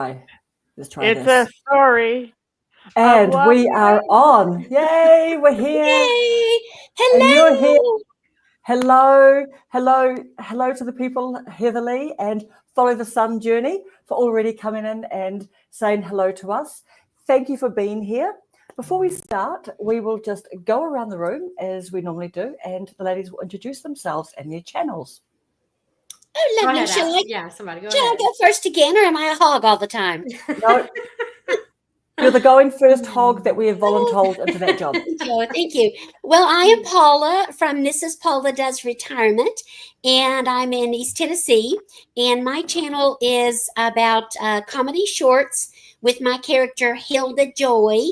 Let's try It's this. a story. And we are on. Yay, we're here. Yay! And Hello. you're here. Hello to the people, Heatherly and Follow the Sun Journey, for already coming in and saying hello to us. Thank you for being here. Before we start, we will just go around the room as we normally do, and the ladies will introduce themselves and their channels. Oh, lovely. Shall I go first again, or am I a hog all the time? No. You're the going first hog that we have volunteered into that job. Oh, thank you. Well, I am Paula from Mrs. Paula Does Retirement, and I'm in East Tennessee. And my channel is about comedy shorts with my character Hilda Joy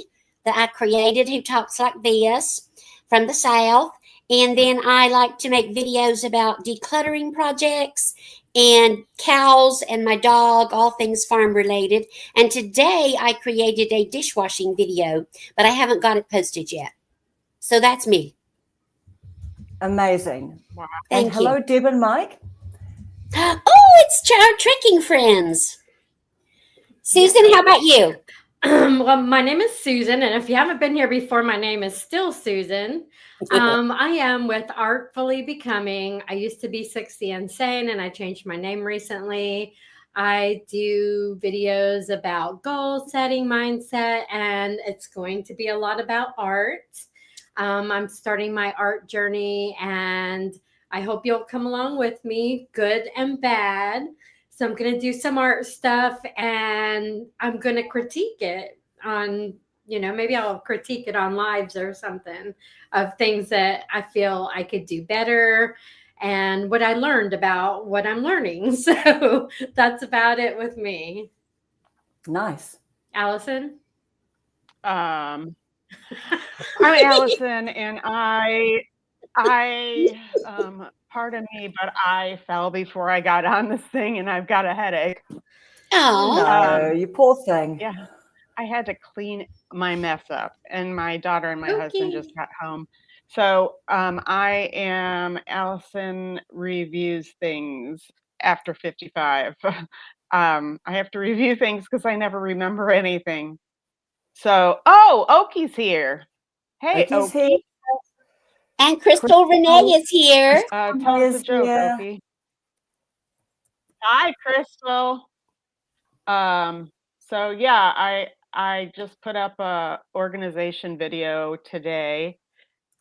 that I created, who talks like this, from the South. And then I like to make videos about decluttering projects and cows and my dog, all things farm related. And today I created a dishwashing video, but I haven't got it posted yet. So that's me. Amazing. Wow. And hello, Deb and Mike. Oh, it's our trekking friends. Susan, how about you? Well, my name is Susan, and if you haven't been here before, my name is still Susan. I am with Artfully Becoming. I used to be 60 Insane, and I changed my name recently. I do videos about goal setting, mindset, and it's going to be a lot about art. I'm starting my art journey, and I hope you'll come along with me, good and bad. So I'm going to do some art stuff, and I'm going to critique it on, maybe I'll critique it on lives or something of things that I feel I could do better and what I learned about what I'm learning. So that's about it with me. Nice. Allison? I'm Allison, and I pardon me, but I fell before I got on this thing, and I've got a headache. Oh, no, you poor thing. Yeah, I had to clean my mess up, and my daughter and my husband just got home. So I am Allison Reviews Things after 55. I have to review things because I never remember anything. So, Oki's here. Hey, Oki's Oki. here. And Crystal Renee is here. Tell us a joke, Oki. Hi, Crystal. So yeah, I just put up a organization video today,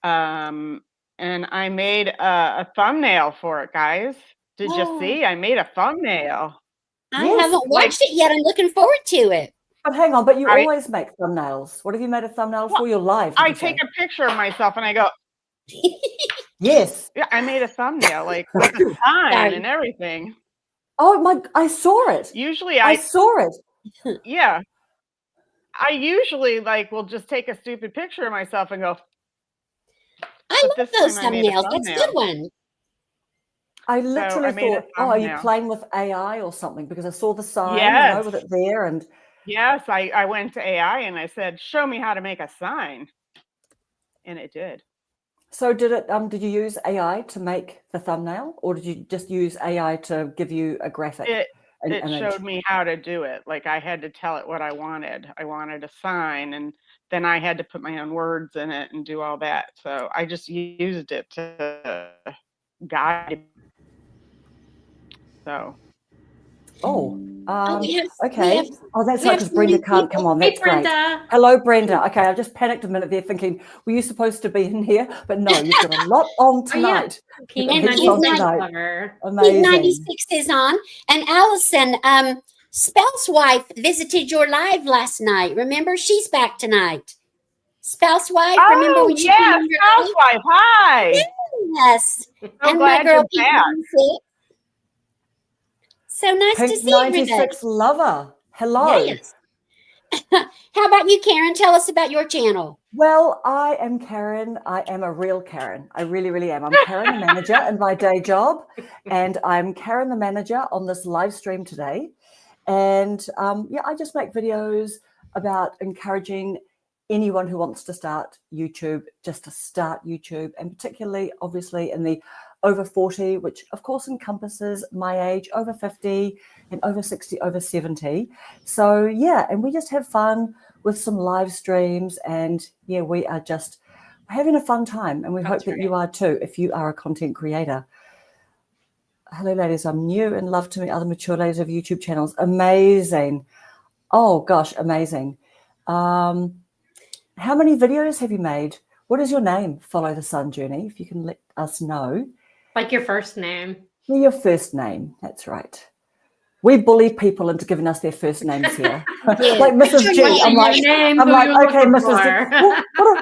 and I made a thumbnail for it, guys. Did you see? I made a thumbnail. I haven't watched it yet. I'm looking forward to it. But hang on, but you always make thumbnails. What have you made a thumbnail for your live? I take a picture of myself and I go, yes. Yeah, I made a thumbnail, like with a sign and everything. Oh my, I saw it. Usually I saw it. Yeah. I usually will just take a stupid picture of myself and go. I love those thumbnails. That's a good one. I literally thought, are you playing with AI or something? Because I saw the sign, with it there, and yes, I went to AI and I said, "Show me how to make a sign," and it did. So did it? Did you use AI to make the thumbnail, or did you just use AI to give you a graphic? It showed me how to do it. Like I had to tell it what I wanted. I wanted a sign, and then I had to put my own words in it and do all that. So I just used it to guide. So. Okay. That's right, because Brenda can't come on. That's great. Hello, Brenda. Okay, I just panicked a minute there thinking, were you supposed to be in here? But no, you've got a lot on tonight. Amazing. 96 is on. And Allison, Spouse Wife visited your live last night. Remember, she's back tonight. Spouse Wife, remember when she came on your Spouse Wife, hi. Yes. I'm glad you're back. So nice Pink to see 96 lover. Hello. Yes. How about you, Karen? Tell us about your channel. Well, I am Karen. I am a real Karen. I really, really am. I'm Karen, the manager in my day job. And I'm Karen, the manager on this live stream today. And I just make videos about encouraging anyone who wants to start YouTube, just to start YouTube, and particularly, obviously, in the over 40, which of course encompasses my age, over 50, and over 60, over 70. So yeah, and we just have fun with some live streams, and yeah, we are just having a fun time, and we hope that you are too if you are a content creator. Hello ladies, I'm new and love to meet other mature ladies of YouTube channels. Amazing. Oh gosh, amazing. How many videos have you made? What is your name? Follow the Sun Journey, if you can let us know. Like your first name. Your first name, that's right. We bully people into giving us their first names here. Like Mrs. G. I'm like, okay, Mrs. G. Well,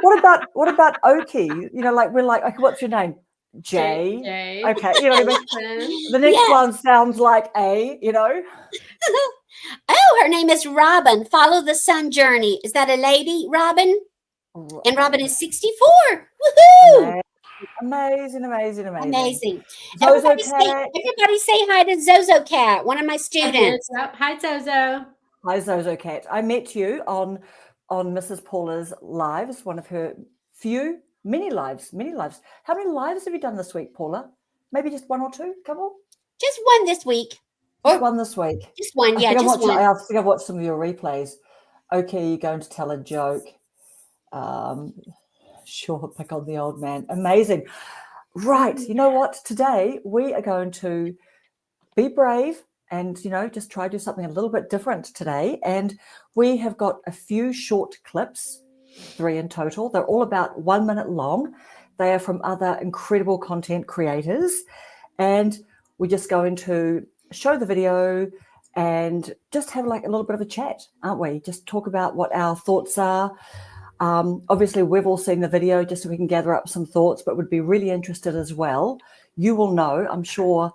what about Oki? You know, like we're like, okay, what's your name? J. Okay, you know what I mean? The next one sounds like A, you know. Oh, her name is Robin. Follow the Sun Journey. Is that a lady, Robin? And Robin is 64. Woohoo! Amazing. Everybody say hi to Zozo Cat, one of my students. Hi, Zozo. Hi, Zozo Cat. I met you on Mrs. Paula's lives, one of her few mini lives. How many lives have you done this week, Paula? Maybe just one or two, couple? Just one this week. Just one this week. Just one, yeah, just one. I think I've watched some of your replays. Okay, you're going to tell a joke. Sure, pick on the old man. Amazing. Right. You know what? Today we are going to be brave and, you know, just try to do something a little bit different today. And we have got a few short clips, 3 in total. They're all about 1 minute long. They are from other incredible content creators. And we're just going to show the video and just have like a little bit of a chat, aren't we? Just talk about what our thoughts are. Obviously, we've all seen the video just so we can gather up some thoughts, but would be really interested as well. You will know, I'm sure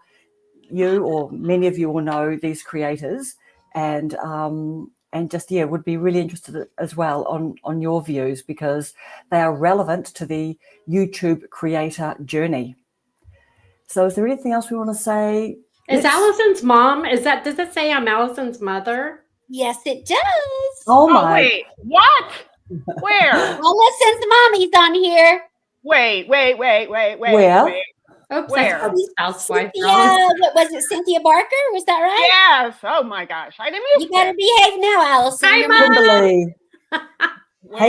you or many of you will know these creators, and just, yeah, would be really interested as well on your views because they are relevant to the YouTube creator journey. So is there anything else we want to say? Is Allison's mom, does it say I'm Allison's mother? Yes, it does. Oh my. Wait, what? Where? Allison's mommy's on here. Wait. Where? Oops, Where? Housewife. What was it, Cynthia Barker? Was that right? Yes. Oh my gosh. I didn't You better behave now, Allison. Hi, Your Mom. Kimberly. Hey,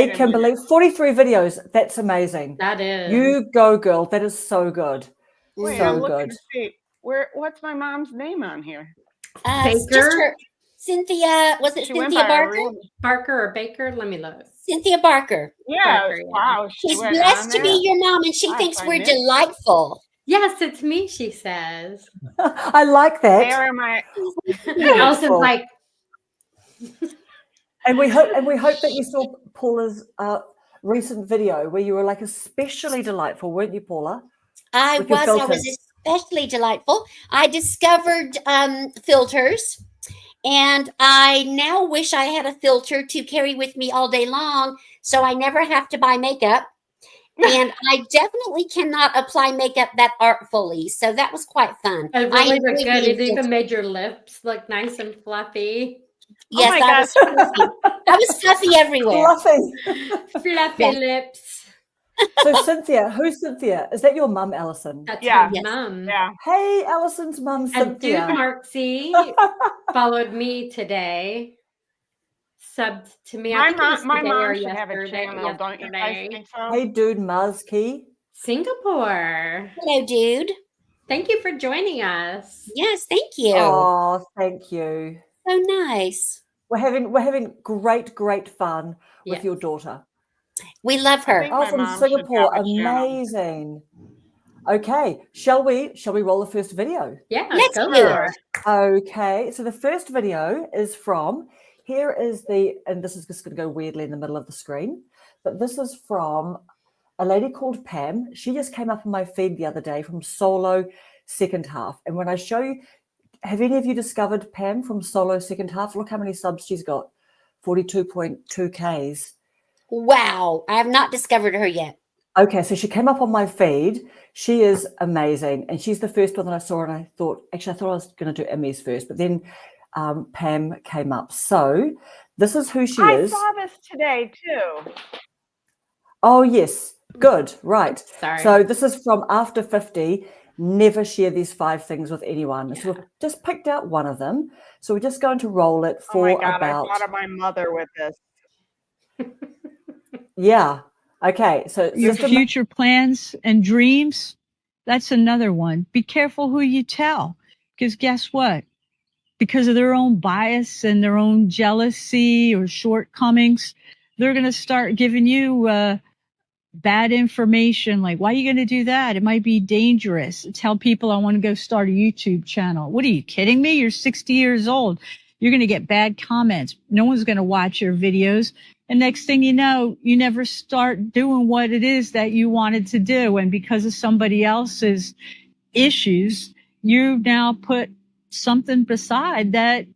Wait a Kimberly, 43 videos. That's amazing. That is. You go, girl. That is so good. Wait, So I'm looking good. to see what's my mom's name on here? Just her, Cynthia. Was it She went Cynthia by her Barker? real- Barker or Baker? Let me look. Cynthia Barker. Yeah. Barker, yeah. Wow. She She's went blessed on to there? be your mom, and she Gosh, thinks I we're missed it. delightful. Yes, it's me, she says. I like that. There am I. Allison's like, And we hope that you saw Paula's recent video where you were like especially delightful, weren't you, Paula? I With your was filters. especially delightful. I discovered filters, and I now wish I had a filter to carry with me all day long, so I never have to buy makeup. And I definitely cannot apply makeup that artfully, so that was quite fun. it I really looked enjoyed good. being It even filtered. made your lips look nice and fluffy. Yes, my I was fluffy. I was fluffy everywhere. Fluffy. Fluffy Yeah. lips. So Cynthia, who's Cynthia? Is that your mum, Allison? That's Yeah. her Yes. mom. Yeah. Hey, Allison's mum, And Dude Cynthia. Marksy followed me today. Subbed to me. I My think it was mom, my today or mom should have a yesterday. channel, don't you guys think so? Hey, dude, Mazki. Singapore. Hello, dude. Thank you for joining us. Yes, thank you. Oh, thank you. So nice. We're having great fun with Yes. your daughter. We love her. think Oh, my from mom should Singapore. have a channel. Amazing. Okay, shall we roll the first video? Yeah, Let's go do for it. it. Okay, so the first video is from, here is and this is just going to go weirdly in the middle of the screen, but this is from a lady called Pam. She just came up on my feed the other day from Solo Second Half. And when I show you, have any of you discovered Pam from Solo Second Half? Look how many subs she's got, 42.2Ks. Wow. I have not discovered her yet. Okay, so she came up on my feed. She is amazing. And she's the first one that I saw. And I thought I was going to do Emmy's first, but then Pam came up. So this is who she is. I saw this today too. Oh, yes. Good. Right. Sorry. So this is from After 50. never share these 5 things with anyone. So we've just picked out one of them. So we're just going to roll it Oh my for God, about. I thought of my mother with this. Yeah. Okay. So it's Your just future plans and dreams, that's another one. Be careful who you tell, because guess what? Because of their own bias and their own jealousy or shortcomings, they're going to start giving you bad information. Like, why are you going to do that? It might be dangerous. Tell people I want to go start a YouTube channel. What are you kidding me? You're 60 years old. You're going to get bad comments. No one's going to watch your videos. And next thing you know, you never start doing what it is that you wanted to do. And because of somebody else's issues, you now put something beside that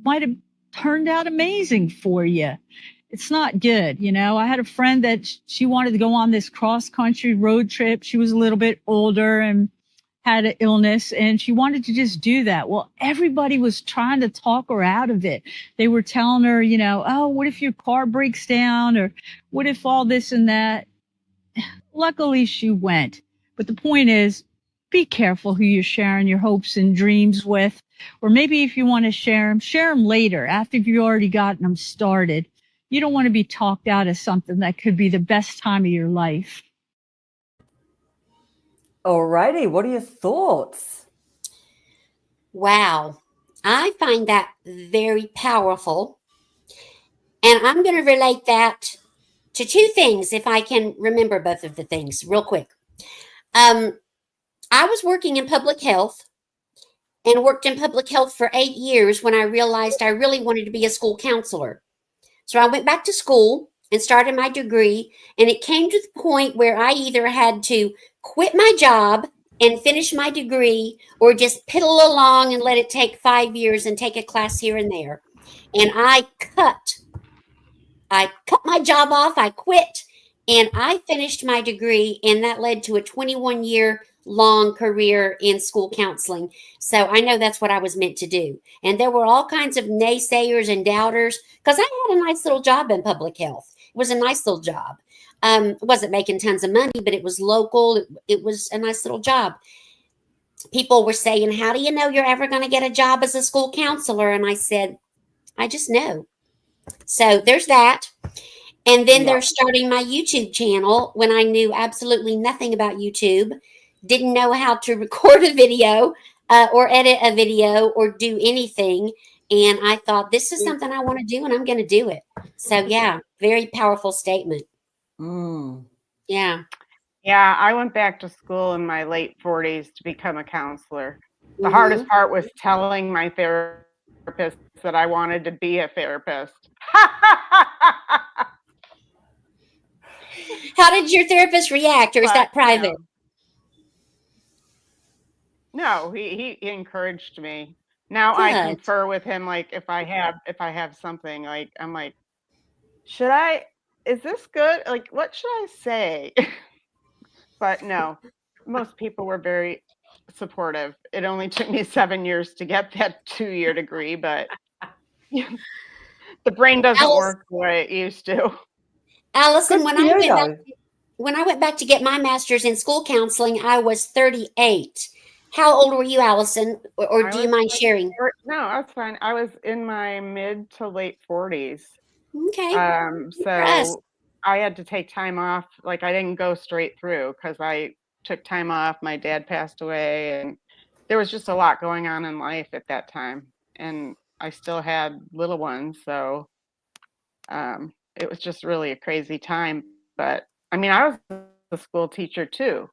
might have turned out amazing for you. It's not good. You know, I had a friend that she wanted to go on this cross country road trip. She was a little bit older and had an illness, and she wanted to just do that. Well, everybody was trying to talk her out of it. They were telling her, you know, oh, what if your car breaks down, or what if all this and that? Luckily, she went. But the point is, be careful who you're sharing your hopes and dreams with. Or maybe if you want to share them later, after you've already gotten them started. You don't want to be talked out of something that could be the best time of your life. Alrighty, what are your thoughts? Wow. I find that very powerful. And I'm going to relate that to 2 things, if I can remember both of the things real quick. I was working in public health and worked in public health for 8 years when I realized I really wanted to be a school counselor. So I went back to school and started my degree, and it came to the point where I either had to quit my job and finish my degree or just piddle along and let it take 5 years and take a class here and there. And I cut my job off, I quit, and I finished my degree, and that led to a 21-year long career in school counseling. So I know that's what I was meant to do. And there were all kinds of naysayers and doubters because I had a nice little job in public health. It was a nice little job. It wasn't making tons of money, but it was local. It was a nice little job. People were saying, how do you know you're ever going to get a job as a school counselor? And I said, I just know. So there's that. And then they're starting my YouTube channel when I knew absolutely nothing about YouTube, didn't know how to record a video or edit a video or do anything. And I thought, this is something I want to do, and I'm going to do it. So, yeah, very powerful statement. Yeah. Yeah, I went back to school in my late 40s to become a counselor. The hardest part was telling my therapist that I wanted to be a therapist. How did your therapist react, or is that private? No, he encouraged me. Now I confer with him, like if I have something, like I'm like, is this good? Like, what should I say? But no, most people were very supportive. It only took me 7 years to get that 2-year degree, but the brain doesn't work the way it used to. Allison, when I went back to get my master's in school counseling, I was 38. How old were you, Allison? Or do you mind sharing? No, that's fine. I was in my mid to late 40s. Okay. So I had to take time off. Like, I didn't go straight through because I took time off. My dad passed away, and there was just a lot going on in life at that time. And I still had little ones. So it was just really a crazy time. But I mean, I was a school teacher too.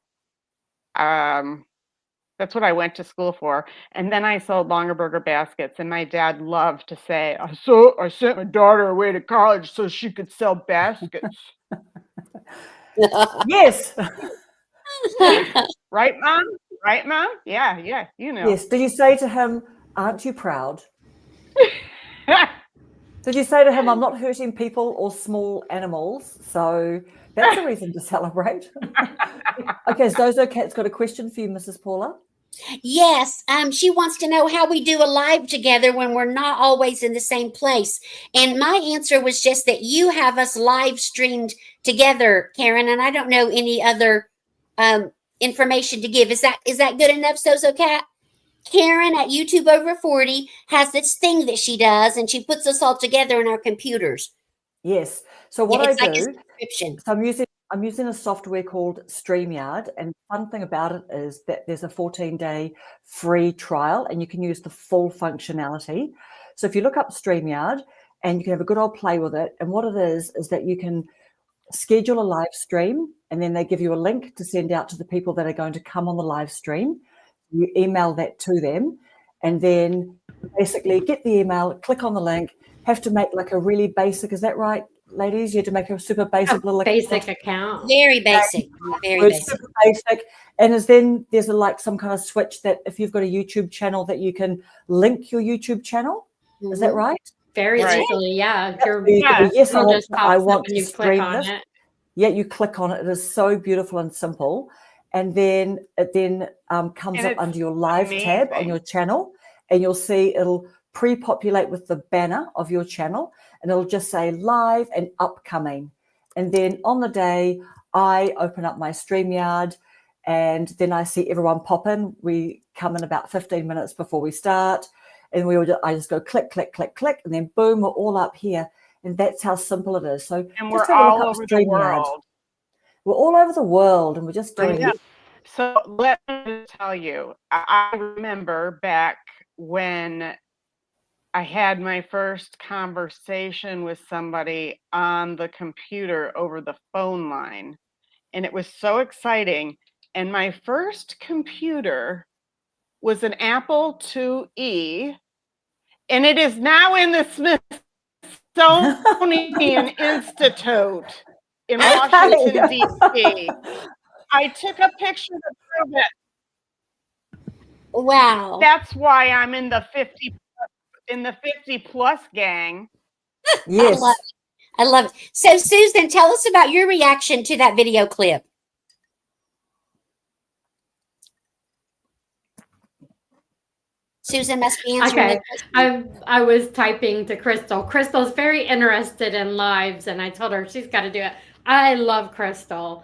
That's what I went to school for. And then I sold longer burger baskets. And my dad loved to say, I sent my daughter away to college so she could sell baskets. Yes. Right, Mom? Right, Mom? Yeah, you know. Yes. Did you say to him, aren't you proud? Did you say to him, I'm not hurting people or small animals, so that's a reason to celebrate? Okay, Zozo Cat's got a question for you, Mrs. Paula. Yes, she wants to know how we do a live together when we're not always in the same place. And my answer was just that you have us live streamed together, Karen, and I don't know any other information to give. Is that good enough, Sozo Cat? Karen at YouTube Over 40 has this thing that she does, and she puts us all together in our computers. Yes. So what I it's like a do, subscription. so I'm using a software called StreamYard, and the fun thing about it is that there's a 14-day free trial, and you can use the full functionality. So if you look up StreamYard, and you can have a good old play with it, and what it is that you can schedule a live stream, and then they give you a link to send out to the people that are going to come on the live stream. You email that to them, and then basically get the email, click on the link, have to make like a really basic, is that right, ladies? You had to make a super basic little account. Very basic. Very basic. Super basic. And there's like some kind of switch that if you've got a YouTube channel that you can link your YouTube channel. Mm-hmm. Is that right? Very easily, yeah. Yes, I want to you stream click on this. it. Yeah, you click on it. It is so beautiful and simple. And then it comes up under your live tab on your channel, and you'll see it'll pre-populate with the banner of your channel, and it'll just say live and upcoming. And then on the day, I open up my StreamYard, and then I see everyone pop in. We come in about 15 minutes before we start, and I just go click, click, click, click, and then boom, we're all up here. And that's how simple it is. So and we're all over the world. We're all over the world, and we're just doing it. So let me tell you, I remember back when I had my first conversation with somebody on the computer over the phone line, and it was so exciting. And my first computer was an Apple IIe, and it is now in the Smithsonian Institute in Washington, D.C. I took a picture to prove it. Wow. That's why I'm in the 50 plus gang. Yes. I love it. So Susan, tell us about your reaction to that video clip. Susan must be answering. Okay. I was typing to Crystal. Crystal's very interested in lives, and I told her she's got to do it. I love Crystal.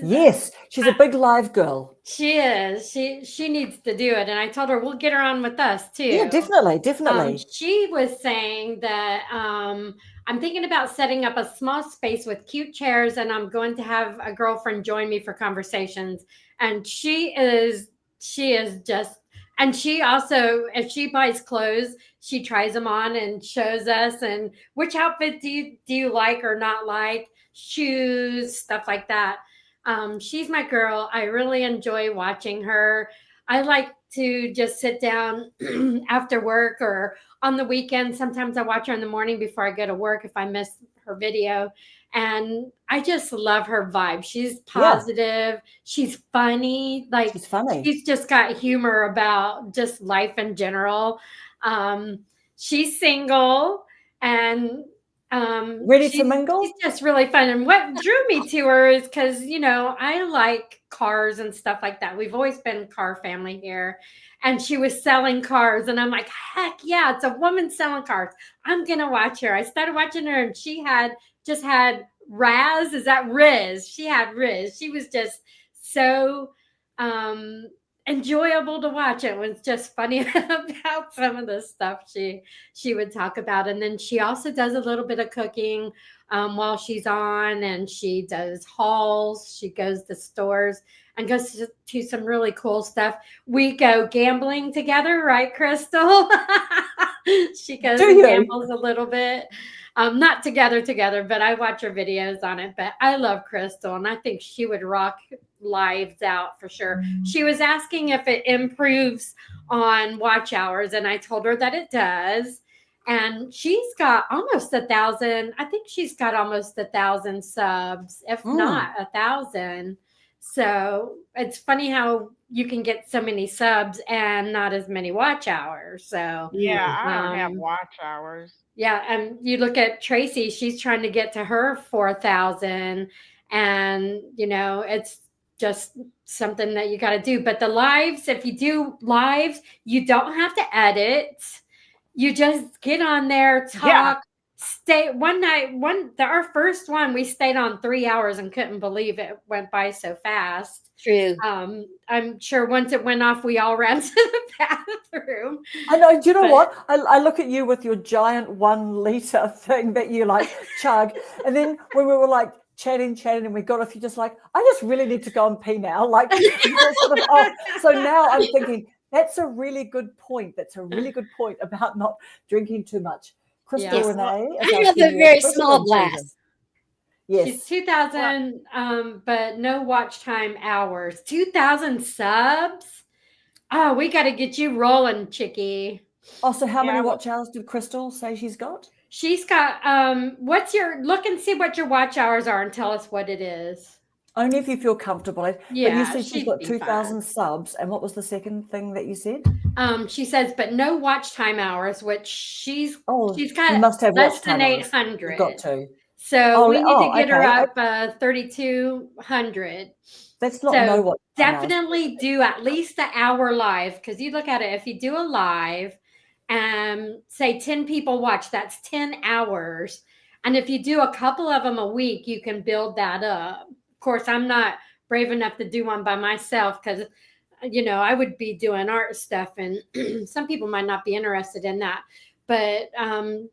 Yes, she's a big live girl. She is. She needs to do it, and I told her we'll get her on with us too. Yeah, definitely. She was saying that I'm thinking about setting up a small space with cute chairs, and I'm going to have a girlfriend join me for conversations. And she is just. And she also, if she buys clothes, she tries them on and shows us. And which outfit do you like or not like? Shoes, stuff like that. She's my girl. I really enjoy watching her. I like to just sit down after work or on the weekend. Sometimes I watch her in the morning before I go to work if I miss her video. And I just love her vibe. She's positive. Yeah. She's funny. She's funny. She's just got humor about just life in general. She's single and ready to mingle. She's just really fun. And what drew me to her is because, I like cars and stuff like that. We've always been a car family here. And she was selling cars. And I'm like, heck yeah, it's a woman selling cars. I'm going to watch her. I started watching her, and she had Raz. Is that Riz? She had Riz. She was just so enjoyable to watch. It was just funny about some of the stuff she would talk about. And then she also does a little bit of cooking while she's on, and she does hauls. She goes to stores and goes to some really cool stuff. We go gambling together, right, Crystal? She goes and gambles a little bit. Not together, but I watch her videos on it. But I love Crystal, and I think she would rock lives out for sure. She was asking if it improves on watch hours, and I told her that it does. And she's got almost 1,000. I think she's got almost 1,000 subs, if not 1,000. So it's funny how you can get so many subs and not as many watch hours. So yeah, I don't have watch hours. Yeah, and you look at Tracy, she's trying to get to her 4,000, and it's just something that you got to do. But the lives, if you do lives, you don't have to edit. You just get on there, talk, one night, our first one, we stayed on 3 hours and couldn't believe it went by so fast. True. I'm sure once it went off, we all ran to the bathroom. I know. Do you know what? I look at you with your giant 1 liter thing that you like chug. And then when we were like chatting, and we got off, you just like, I just really need to go and pee now. Like, sort of off. So now I'm thinking, that's a really good point. That's a really good point about not drinking too much. Crystal Renee. I have a very small glass. Yes. She's 2,000, but no watch time hours. 2,000 subs. Oh, we got to get you rolling, chickie. Oh, so how many watch hours did Crystal say she's got? She's got, look and see what your watch hours are and tell us what it is. Only if you feel comable. Yeah, but you said she's got 2,000 subs. And what was the second thing that you said? She says, but no watch time hours, which she's got you must have less watch time than hours. 800. You've got to. So we need to get her up 3,200. That's not no watch time definitely hours. Do at least an hour live, because you look at it, if you do a live and say 10 people watch, that's 10 hours. And if you do a couple of them a week, you can build that up. Of course, I'm not brave enough to do one by myself because, I would be doing art stuff and some people might not be interested in that. But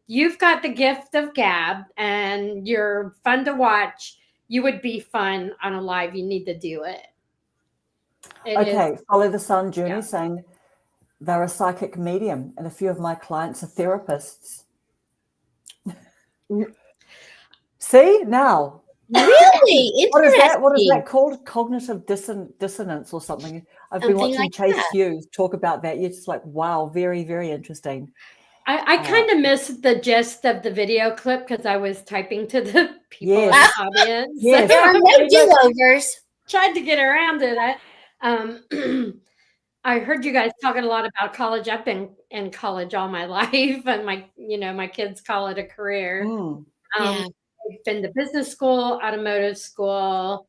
you've got the gift of gab and you're fun to watch. You would be fun on a live. You need to do it. Follow the Sun Journey saying they're a psychic medium and a few of my clients are therapists. See, now. Really? Interesting. What is that called? Cognitive dissonance or something. I've been watching like Chase Hughes talk about that. You're just like, wow, very, very interesting. I kind of missed the gist of the video clip because I was typing to the people in the audience. Yes. There are no do-overs. Tried to get around it. I heard you guys talking a lot about college. I've been in college all my life, and my kids call it a career. I've been to business school, automotive school.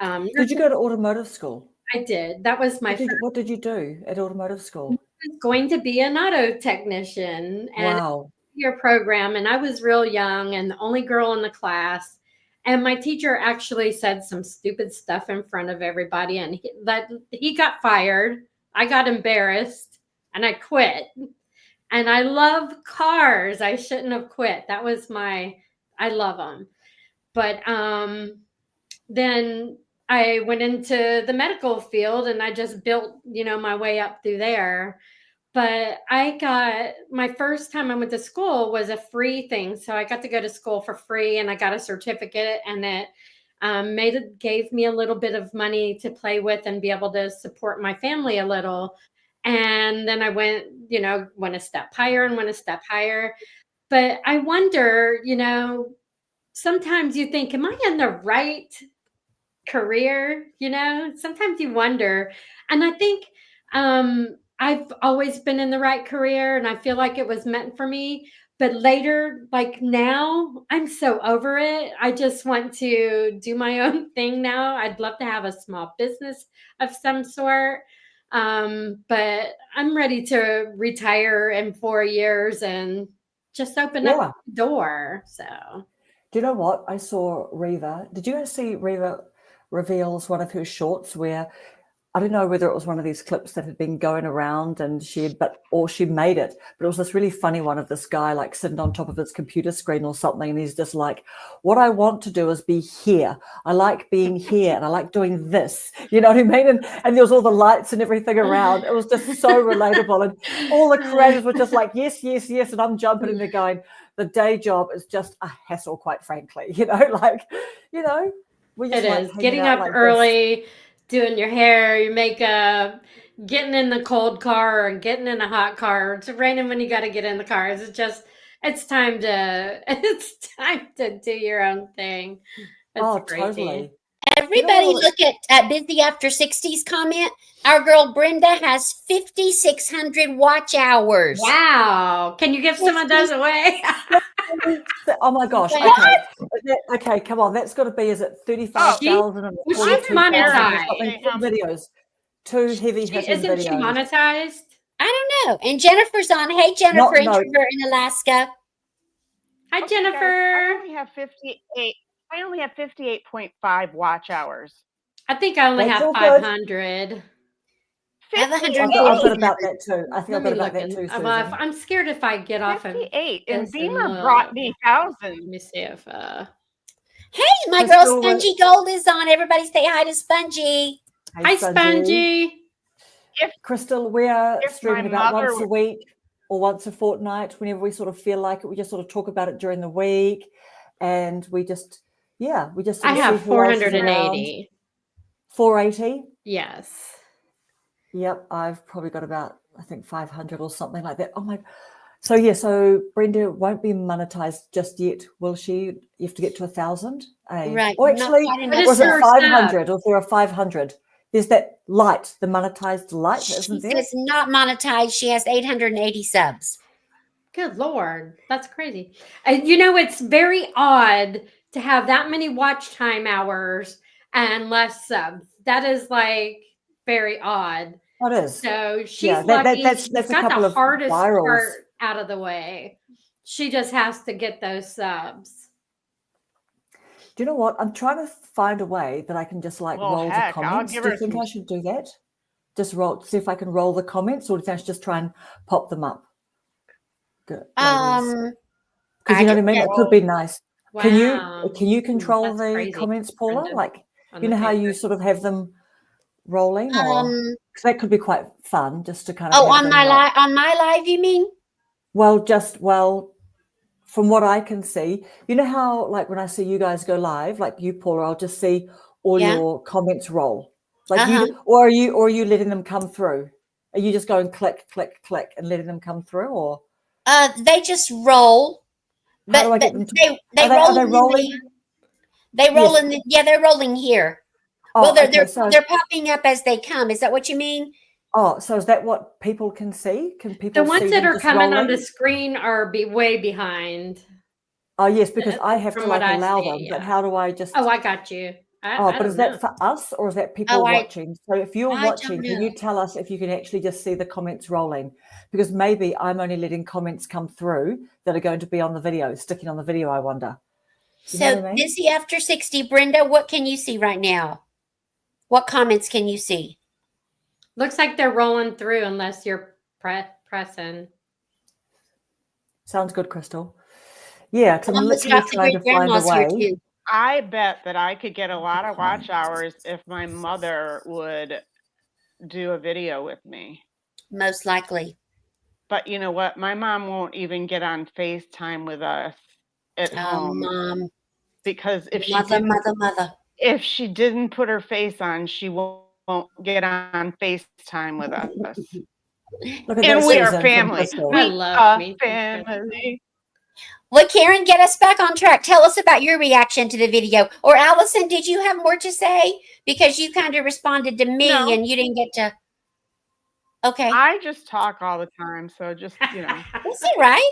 Did you go to automotive school? I did. That was my first. What did you do at automotive school? I was going to be an auto technician and your program. And I was real young and the only girl in the class. And my teacher actually said some stupid stuff in front of everybody. And he got fired. I got embarrassed and I quit. And I love cars. I shouldn't have quit. That was I love them. But then I went into the medical field and I just built, my way up through there. But my first time I went to school was a free thing. So I got to go to school for free and I got a certificate and it gave me a little bit of money to play with and be able to support my family a little. And then I went a step higher. But I wonder, sometimes you think, am I in the right career? Sometimes you wonder. And I think I've always been in the right career and I feel like it was meant for me. But later, like now, I'm so over it. I just want to do my own thing now. I'd love to have a small business of some sort. But I'm ready to retire in 4 years and just open up the door. So, do you know what? I saw Reva. Did you guys see Reva reveals one of her shorts where I don't know whether it was one of these clips that had been going around and she made it, but it was this really funny one of this guy like sitting on top of his computer screen or something. And he's just like, what I want to do is be here. I like being here and I like doing this. You know what I mean? And there was all the lights and everything around. It was just so relatable. And all the creators were just like, yes, yes, yes. And I'm jumping in there going, the day job is just a hassle, quite frankly. We just it is getting up like early, doing your hair, your makeup, getting in the cold car or getting in a hot car. It's raining when you got to get in the car. It's time to do your own thing. It's crazy. Totally. Everybody look at Busy After 60's comment. Our girl Brenda has 5,600 watch hours. Wow. Can you give some of those away? Oh my gosh. Okay, come on. That's got to be, is it 35,000 and she's monetized videos? 2 heavy hitting videos. Isn't she monetized? I don't know. And Jennifer's on. Hey, Jennifer, introvert in Alaska. Hi, Okay, guys, Jennifer. I only have 58.5 watch hours. I think I only That's have all good. 500. I have I've 180. got about that too. I think Let I've me got about look that in. too, Well, Susan. I'm scared if I get off of 58, and this Beamer look. brought me Let thousands. me see if Hey, my girl Crystal, Spongy Gold is on. Everybody say hi to Spongy. Hi, Spongy. Crystal, we are If streaming my about mother once a week or once a fortnight, whenever we sort of feel like it. We just sort of talk about it during the week, and we just sort I of have see who else is around. 480. 480. Yes. Yep, I've probably got about, I think, 500 or something like that. Oh my! So Brenda won't be monetized just yet, will she? You have to get to 1,000. Right. Or Not actually, quite What enough. is was it her 500? Or is there a 500? There's that light, the monetized light, She isn't there? says not monetized. She has 880 subs. Good Lord. That's crazy. It's very odd to have that many watch time hours and less subs. That is like very odd. It is. So she's Yeah, lucky. that's She's a got couple the of hardest virals. part out of the way. She just has to get those subs. Do you know what? I'm trying to find a way that I can just like Well, roll the heck, I'll comments. give Do you her think some. I should do that? Just see if I can roll the comments, or do you think I should just try and pop them up? Good, ladies. Because you know what I mean? It could be nice. Wow. Can you control That's the crazy, comments, Paula? Brenda, Like, on you the know how you paper. sort of have them rolling, or because that could be quite fun, just to kind of Oh, have on them like, on my live, you mean? from what I can see, you know how like when I see you guys go live, like you, Paula, I'll just see all Yeah. your comments roll. Like Uh-huh. or are you letting them come through? Are you just going click, click, click and letting them come through, or They just roll. how do I But get them to they are roll they in rolling? they roll Yes. in the, yeah, they're rolling here. Oh, Well, okay. So they're popping up as they come. Is that what you mean? so is that what people can see? Can The people ones see that them are just coming on rolling? the screen are way behind. Oh yes, because I have From to what like I allow see, them. But yeah. how do I just? Oh, I got you. Oh, I but is don't know. that for us or is that people Oh, watching? So if you're I don't watching, can you know. tell us if you can actually just see the comments rolling? Because maybe I'm only letting comments come through that are going to be on the video, sticking on the video, I wonder. You know So what I mean? Busy After 60, Brenda, what can you see right now? What comments can you see? Looks like they're rolling through unless you're pressing. Sounds good, Crystal. Yeah, because I'm Almost literally got the trying great to find a grandmas here way. too. I bet that I could get a lot of watch hours if my mother would do a video with me. Most likely. But you know what? My mom won't even get on FaceTime with us at home Mom, because if she didn't put her face on, she won't get on FaceTime with us. Look at And that, we are Susan, from family. Crystal. I We love are me. family. Well, Karen, get us back on track. Tell us about your reaction to the video. Or Allison, did you have more to say? Because you kind of responded to me No. and you didn't get to. Okay. I just talk all the time, so just, That's all right.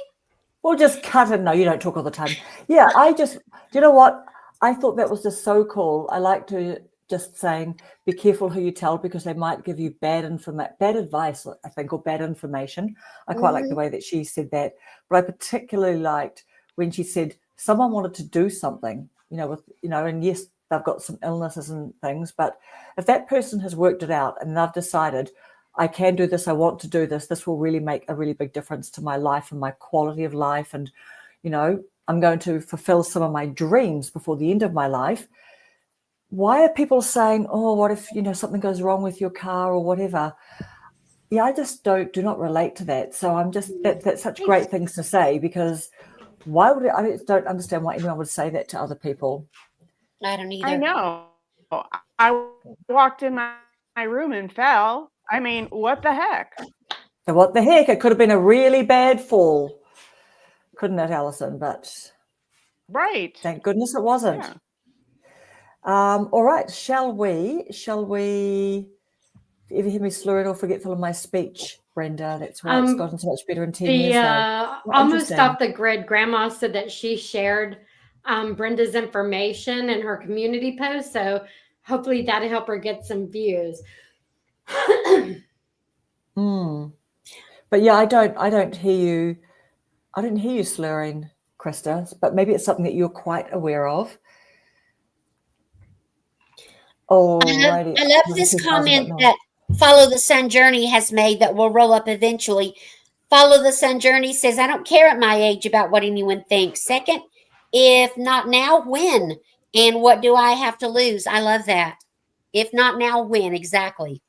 We'll just cut it. No, you don't talk all the time. Yeah, do you know what? I thought that was just so cool. I like to just saying, be careful who you tell because they might give you bad advice, I think, or bad information. I quite like the way that she said that. But I particularly liked when she said someone wanted to do something, and yes, they've got some illnesses and things, but if that person has worked it out and they've decided, I can do this, I want to do this, this will really make a really big difference to my life and my quality of life. And, I'm going to fulfill some of my dreams before the end of my life. Why are people saying, oh, what if, something goes wrong with your car or whatever? Yeah, I just do not relate to that. So I'm just, that's such great things to say because I just don't understand why anyone would say that to other people. I don't either. I know. I walked in my room and fell. I mean, what the heck? So what the heck? It could have been a really bad fall. Couldn't it, Allison? But right. Thank goodness it wasn't. Yeah. All right. Shall we? You ever hear me slurring or forgetful of my speech, Brenda? That's why it's gotten so much better in 10 years now. Almost off the grid, Grandma said that she shared Brenda's information in her community post. So hopefully that'll help her get some views. But yeah, I don't hear you slurring, Krista, but maybe it's something that you're quite aware of. Alrighty. I love this comment that Follow the Sun Journey has made that will roll up eventually. Follow the Sun Journey says, I don't care at my age about what anyone thinks. Second, if not now, when? And what do I have to lose? I love that. If not now, when? Exactly.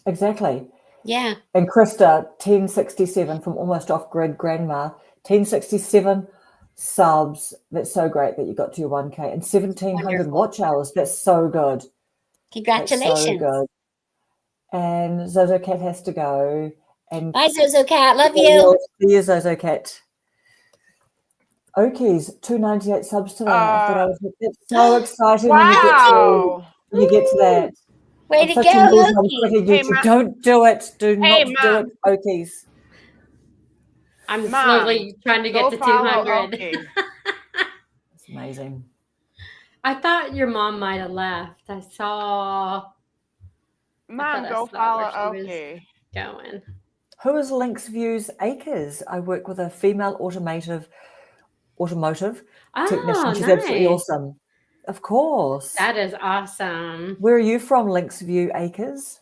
Exactly. Yeah. And Krista, 1067 from Almost Off Grid Grandma, 1067 subs. That's so great that you got to your 1K and 1,700 Wonderful. watch hours. That's so good. Congratulations. That's so good. And Zozo Cat has to go. And bye, Zozo Cat. Love you. See you, Zozo Cat. Okies, 298 subs today. I thought I was so exciting Wow. when you get to that. Way I'm to such go, a loser on Okie. Twitter, Hey, YouTube. Mom. Don't do it. Do Hey, not do it, Mom. Okies. I'm Mom, slowly trying to get go to follow 200. Okie. It's amazing. I thought your mom might have left. I thought Mom, I go saw follow where she was Okie. going. Who is Links Views Acres? I work with a female automotive technician. She's absolutely nice. awesome. Of course. That is awesome. Where are you from, Links View Acres?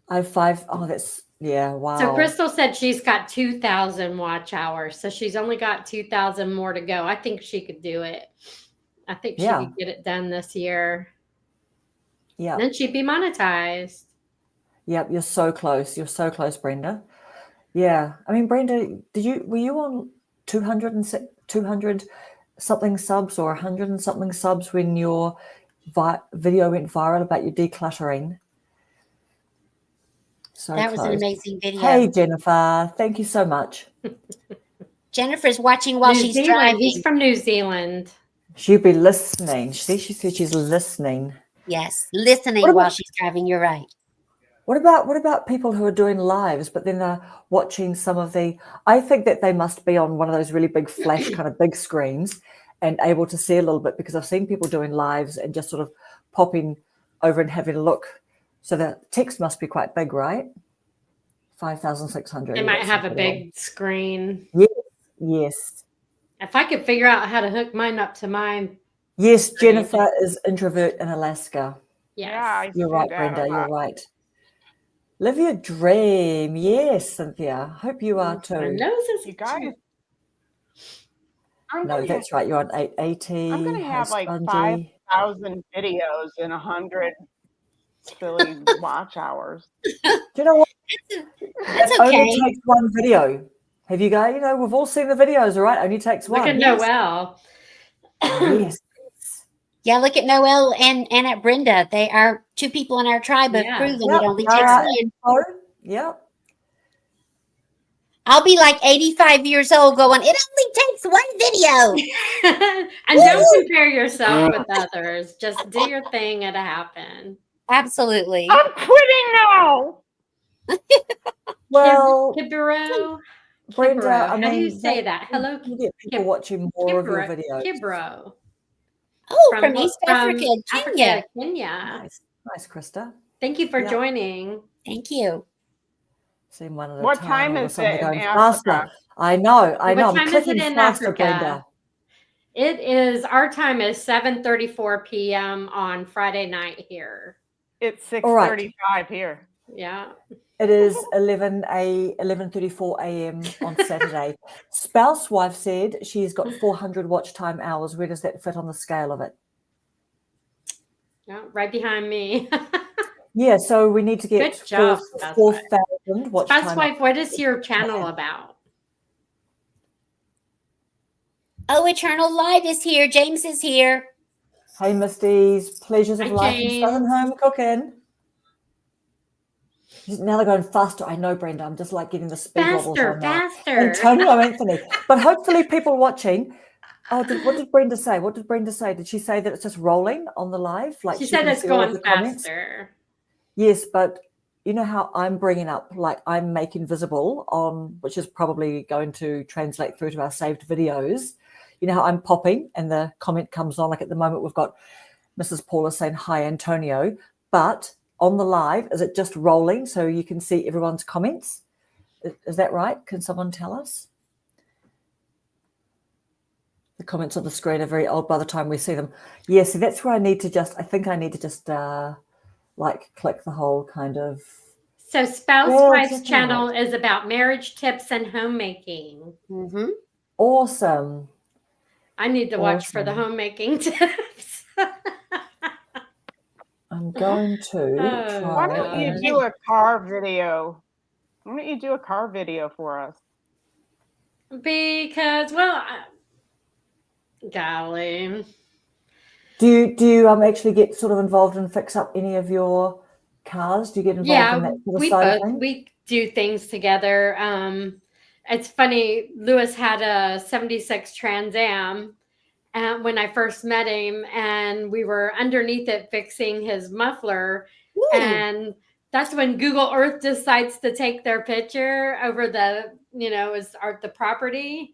I have 5. Oh, that's, yeah, wow. So Crystal said she's got 2,000 watch hours. So she's only got 2,000 more to go. I think she could do it. I think she could get it done this year. Yeah. Then she'd be monetized. Yep, you're so close. You're so close, Brenda. Yeah. I mean, Brenda, were you on 200 something subs or 100 and something subs when your video went viral about your decluttering? So that close. was an amazing video. Hey, Jennifer. Thank you so much. Jennifer's watching while she's driving. He's from New Zealand. She'll be listening. See, she said she's listening. Yes, listening while she's driving. You're right. What about people who are doing lives, but then are watching some of the? I think that they must be on one of those really big flash kind of big screens and able to see a little bit, because I've seen people doing lives and just sort of popping over and having a look. So the text must be quite big, right? 5,600. They might have a big screen. Yes. If I could figure out how to hook mine up to mine. Yes, Jennifer is introvert in Alaska. Yes. Yeah, You're right, Brenda. You're right. Live your dream. Yes, Cynthia. Hope you are too. My nose is You guys. No, that's right. You're on 880. I'm going to have like Spongy. 5,000 videos and 100 silly watch hours. Do you know what? That's It okay. only takes one video. Have you guys, we've all seen the videos, all right? Only takes one. Look at Noelle. Yes. Yeah, look at Noelle and at Brenda. They are two people in our tribe have proven it only takes one. Yeah. I'll be like 85 years old going, it only takes one video. And don't compare yourself with others. Just do your thing. It'll happen. Absolutely. I'm quitting now. Well, Kibro. Brenda, Kibro. I mean, How do you say that? Hello, you get people watching more of your videos. Kibro. Oh, from East Africa, Kenya. Kenya. Nice, Krista. Thank you for joining. Thank you. Seen one at a What time. time All of a is sudden it they're in going Africa? faster. I know. What I'm time is clicking it in faster, Africa? Brenda. It is, our time is 7:34 p.m. on Friday night here. It's 6:35 here. Yeah. It is 11:34 a.m. on Saturday. Spouse wife said she's got 400 watch time hours. Where does that fit on the scale of it? Yeah, right behind me. Yeah, so we need to get Good job, 4,000 watch time. Spouse wife, what is your channel about? Oh, Eternal Light is here. James is here. Hey, Misties. Pleasures of Hi, life in James. Southern Home Cooking. Now they're going faster. I know, Brenda. I'm just like getting the speed wobbles on now. Faster. Antonio Anthony. But hopefully people watching. Oh, what did Brenda say? What did Brenda say? Did she say that it's just rolling on the live? Like She said can it's see all of going the comments? faster. Yes, but you know how I'm bringing up, like I'm making visible on, which is probably going to translate through to our saved videos. You know how I'm popping and the comment comes on, like at the moment we've got Mrs. Paula saying, hi, Antonio. But on the live, is it just rolling so you can see everyone's comments? Is that right? Can someone tell us? The comments on the screen are very old by the time we see them. Yeah, see, that's where I think I need to just like click the whole kind of. So Spouse Yeah, Wife's exactly channel right. is about marriage tips and homemaking. Mm-hmm. Awesome. I need to watch for the Awesome. homemaking tips. I'm going to Oh, try. Why don't you and do a car video? Why don't you do a car video for us? Because, well, golly. Do you actually get sort of involved and fix up any of your cars? Do you get involved in that sort of side of things? We do things together. It's funny. Lewis had a '76 Trans Am when I first met him, and we were underneath it fixing his muffler. Ooh. And that's when Google Earth decides to take their picture over the, the property.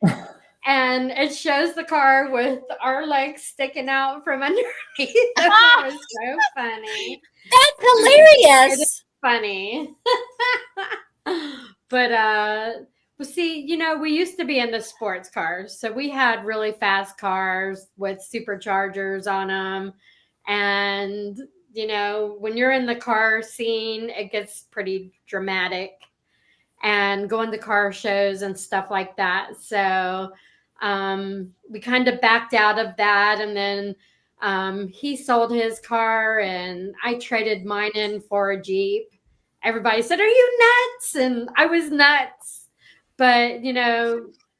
And it shows the car with our legs sticking out from underneath. It was so funny. That's hilarious. Funny. But well, see, we used to be into sports cars. So we had really fast cars with superchargers on them. And, when you're in the car scene, it gets pretty dramatic. And going to car shows and stuff like that. So we kind of backed out of that. And then he sold his car and I traded mine in for a Jeep. Everybody said, "Are you nuts?" And I was nuts. But,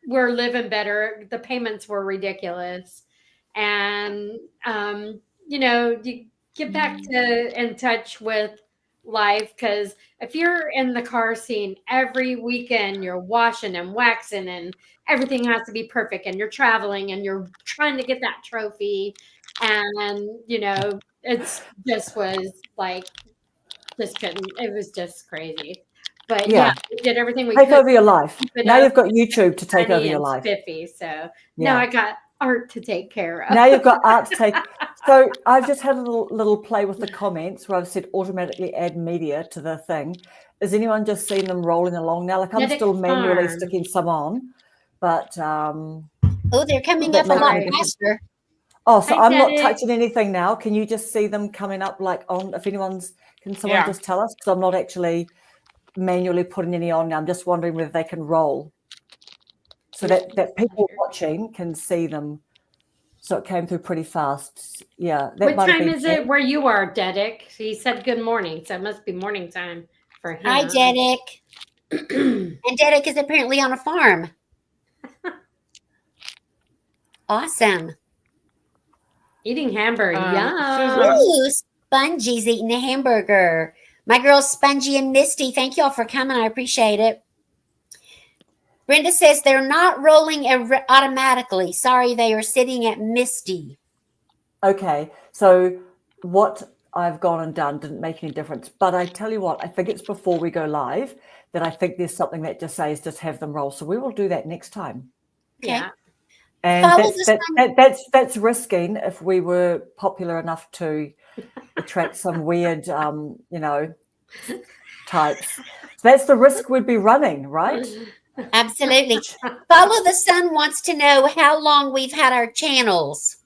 we're living better. The payments were ridiculous. And, you get back in touch with life, because if you're in the car scene every weekend, you're washing and waxing and everything has to be perfect, and you're traveling and you're trying to get that trophy, and it's just was like it was just just crazy. But yeah, we did everything we take could over your life. keep it Now up, you've got YouTube to take funny over your and life. spiffy. So now I got art to take care of. Now you've got art to take. So I've just had a little play with the comments where I've said automatically add media to the thing. Is anyone just seeing them rolling along now? Like I'm Medic still manually Farm. sticking some on, but Oh, they're coming that up a lot might be faster. oh, so Hi, I'm not Medic. touching anything now. Can you just see them coming up like on? If anyone's, can someone just tell us? Because I'm not actually manually putting any on now. I'm just wondering whether they can roll, so that people watching can see them. So it came through pretty fast. Yeah. That What might have time been is it where you are, Dedic? He said good morning, so it must be morning time for him. Hi, Dedic. And Dedic is apparently on a farm. Awesome. Eating hamburger. Susan. Ooh, Spongy's eating a hamburger. My girls Spongy and Misty, thank y'all for coming. I appreciate it. Brenda says they're not rolling automatically. Sorry, they are sitting at Misty. Okay. So what I've gone and done didn't make any difference. But I tell you what, I think it's before we go live that I think there's something that just says just have them roll. So we will do that next time. Okay. Yeah. And that's risking if we were popular enough to attract some weird, types. So that's the risk we'd be running, right? Absolutely. Follow the Sun wants to know how long we've had our channels.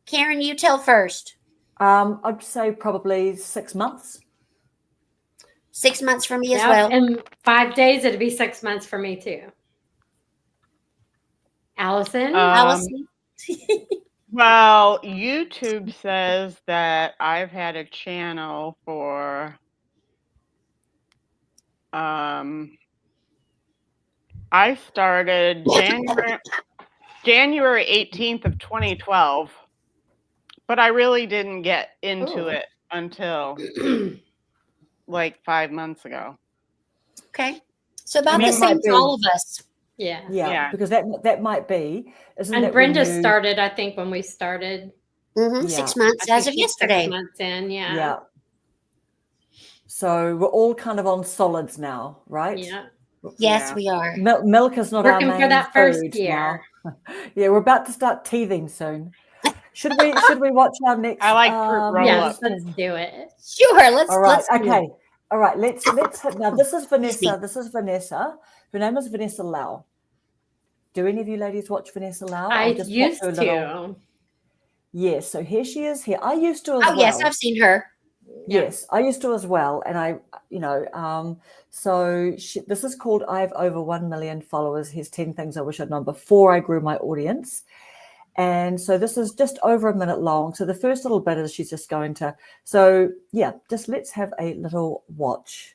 Karen, you tell first. I'd say probably 6 months. 6 months for me as well. In 5 days, it'd be 6 months for me too. Allison? Allison? Well, YouTube says that I've had a channel for I started January 18th of 2012, but I really didn't get into it until like 5 months ago. Okay. So about the same as all of us. Yeah. Because that might be. And Brenda started, I think, when we started. 6 months as of yesterday. 6 months in, Yeah. So we're all kind of on solids now, right? Yeah. Yes, we are. Milk is not working our main for that first food year. Now. Yeah, we're about to start teething soon. Should we watch our next? I like fruit roll yes, up. let's do it. Sure, let's. All right. Let's do Okay. it. All right. Let's now. This is Vanessa. This is Vanessa. Her name is Vanessa Lau. do any of you ladies watch Vanessa Lau? I I'll just pop used her a to. little. Yes, so here she is here. I used to as well. Yes, I've seen her. Yes, I used to as well. And I, this is called I have over 1 million followers. Here's 10 things I wish I'd known before I grew my audience. And so this is just over a minute long. So the first little bit is she's just going to, just let's have a little watch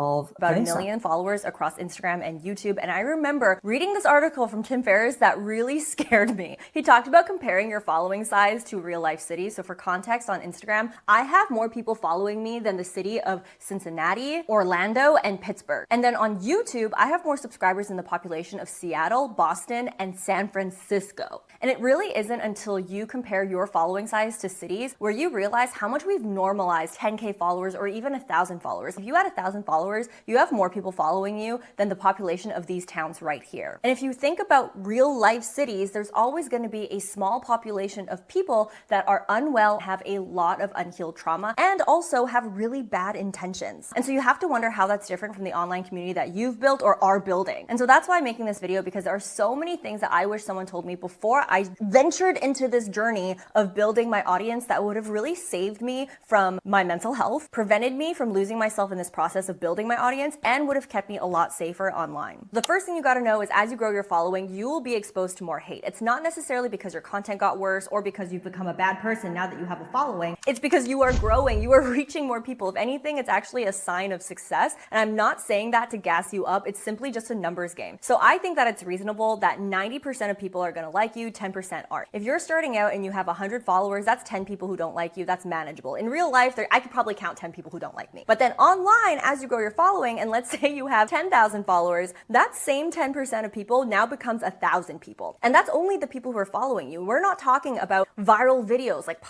of about Vanessa. 1 million followers across Instagram and YouTube. And I remember reading this article from Tim Ferriss that really scared me. He talked about comparing your following size to real life cities. So for context, on Instagram, I have more people following me than the city of Cincinnati, Orlando, and Pittsburgh. And then on YouTube, I have more subscribers than the population of Seattle, Boston, and San Francisco. And it really isn't until you compare your following size to cities where you realize how much we've normalized 10K followers or even 1,000 followers. If you had 1,000 followers, you have more people following you than the population of these towns right here. And if you think about real life cities, there's always going to be a small population of people that are unwell, have a lot of unhealed trauma, and also have really bad intentions. And so you have to wonder how that's different from the online community that you've built or are building. And so that's why I'm making this video, because there are so many things that I wish someone told me before I ventured into this journey of building my audience that would have really saved me from my mental health, prevented me from losing myself in this process of building my audience, and would have kept me a lot safer online. The first thing you got to know is as you grow your following, you will be exposed to more hate. It's not necessarily because your content got worse or because you've become a bad person now that you have a following. It's because you are growing, you are reaching more people. If anything, it's actually a sign of success. And I'm not saying that to gas you up. It's simply just a numbers game. So I think that it's reasonable that 90% of people are going to like you, 10% aren't. If you're starting out and you have 100 followers, that's 10 people who don't like you. That's manageable. In real life, I could probably count 10 people who don't like me. But then online, as you grow your following, and let's say you have 10,000 followers, that same 10% of people now becomes 1,000 people. And that's only the people who are following you. We're not talking about viral videos like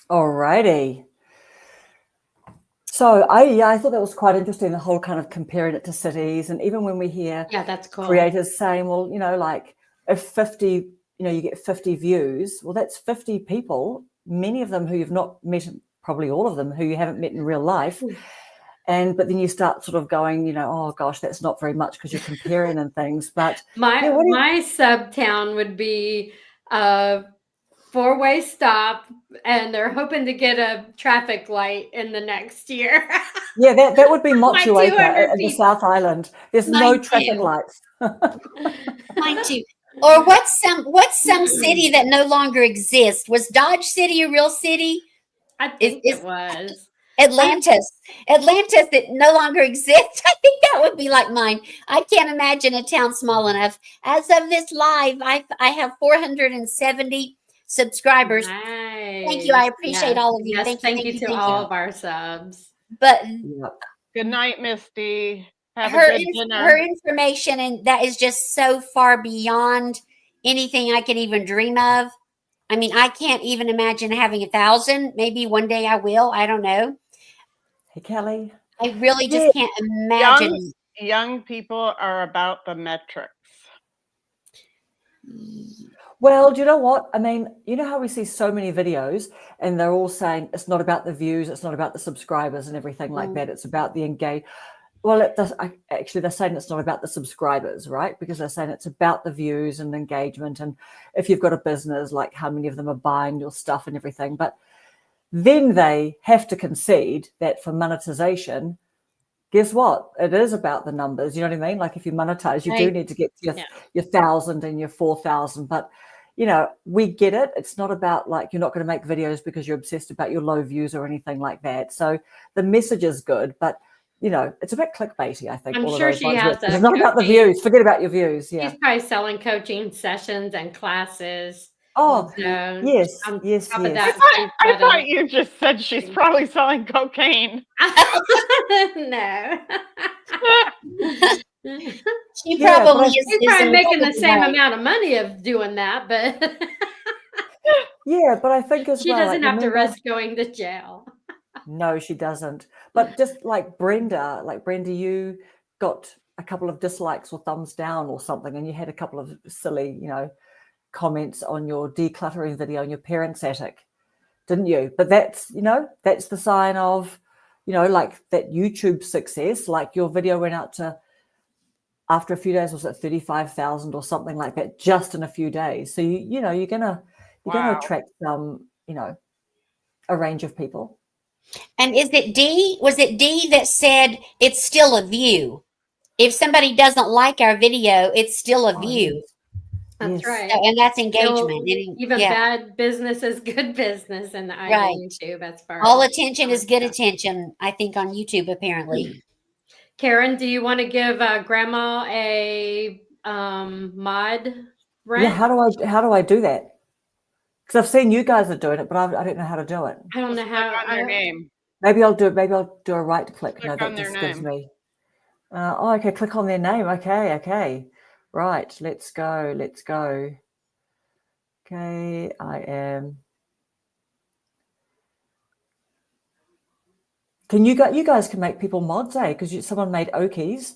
Alrighty. So I thought that was quite interesting, the whole kind of comparing it to cities. And even when we hear that's cool. creators saying, well, like if 50, you get 50 views, well, that's 50 people, many of them who you've not met, probably all of them who you haven't met in real life. But then you start sort of going, oh gosh, that's not very much because you're comparing and things. But my sub town would be a 4-way stop, and they're hoping to get a traffic light in the next year. Yeah, that would be Motueka at the people. South Island. There's no traffic lights. Mine too. Or what's some city that no longer exists? Was Dodge City a real city? I think it was. Atlantis that no longer exists. I think that would be like mine. I can't imagine a town small enough. As of this live, I have 470 subscribers. Nice. Thank you. I appreciate all of you. Yes, thank you to all of our subs. But Good night, Misty. Have her a good dinner. her information, and that is just so far beyond anything I could even dream of. I mean, I can't even imagine having 1,000. Maybe one day I will. I don't know. Hey, Kelly. I really just can't imagine. Young people are about the metrics. Well, do you know what? I mean, you know how we see so many videos and they're all saying it's not about the views, it's not about the subscribers and everything like that. It's about the engage. Well, actually, they're saying it's not about the subscribers, right? Because they're saying it's about the views and engagement. And if you've got a business, like how many of them are buying your stuff and everything. But then they have to concede that for monetization, guess what? It is about the numbers. You know what I mean? Like if you monetize, you do need to get to your 1,000 and your 4,000. But, we get it. It's not about like you're not going to make videos because you're obsessed about your low views or anything like that. So the message is good, but it's a bit clickbaity, I think. I'm all sure of those she ones. has It's not about the views. Forget about your views. Yeah. She's probably selling coaching sessions and classes. Oh, So yes. I thought you just said she's probably selling cocaine. No. She probably is. She's probably making the same amount of money of doing that, but yeah, but I think as she well, doesn't have to risk going to jail. No, she doesn't. But just like Brenda, you got a couple of dislikes or thumbs down or something, and you had a couple of silly, comments on your decluttering video in your parents' attic, didn't you? But that's, that's the sign of, like that YouTube success. Like your video went out to after a few days was at 35,000 or something like that, just in a few days. So you know you're gonna attract a range of people. And is it D? Was it D that said it's still a view? If somebody doesn't like our video, it's still a Oh, view. That's yes. right. And that's Still, engagement. even Yeah. bad business is good business in the eye Right. of YouTube as far All as attention is good attention, I think, on YouTube, apparently. Karen, do you want to give Grandma a mod rent? Yeah, how do I do that? Because I've seen you guys are doing it, but I don't know how to do it. I don't know Just how. click on their name. Maybe I'll do a right click. Click No, on that their just gives name. me. Okay, click on their name. Okay. Right, let's go. Okay, I am. You guys can make people mods, eh? Because someone made Okies.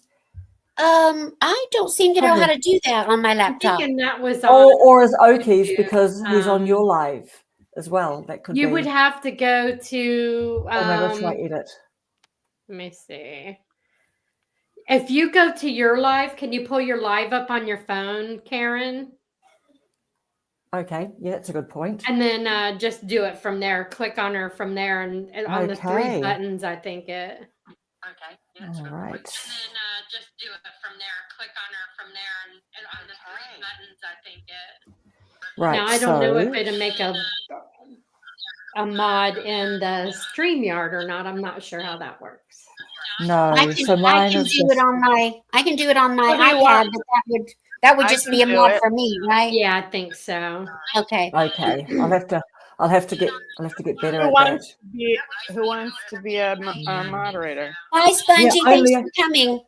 I don't seem to know how to do that on my I'm laptop. thinking that was on. Or as Okies YouTube, because he's on your live as well. That could be. You would have to go to. Maybe I'll try edit. Let me see. If you go to your live, can you pull your live up on your phone, Karen? Okay, yeah, that's a good point. And then just do it from there. Click on her from there, and on the three Okay. buttons, I think it. Okay. All right. And then just do it from there. Click on her from there, and on the three buttons, I think it. Right. Now I don't know if it'll make a mod in the StreamYard or not. I'm not sure how that works. No, I can do it on my iPad, but that would just be a mod for me, right? Yeah, I think so. Okay. Okay. I'll have to get better Who at wants that. who wants to be a moderator? Hi, Spongy. Yeah, Thanks for coming.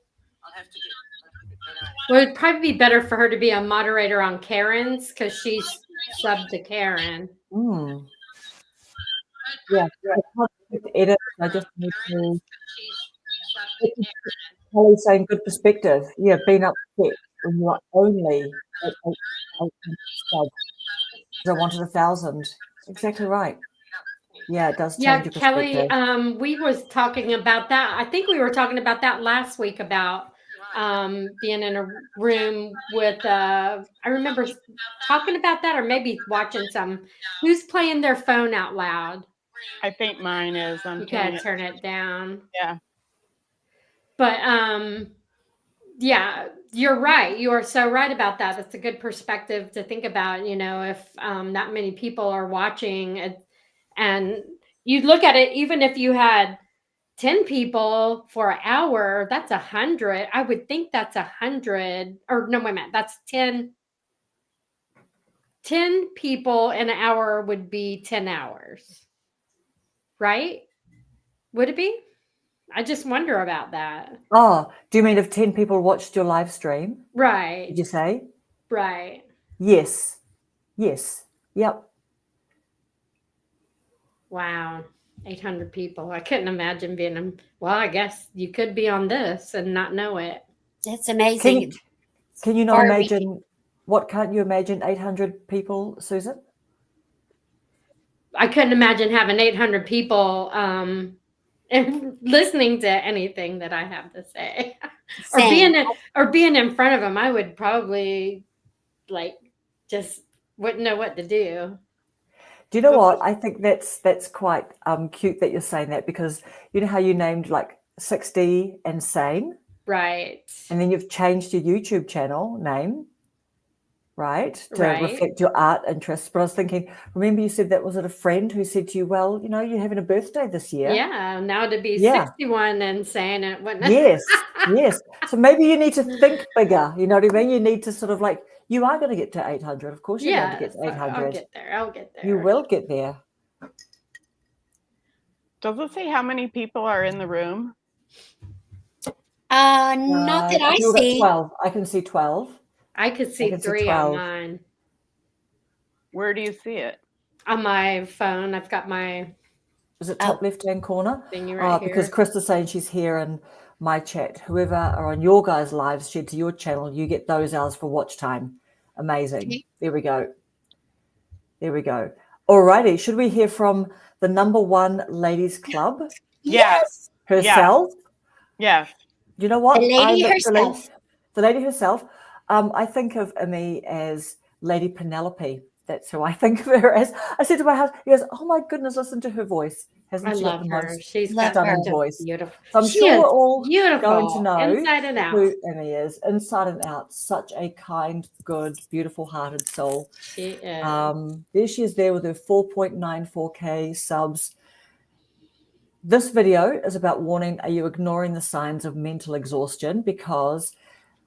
Well, it'd probably be better for her to be a moderator on Karen's because she's subbed to Karen. Yeah. I can't click edit. I just need to. Kelly's saying good perspective. Yeah, being upset when you are only at 800 subs. I wanted 1,000. Exactly right. Yeah, it does change your perspective. Kelly, we was talking about that. I think we were talking about that last week about being in a room with I remember talking about that, or maybe watching who's playing their phone out loud. I think mine is. You gotta turn it down. Yeah. But yeah, you're right. You are so right about that. That's a good perspective to think about, if that many people are watching and you look at it, even if you had 10 people for an hour, that's 100. I would think that's 100, or no, wait a minute. That's 10 people in an hour would be 10 hours, right? Would it be? I just wonder about that. Oh, do you mean if 10 people watched your live stream? Right. Did you say? Right. Yes. Yep. Wow. 800 people. I couldn't imagine being well, I guess you could be on this and not know it. That's amazing. Can you not imagine can't you imagine 800 people, Susan? I couldn't imagine having 800 people and listening to anything that I have to say. or being in front of them. I would probably just wouldn't know what to do. Do you know what? I think that's quite cute that you're saying that, because you know how you named 60 and Sane? Right. And then you've changed your YouTube channel name, right? To reflect your art interests. But I was thinking, remember you said was it a friend who said to you, well, you're having a birthday this year. Yeah, now to be 61 and Sane and whatnot. Yes. So maybe you need to think bigger. You know what I mean? You need to sort of you are going to get to 800. Of course you're going to get to 800. I'll get there. You will get there. Does it say how many people are in the room? Not that I see. 12. I can see 12. I could see 3 on mine. Where do you see it? On my phone. I've got my... Is it top left-hand corner? Thingy right here. Because Krista's saying she's here in my chat. Whoever are on your guys' lives shared to your channel, you get those hours for watch time. Amazing. Okay. There we go. Alrighty. Should we hear from the #1 ladies club? Yes. Herself? Yes. You know what? The lady herself. the lady herself, I think of Emmy as Lady Penelope. That's who I think of her as. I said to my husband, he goes, "Oh my goodness, listen to her voice. Hasn't I she got love the her. most She's Love got her. stunning such a voice?" beautiful. So I'm She sure is we're all beautiful, going to know inside and out. who Emmy is, inside and out. Such a kind, good, beautiful-hearted soul. She is. There she is there with her 4.94K subs. This video is about warning, are you ignoring the signs of mental exhaustion? Because,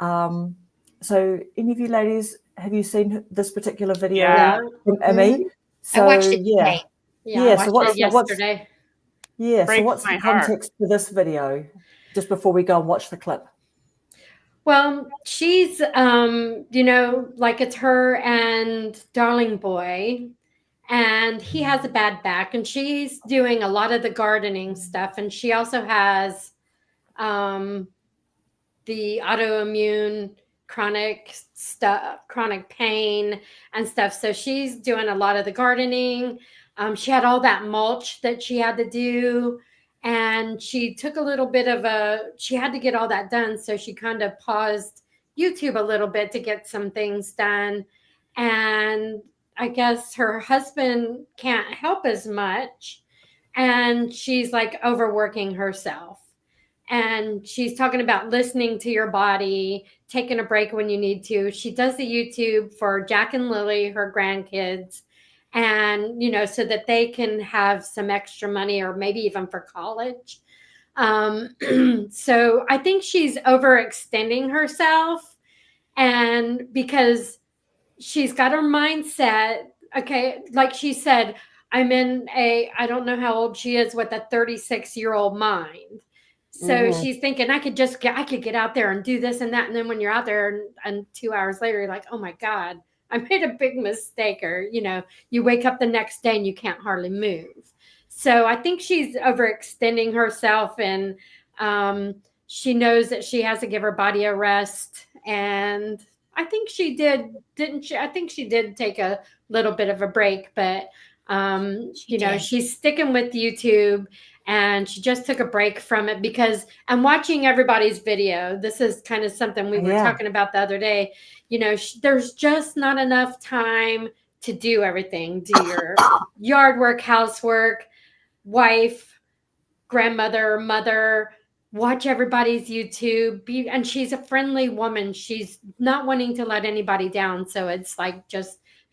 so any of you ladies, have you seen this particular video Yeah. from Emmy? So, I watched it yeah. today. Yeah, Yeah, I so watched it what's yesterday. yeah, so Breaks what's the my heart. context for this video? Just before we go and watch the clip. Well, she's, you know, like it's her and Darling Boy, and he has a bad back, and she's doing a lot of the gardening stuff, and she also has the autoimmune chronic stuff, chronic pain and stuff. So she's doing a lot of the gardening. She had all that mulch that she had to do, and she took a little bit of she had to get all that done. So she kind of paused YouTube a little bit to get some things done. And I guess her husband can't help as much. And she's like overworking herself. And she's talking about listening to your body, taking a break when you need to. She does the YouTube for Jack and Lily, her grandkids, and you know, so that they can have some extra money or maybe even for college. So I think she's overextending herself, and because she's got her mindset, okay, like she said, I'm in I don't know how old she is, with a 36-year-old mind. So she's thinking I could get out there and do this and that. And then when you're out there and 2 hours later, you're like, oh my God, I made a big mistake. Or, you know, you wake up the next day and you can't hardly move. So I think she's overextending herself, and she knows that she has to give her body a rest. And I think she did, didn't she? I think she did take a little bit of a break, but you know, she's sticking with YouTube, and she just took a break from it because I'm watching everybody's video. This is kind of something we were talking about the other day. You know, there's just not enough time to do everything. Do your yard work, housework, wife, grandmother, mother, watch everybody's YouTube. And she's a friendly woman. She's not wanting to let anybody down. So it's like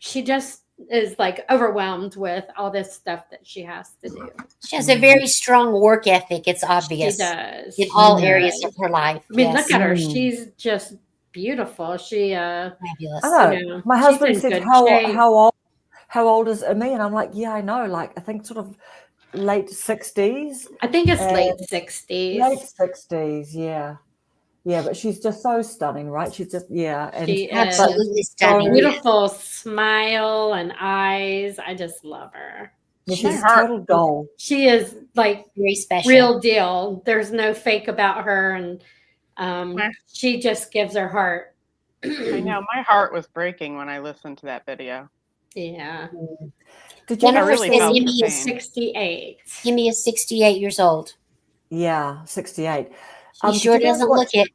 she just is like overwhelmed with all this stuff that she has to do. She has a very strong work ethic. It's obvious. She does. In all areas of her life. I mean, look at her. She's just beautiful. She fabulous. I know. You know, My she's husband in said, good shape. how old is Emmy? And I'm like, yeah, I know. Like, I think sort of late 60s. I think it's late 60s. Late 60s, yeah. Yeah, but she's just so stunning, right? She's just, yeah. And She is absolutely stunning. Beautiful smile and eyes. I just love her. Yeah, she's total gold. She is like very special, real deal. There's no fake about her, and she just gives her heart. I know, my heart was breaking when I listened to that video. Yeah. Did you Jennifer really says felt Emmy the is same. 68. Emmy is 68 years old. Yeah, 68. She sure doesn't look it.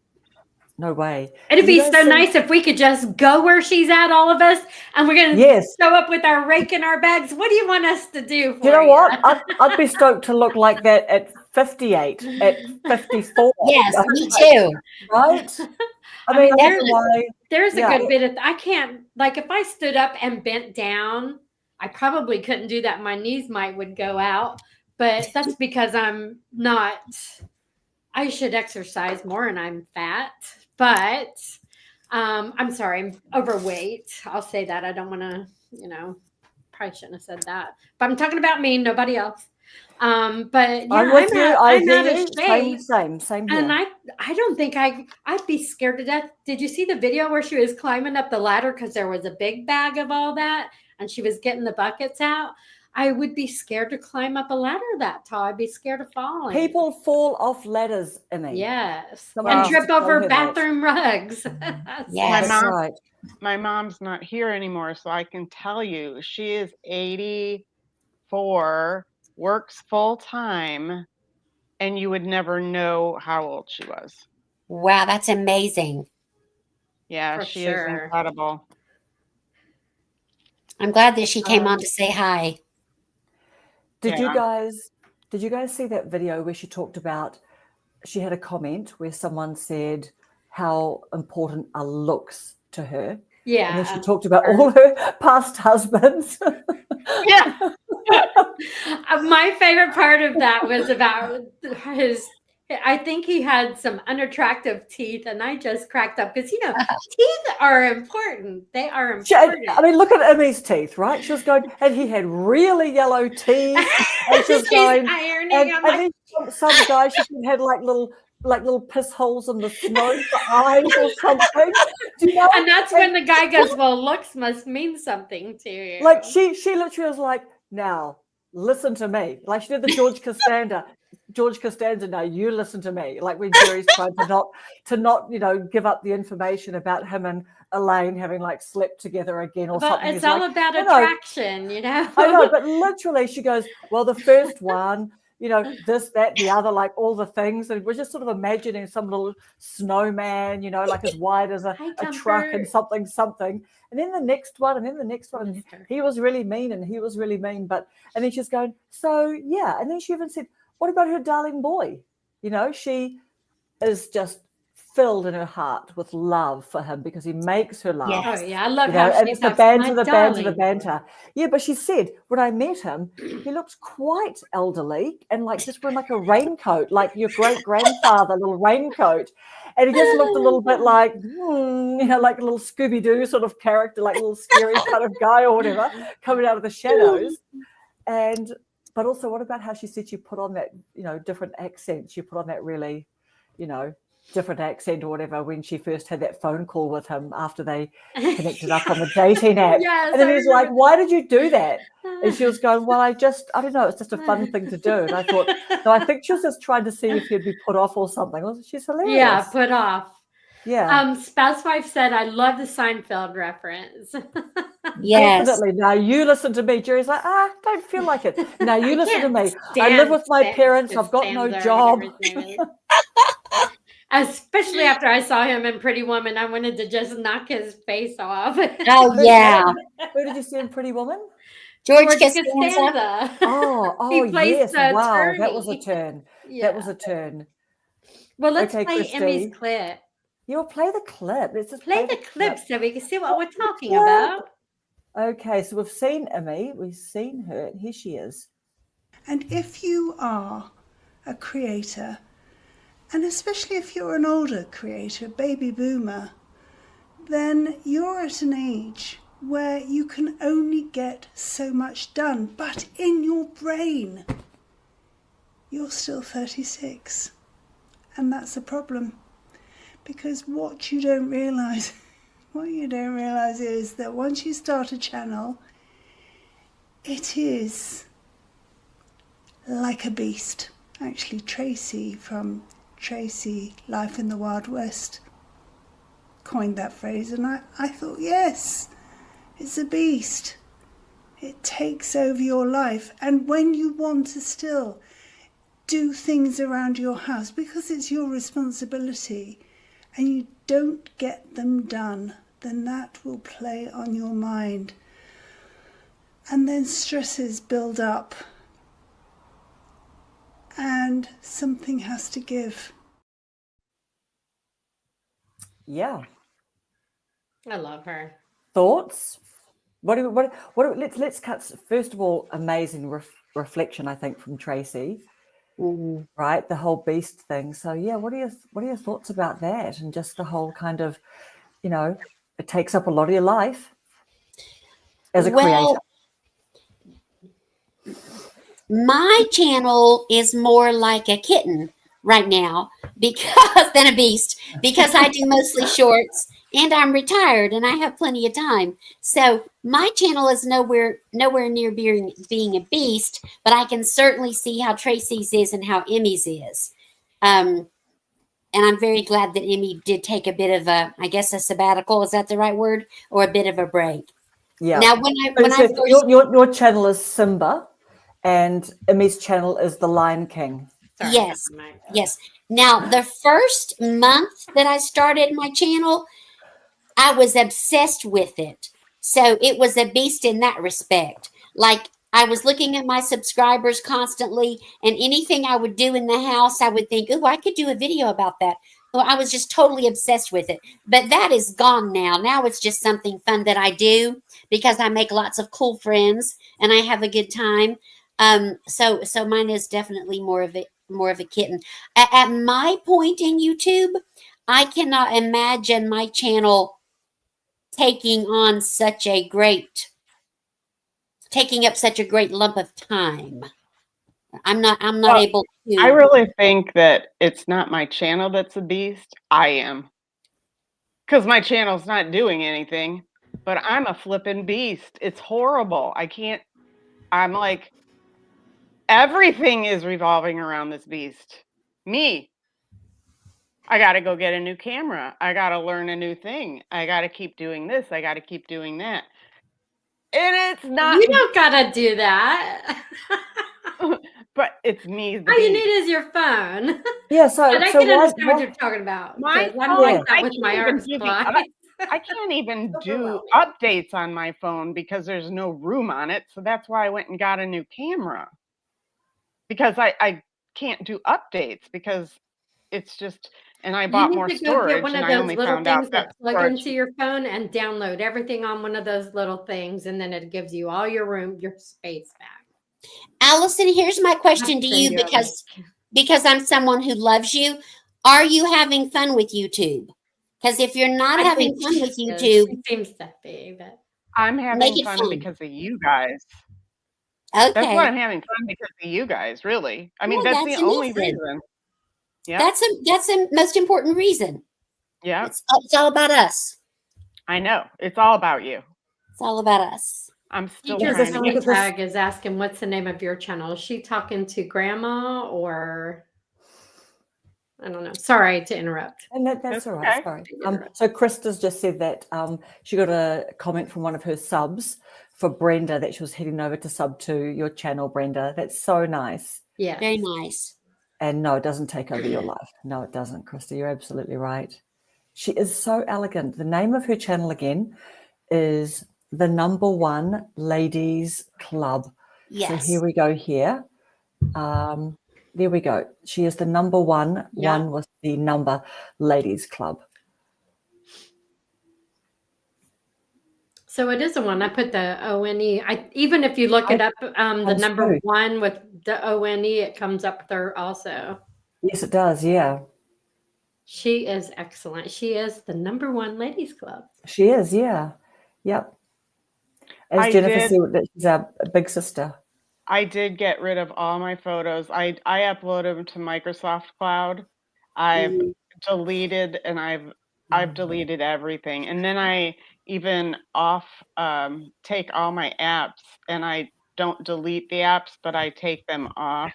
No way. It'd be so nice if we could just go where she's at, all of us, and we're going to show up with our rake in our bags. What do you want us to do for you? Know what? I'd be stoked to look like that at 58, at 54. Yes, me too. Right? I mean, there's a good bit of, I can't, like if I stood up and bent down, I probably couldn't do that. My knees would go out, but that's because I'm not, I should exercise more and I'm fat, but I'm sorry, I'm overweight. I'll say that. I don't want to, you know, probably shouldn't have said that, but I'm talking about me, nobody else. But yeah, I'm with you. I'm out of shape. Same here. And I don't think I'd be scared to death. Did you see the video where she was climbing up the ladder because there was a big bag of all that and she was getting the buckets out? I would be scared to climb up a ladder that tall. I'd be scared of falling. People fall off ladders, Emmy. Yes. And trip over bathroom rugs. Yes. My mom's not here anymore, so I can tell you she is 84, works full time, and you would never know how old she was. Wow, that's amazing. Yeah, For she is sure. incredible. I'm glad that she came on to say hi. Did you Yeah. guys see that video where she talked about, she had a comment where someone said how important are looks to her? And then she Yeah. talked about all her past husbands. Yeah. My favorite part of that was about his. I think he had some unattractive teeth, and I just cracked up because teeth are important. They are important. I mean, look at Emmy's teeth, right? She was going, and he had really yellow teeth. And she was She's going, ironing. and I'm like, then some guy, she had like little piss holes in the snow for eyes or something. Do you know? and that's when the guy goes, "Well, looks must mean something to you." Like she literally was like, now listen to me. Like she did the George Costanza, now you listen to me. Like when Jerry's trying to not give up the information about him and Elaine having like slept together again or Well, something. it's He's all like, about no, attraction, I know, but literally she goes, well, the first one, this, that, the other, like all the things. And we're just sort of imagining some little snowman, like as wide as a truck and something. And then the next one, and he was really mean and he was really mean. And then she's going, so yeah. And then she even said, what about her darling boy? She is just filled in her heart with love for him because he makes her laugh. Yes. Oh yeah, I love how and she it's the talks, banter, "My the banter, the darling." banter. Yeah, but she said when I met him, he looked quite elderly and like just wearing like a raincoat, like your great grandfather, little raincoat. And he just looked a little bit like, like a little Scooby-Doo sort of character, like a little scary kind of guy or whatever, coming out of the shadows. But also, what about how she said she put on that, different accent? She put on that really, different accent or whatever when she first had that phone call with him after they connected up on the dating app. Yes, and then I he's like, remember why did you do that? And she was going, well, I don't know. It's just a fun thing to do. And I thought, no, I think she was just trying to see if he'd be put off or something. She's hilarious. Yeah, put off. Yeah. Spouse said, I love the Seinfeld reference. Yes. Definitely. Now you listen to me. Jerry's like, don't feel like it. Now you listen to me. I live with my parents. I've got no job. Especially after I saw him in Pretty Woman, I wanted to just knock his face off. Oh, yeah. Who did you see in Pretty Woman? George Costanza. Costanza. Oh, He plays yes. the Wow. attorney. That was a turn. Yeah. That was a turn. Well, let's Okay, play Christy. Emmy's clip. You'll play the clip. Let's just Play the clip so we can see what we're talking about. Okay, so we've seen Emmy. We've seen her. And here she is. And if you are a creator, and especially if you're an older creator, baby boomer, then you're at an age where you can only get so much done. But in your brain, you're still 36. And that's a problem. Because what you don't realize is that once you start a channel, it is like a beast. Actually, Tracy from Tracy Life in the Wild West coined that phrase, and I thought, yes, it's a beast. It takes over your life, and when you want to still do things around your house because it's your responsibility and you don't get them done, then that will play on your mind, and then stresses build up and something has to give. Yeah. I love her. Thoughts? Let's cut. First of all, amazing reflection, I think, from Tracy. Mm-hmm. Right, the whole beast thing. So yeah, what are your thoughts about that? And just the whole kind of, it takes up a lot of your life as a creator. My channel is more like a kitten right now than a beast, because I do mostly shorts and I'm retired and I have plenty of time. So my channel is nowhere near being a beast, but I can certainly see how Tracy's is and how Emmy's is. And I'm very glad that Emmy did take a bit of a sabbatical. Is that the right word? Or a bit of a break. Yeah. Now, your channel is Simba, and Emmy's channel is The Lion King. Sorry, Yes. Now, the first month that I started my channel, I was obsessed with it. So it was a beast in that respect. Like I was looking at my subscribers constantly, and anything I would do in the house, I would think, oh, I could do a video about that. Well, I was just totally obsessed with it. But that is gone now. Now it's just something fun that I do because I make lots of cool friends and I have a good time. So mine is definitely more of a kitten. At my point in YouTube, I cannot imagine my channel taking up such a great lump of time. I'm not Well, able to. I really think that it's not my channel that's a beast. I am. Because my channel's not doing anything, but I'm a flippin' beast. It's horrible. I'm like, everything is revolving around this beast. Me. I got to go get a new camera. I got to learn a new thing. I got to keep doing this. I got to keep doing that. And it's not. You don't gotta do that. But it's me. All you need is your phone. Yeah, so And I so can why, understand what you're talking about. My I'm phone, like that I with my can't even art do supply. I can't even do updates on my phone because there's no room on it. So that's why I went and got a new camera. Because I can't do updates because it's just, and I bought more You need to go get storage one and of I those only little found out things that plug storage. into your phone and download everything on one of those little things, and then it gives you all your room, your space back. Allison, here's my question to you because I'm someone who loves you. Are you having fun with YouTube? Because if you're not having fun with YouTube, it seems to be, but I'm having make it fun fun. because of you guys. Okay. That's why I'm having fun, because of you guys, really. I mean, Well, that's the that's only enough then. reason. Yeah. That's the most important reason. Yeah. It's all about us. I know. It's all about you. It's all about us. I'm still Teacher trying to Silly get Tag is asking, what's the name of your channel? Is she talking to grandma or I don't know. Sorry to interrupt. And that's all right. okay. Sorry. So Krista's just said that she got a comment from one of her subs for Brenda that she was heading over to sub to your channel, Brenda. That's so nice. Yeah. Very nice. And no, it doesn't take over your life. No, it doesn't, Krista. You're absolutely right. She is so elegant. The name of her channel again is the #1 Ladies Club. Yes. So here we go here. There we go. She is the #1 one with the number Ladies Club. So it is a one. I put the ONE. Even if you look it up, the #1 with the ONE, it comes up there also. Yes, it does. Yeah. She is excellent. She is the #1 Ladies Club. She is. Yeah. Yep. As Jennifer said, that she's a big sister. I did get rid of all my photos. I uploaded them to Microsoft Cloud. I've deleted and I've deleted everything. And then I even take all my apps, and I don't delete the apps, but I take them off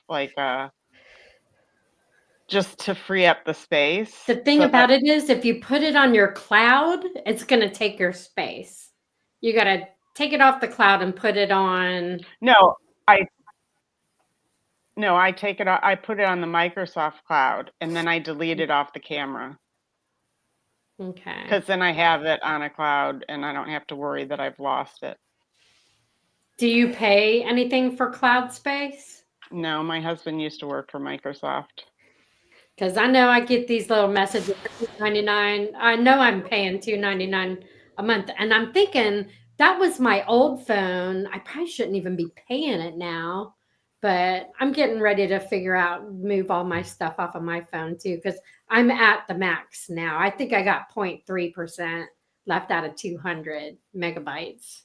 just to free up the space. The thing about it is, if you put it on your cloud, it's going to take your space. You got to take it off the cloud and put it on. No, I take it. I put it on the Microsoft Cloud, and then I delete it off the camera. Okay. Because then I have it on a cloud, and I don't have to worry that I've lost it. Do you pay anything for cloud space? No, my husband used to work for Microsoft. Because I know I get these little messages for $2.99. I know I'm paying $2.99 a month, and I'm thinking that was my old phone. I probably shouldn't even be paying it now. But I'm getting ready to move all my stuff off of my phone too, because I'm at the max now. I think I got 0.3% left out of 200 megabytes.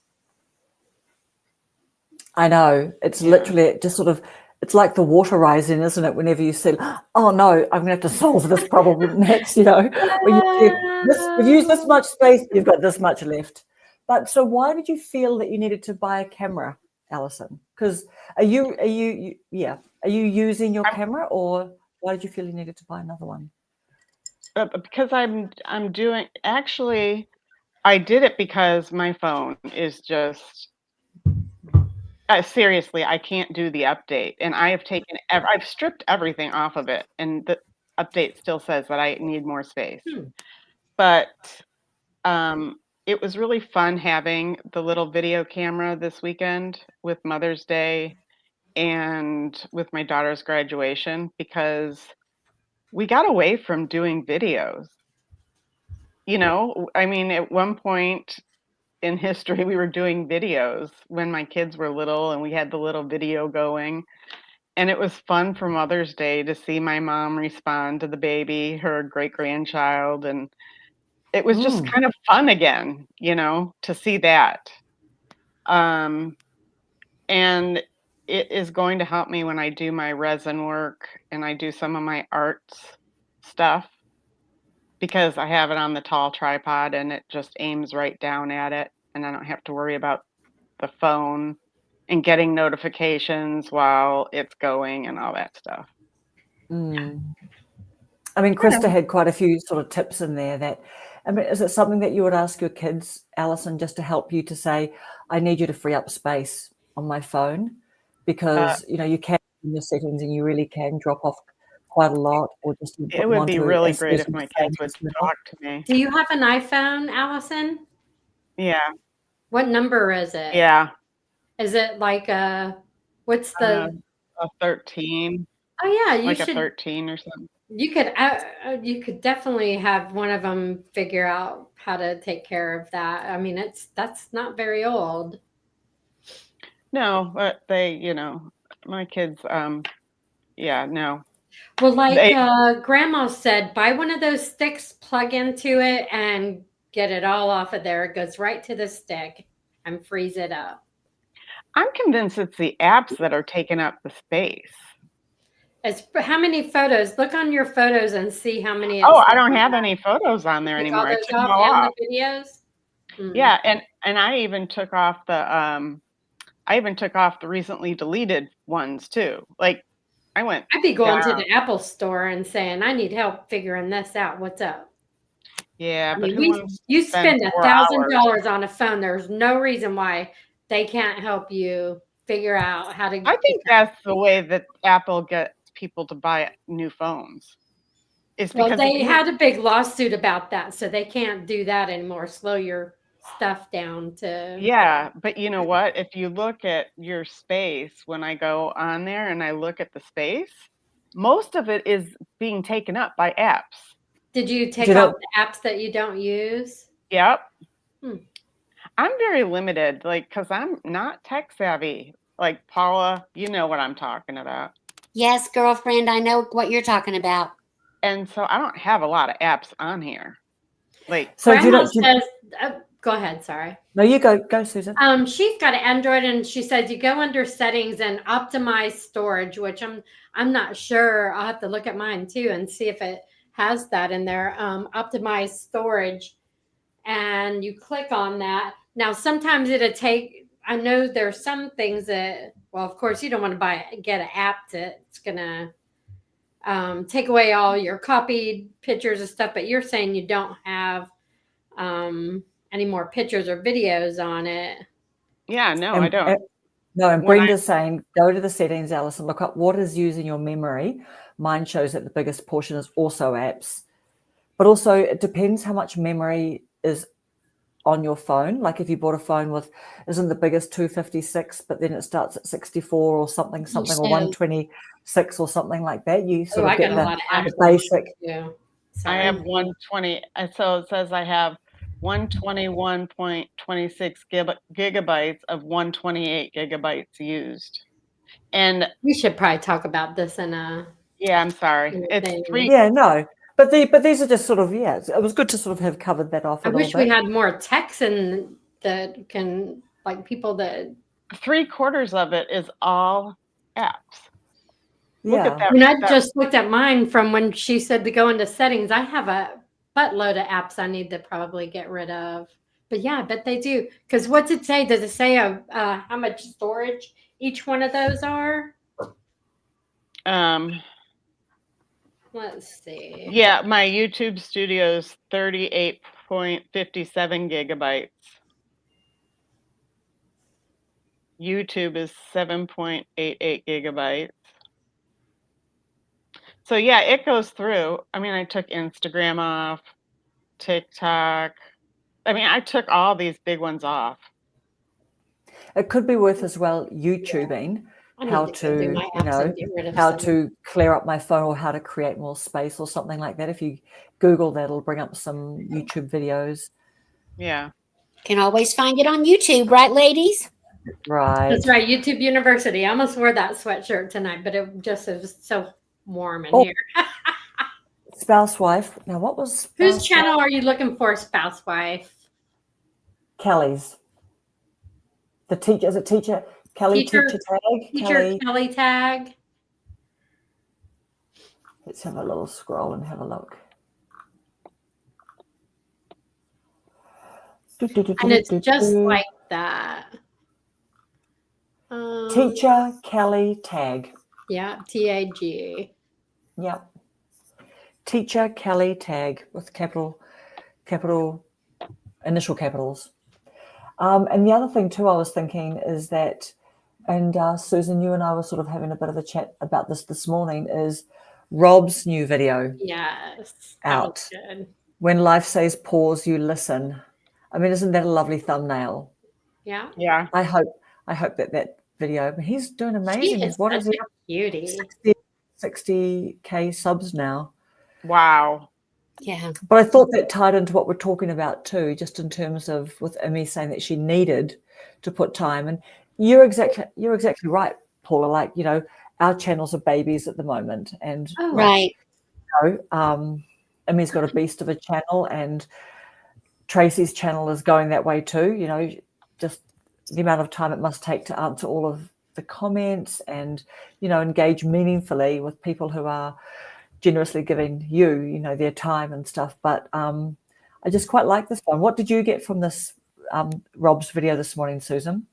I know. It's literally just sort of, it's like the water rising, isn't it? Whenever you say, oh no, I'm going to have to solve this problem next, when you've used this much space, you've got this much left. But so why did you feel that you needed to buy a camera, Allison? Because are you using your camera, or why did you feel you needed to buy another one? Because I'm doing, actually, I did it because my phone is just, seriously, I can't do the update, and I've stripped everything off of it, and the update still says that I need more space. But it was really fun having the little video camera this weekend with Mother's Day and with my daughter's graduation, because we got away from doing videos. You know, I mean, at one point in history, we were doing videos when my kids were little and we had the little video going. And it was fun for Mother's Day to see my mom respond to the baby, her great grandchild. And it was just kind of fun again, you know, to see that. And it is going to help me when I do my resin work and I do some of my arts stuff, because I have it on the tall tripod and it just aims right down at it. And I don't have to worry about the phone and getting notifications while it's going and all that stuff. I mean, Krista had quite a few sort of tips in there that, I mean, is it something that you would ask your kids, Allison, just to help you to say, I need you to free up space on my phone? Because, you know, you can in your settings and you really can drop off quite a lot, or just it would be really great if my kids would talk to me. Do you have an iPhone, Allison? Yeah. What number is it? Yeah. Is it like what's the a 13? Oh yeah, you like should, a 13 or something. You could definitely have one of them figure out how to take care of that. I mean, that's not very old. No, but they, you know, my kids, yeah, no. Well, like Grandma said, buy one of those sticks, plug into it, and get it all off of there. It goes right to the stick and freeze it up. I'm convinced it's the apps that are taking up the space. It's how many photos? Look on your photos and see how many. Oh, I don't have any photos on there anymore. I took them all off. The videos. Yeah, and I even took off the recently deleted ones too. Like I'd be going to the Apple store and saying, I need help figuring this out. What's up? Yeah, I mean, you spend $1,000 on a phone. There's no reason why they can't help you figure out how to. I think that's the way that Apple gets people to buy new phones. It's because they had a big lawsuit about that, so they can't do that anymore. Slow your stuff down to. Yeah, but you know what? If you look at your space, when I go on there and I look at the space, most of it is being taken up by apps. Did you take off the apps that you don't use? Yep. I'm very limited, like, because I'm not tech savvy. Like Paula, you know what I'm talking about. Yes, girlfriend, I know what you're talking about. And so I don't have a lot of apps on here. Like, so Grandma says, go ahead, sorry. No, you go, Susan. She's got an Android, and she says you go under settings and optimize storage, which I'm not sure. I'll have to look at mine too and see if it has that in there. Optimize storage, and you click on that. Now, sometimes it'll take. I know there's some things that, well, of course, you don't want to get an app that's gonna take away all your copied pictures and stuff. But you're saying you don't have any more pictures or videos on it. Yeah, no, I don't. No, and Brenda's saying, go to the settings, Allison, look up what is using your memory. Mine shows that the biggest portion is also apps. But also, it depends how much memory is on your phone. Like if you bought a phone with, isn't the biggest 256, but then it starts at 64 or something, or 126 or something like that. You sort of get the basic. Yeah. I have 120. So it says I have 121.26 gigabytes of 128 gigabytes used. And we should probably talk about this in a. Yeah, I'm sorry. It's 3. Yeah, no. But these are just sort of, yeah, it was good to sort of have covered that off. I wish we had more text in that can, like people that. 3/4 of it is all apps. Yeah. Look at that. When I just looked at mine from when she said to go into settings, I have a buttload of apps I need to probably get rid of. But yeah, I bet they do. Because what's it say? Does it say how much storage each one of those are? Let's see. Yeah, my YouTube studio is 38.57 gigabytes. YouTube is 7.88 gigabytes. So yeah, it goes through. I mean, I took Instagram off, TikTok, I mean, I took all these big ones off. It could be worth as well YouTubing I need how to go do to, my you apps and know, get rid of how some. to clear up my phone or how to create more space or something like that. If you Google that, it'll bring up some YouTube videos. Yeah. Can always find it on YouTube, right, ladies? Right. That's right. YouTube University. I almost wore that sweatshirt tonight, but it just is so warm in Oh. here. Spouse wife. Now, what was Whose channel are you looking for, spouse wife? Kelly's? The teacher, is it teacher Kelly? Teacher Tag? Teacher Kelly Tag. Let's have a little scroll and have a look. And it's just like that. Teacher Kelly Tag. Yeah, TAG. Yep. Teacher Kelly Tag with capital initial capitals. And the other thing too, I was thinking is that, and Susan, you and I were sort of having a bit of a chat about this morning, is Rob's new video. Yes. Out. Good. When life says pause, you listen. I mean, isn't that a lovely thumbnail? Yeah. Yeah. I hope that video, he's doing amazing. Is What is he? Beauty. 60K subs now. Wow. Yeah. But I thought that tied into what we're talking about too, just in terms of with Emmy saying that she needed to put time. And you're exactly right, Paula. Like, you know, our channels are babies at the moment, and Right. you know, Emmy's got a beast of a channel, and Tracy's channel is going that way too. You know, just the amount of time it must take to answer all of the comments and, you know, engage meaningfully with people who are generously giving you know, their time and stuff. But I just quite like this one. What did you get from this Rob's video this morning, Susan?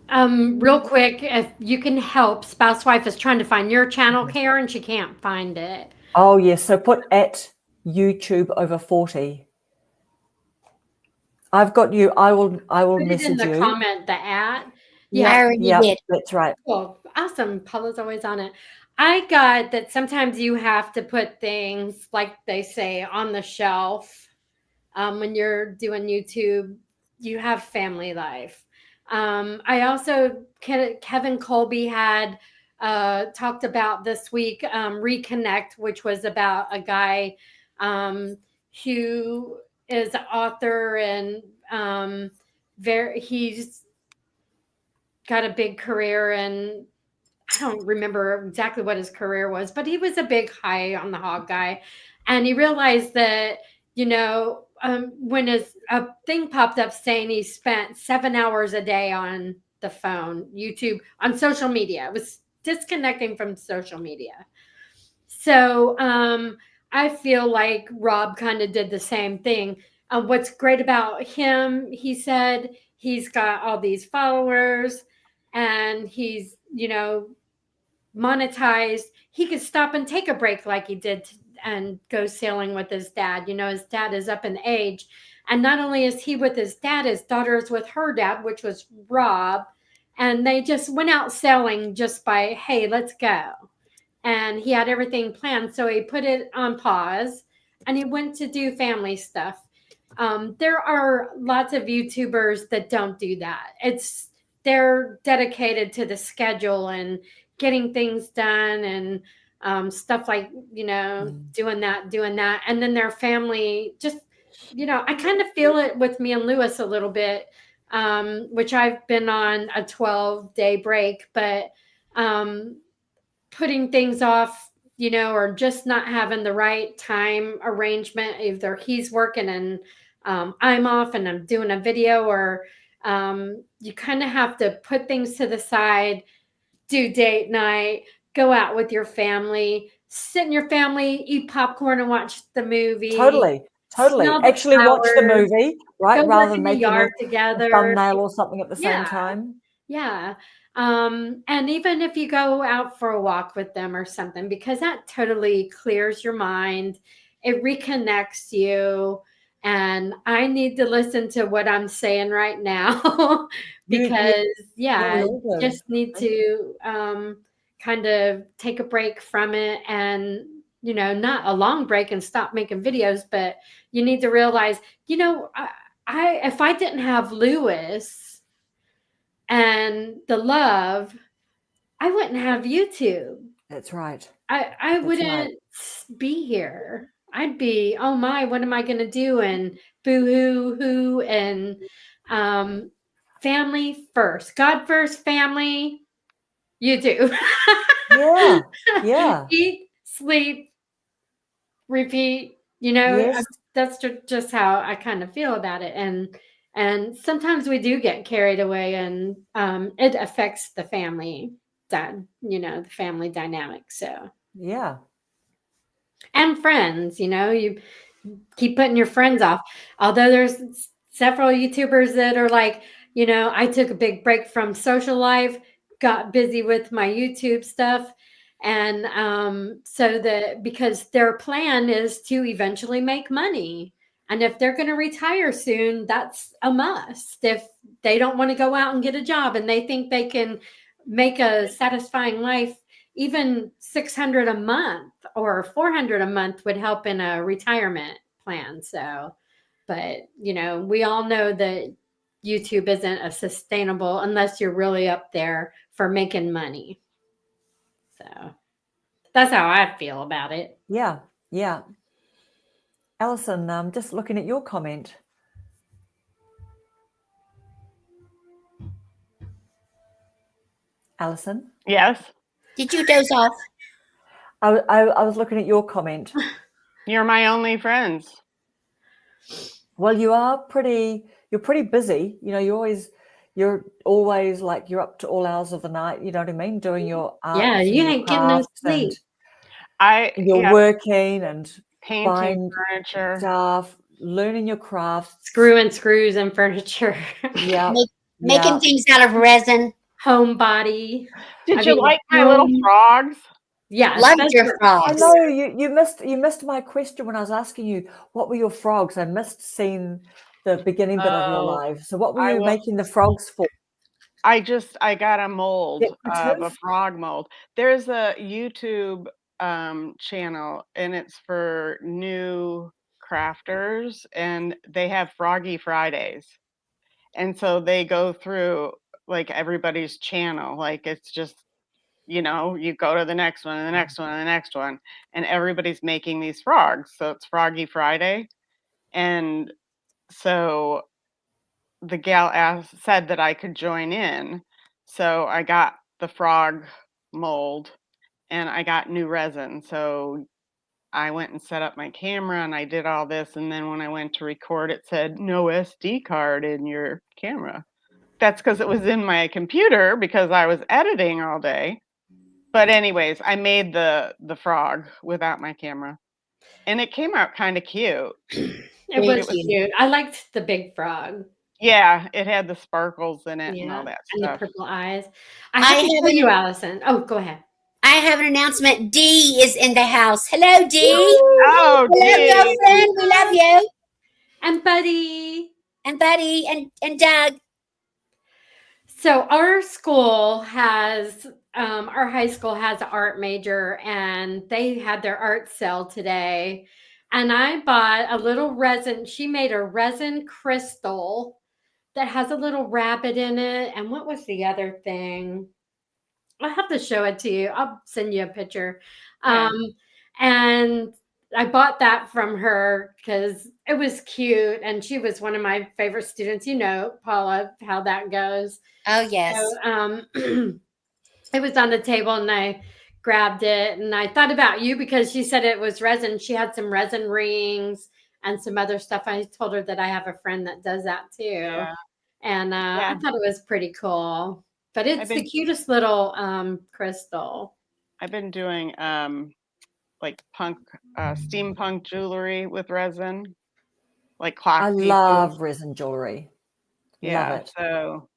Real quick, if you can help, spouse wife is trying to find your channel, Karen. She can't find it. Oh yes, so put at YouTube over 40. I've got you. I will Put message it in the you. comment, the at. Yeah, I already did. That's right. Cool. Awesome. Paula's always on it. I got that sometimes you have to put things, like they say, on the shelf. When you're doing YouTube, you have family life. I also, Kevin Colby had talked about this week, Reconnect, which was about a guy who is an author and he's got a big career, and I don't remember exactly what his career was, but he was a big high on the hog guy. And he realized that, you know, when a thing popped up saying he spent 7 hours a day on the phone, YouTube, on social media, it was disconnecting from social media. So I feel like Rob kind of did the same thing. What's great about him, he said, he's got all these followers and he's, you know, monetized. He could stop and take a break like he did and go sailing with his dad. You know, his dad is up in age. And not only is he with his dad, his daughter is with her dad, which was Rob. And they just went out sailing just by, hey, let's go. And he had everything planned. So he put it on pause and he went to do family stuff. There are lots of YouTubers that don't do that. They're dedicated to the schedule and getting things done and stuff like, you know, doing that. And then their family just, you know, I kind of feel it with me and Lewis a little bit, which I've been on a 12-day break, but putting things off, you know, or just not having the right time arrangement. Either he's working and I'm off and I'm doing a video, or you kind of have to put things to the side, do date night, go out with your family, sit in your family, eat popcorn and watch the movie. Totally. Actually watch the movie, right? Rather than making a thumbnail or something at the same time. Yeah. And even if you go out for a walk with them or something, because that totally clears your mind, it reconnects you. And I need to listen to what I'm saying right now because I just need to kind of take a break from it and, not a long break and stop making videos, but you need to realize, I if I didn't have Lewis and the love, I wouldn't have YouTube. That's right. I wouldn't be here. I'd be, oh my, what am I going to do? And boo hoo, and family first, God first, family, YouTube. Yeah. Yeah. Eat, sleep, repeat. Yes. That's just how I kind of feel about it. And sometimes we do get carried away, and it affects the family, the family dynamic. So Yeah. and friends, you keep putting your friends off. Although there's several YouTubers that are like, I took a big break from social life, got busy with my YouTube stuff. And because their plan is to eventually make money. And if they're going to retire soon, that's a must. If they don't want to go out and get a job and they think they can make a satisfying life, even $600 a month or $400 a month would help in a retirement plan. So, but we all know that YouTube isn't a sustainable unless you're really up there for making money. So that's how I feel about it. Yeah. Yeah. Allison, just looking at your comment. Allison? Yes. Did you doze off? I was looking at your comment. You're my only friends. Well, you're pretty busy. You're always like you're up to all hours of the night. You know what I mean? Doing your art. Yeah, you ain't getting no sleep. You're working and painting buying furniture, stuff, learning your craft, screwing screws and furniture. Yeah, making things out of resin. Homebody. Did you like my little frogs? Yeah, loved your frogs. I know you missed my question when I was asking you what were your frogs. I missed seeing the beginning bit of your life. So what were you making the frogs for? I got a mold of a frog mold. There's a YouTube channel, and it's for new crafters, and they have Froggy Fridays. And so they go through like everybody's channel. Like it's just, you go to the next one and the next one and the next one, and everybody's making these frogs. So it's Froggy Friday. And so the gal said that I could join in. So I got the frog mold and I got new resin. So I went and set up my camera and I did all this. And then when I went to record, it said no SD card in your camera. That's because it was in my computer because I was editing all day. But anyways, I made the frog without my camera. And it came out kind of cute. It was cute. I liked the big frog. Yeah, it had the sparkles in it and all that and stuff. the purple eyes. I have to tell you, Allison. Oh, go ahead. I have an announcement. Dee is in the house. Hello, Dee. Oh, Hello, girlfriend. We love you. And Buddy. And Buddy and Doug. So our school has, our high school has an art major, and they had their art sale today. And I bought a little resin. She made a resin crystal that has a little rabbit in it. And what was the other thing? I'll have to show it to you. I'll send you a picture. Yeah. And I bought that from her because it was cute. And she was one of my favorite students. You know, Paula, how that goes. Oh, yes. So, it was on the table and I grabbed it. And I thought about you because she said it was resin. She had some resin rings and some other stuff. I told her that I have a friend that does that too. Yeah. And I thought it was pretty cool. But it's the cutest little crystal. I've been doing like steampunk jewelry with resin, like clock I pieces. love resin jewelry. Yeah. Love it. So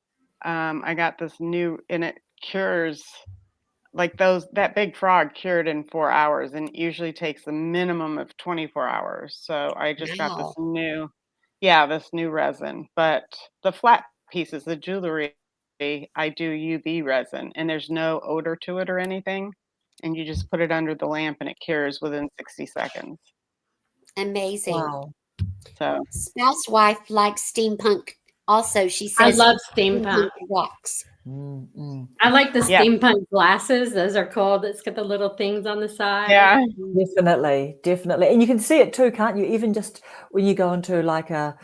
I got this new, and it cures like that big frog cured in 4 hours, and it usually takes a minimum of 24 hours. So I just got this new resin. But the flat pieces, the jewelry, I do UV resin, and there's no odor to it or anything. and you just put it under the lamp and it cures within 60 seconds. Amazing. Wow. So Spouse wife likes steampunk. Also, she I says love steampunk. rocks. I like the Yeah. steampunk glasses. Those are cool. It's got the little things on the side. yeah, Definitely. And you can see it too, can't you? Even just when you go into like a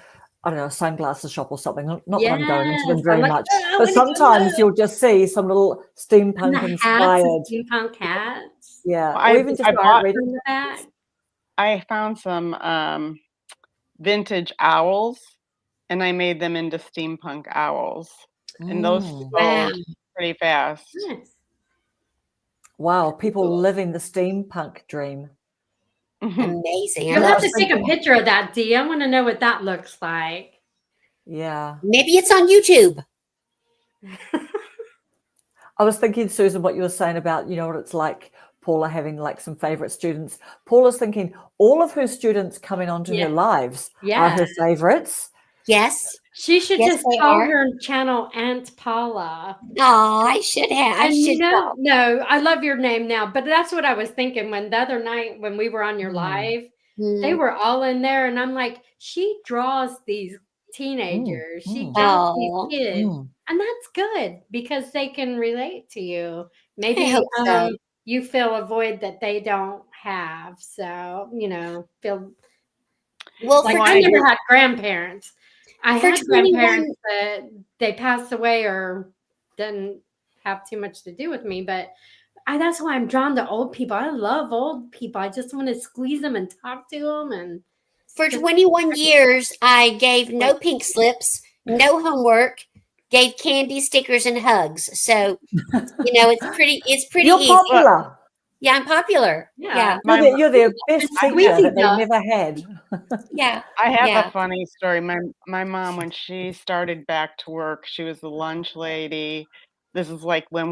sunglasses shop or something. Not that I'm going into them Yes, very I'm like, much, "Oh, I but wanna go sometimes look." you'll just see some little And steampunk the hats, inspired. and steampunk hats. Yeah. Well, Or even just I bought reading. In the back. I found some vintage owls, and I made them into steampunk owls, and those Wow. sold pretty fast. Yes. Wow, people living the steampunk dream. Amazing. I You'll love have to take a picture of that, Dee. I want to know what that looks like. Yeah. Maybe it's on YouTube. I was thinking, Susan, what you were saying about, what it's like, Paula having like some favorite students. Paula's thinking all of her students coming onto her lives are her favorites. Yes. She should Yes, just they call are. her channel Aunt Paula. Oh, I should have. I And should know. no, I love your name now, but that's what I was thinking when the other night when we were on your live, they were all in there, and I'm like, she draws these teenagers, she draws these kids, and that's good because they can relate to you. Maybe hope so. you fill a void that they don't have, so feel Well, like for I never had grandparents. I For had 21 grandparents, but they passed away or didn't have too much to do with me. But that's why I'm drawn to old people. I love old people. I just want to squeeze them and talk to them. And For 21 years, I gave no pink slips, no homework, gave candy, stickers, and hugs. So, it's pretty You're easy. popular. Yeah, I'm popular. Yeah. You're their best teacher squeezy that they duck. never had. Yeah. I have Yeah. a funny story. My mom, when she started back to work, she was the lunch lady. This is like when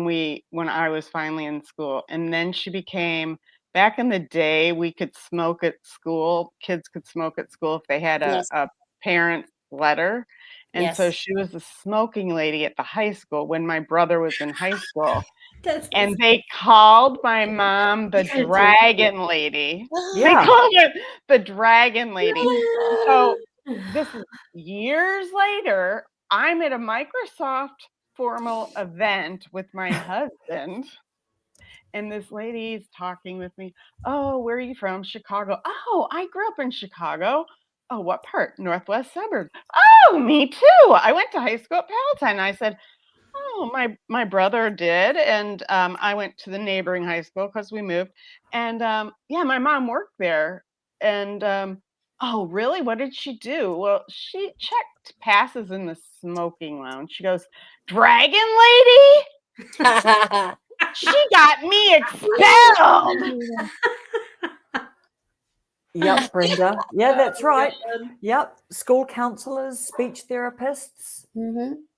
I was finally in school, and then she became. Back in the day, we could smoke at school. Kids could smoke at school if they had Yes. a parent letter. And so Yes. she was the smoking lady at the high school when my brother was in high school. That's And they called my mom the dragon lady. They Yeah. called her the dragon lady. So this is years later, I'm at a Microsoft formal event with my husband. And this lady's talking with me. Oh, where are you from? Chicago. Oh, I grew up in Chicago. Oh, what part? Northwest suburbs. Oh, me too. I went to high school at Palatine. I said, oh, my brother did. And I went to the neighboring high school because we moved. And yeah, my mom worked there. And oh, really? What did she do? Well, she checked passes in the smoking lounge. She goes, dragon lady? She got me expelled. Yep, Brenda. Yeah, that's right. Yep. School counselors, speech therapists.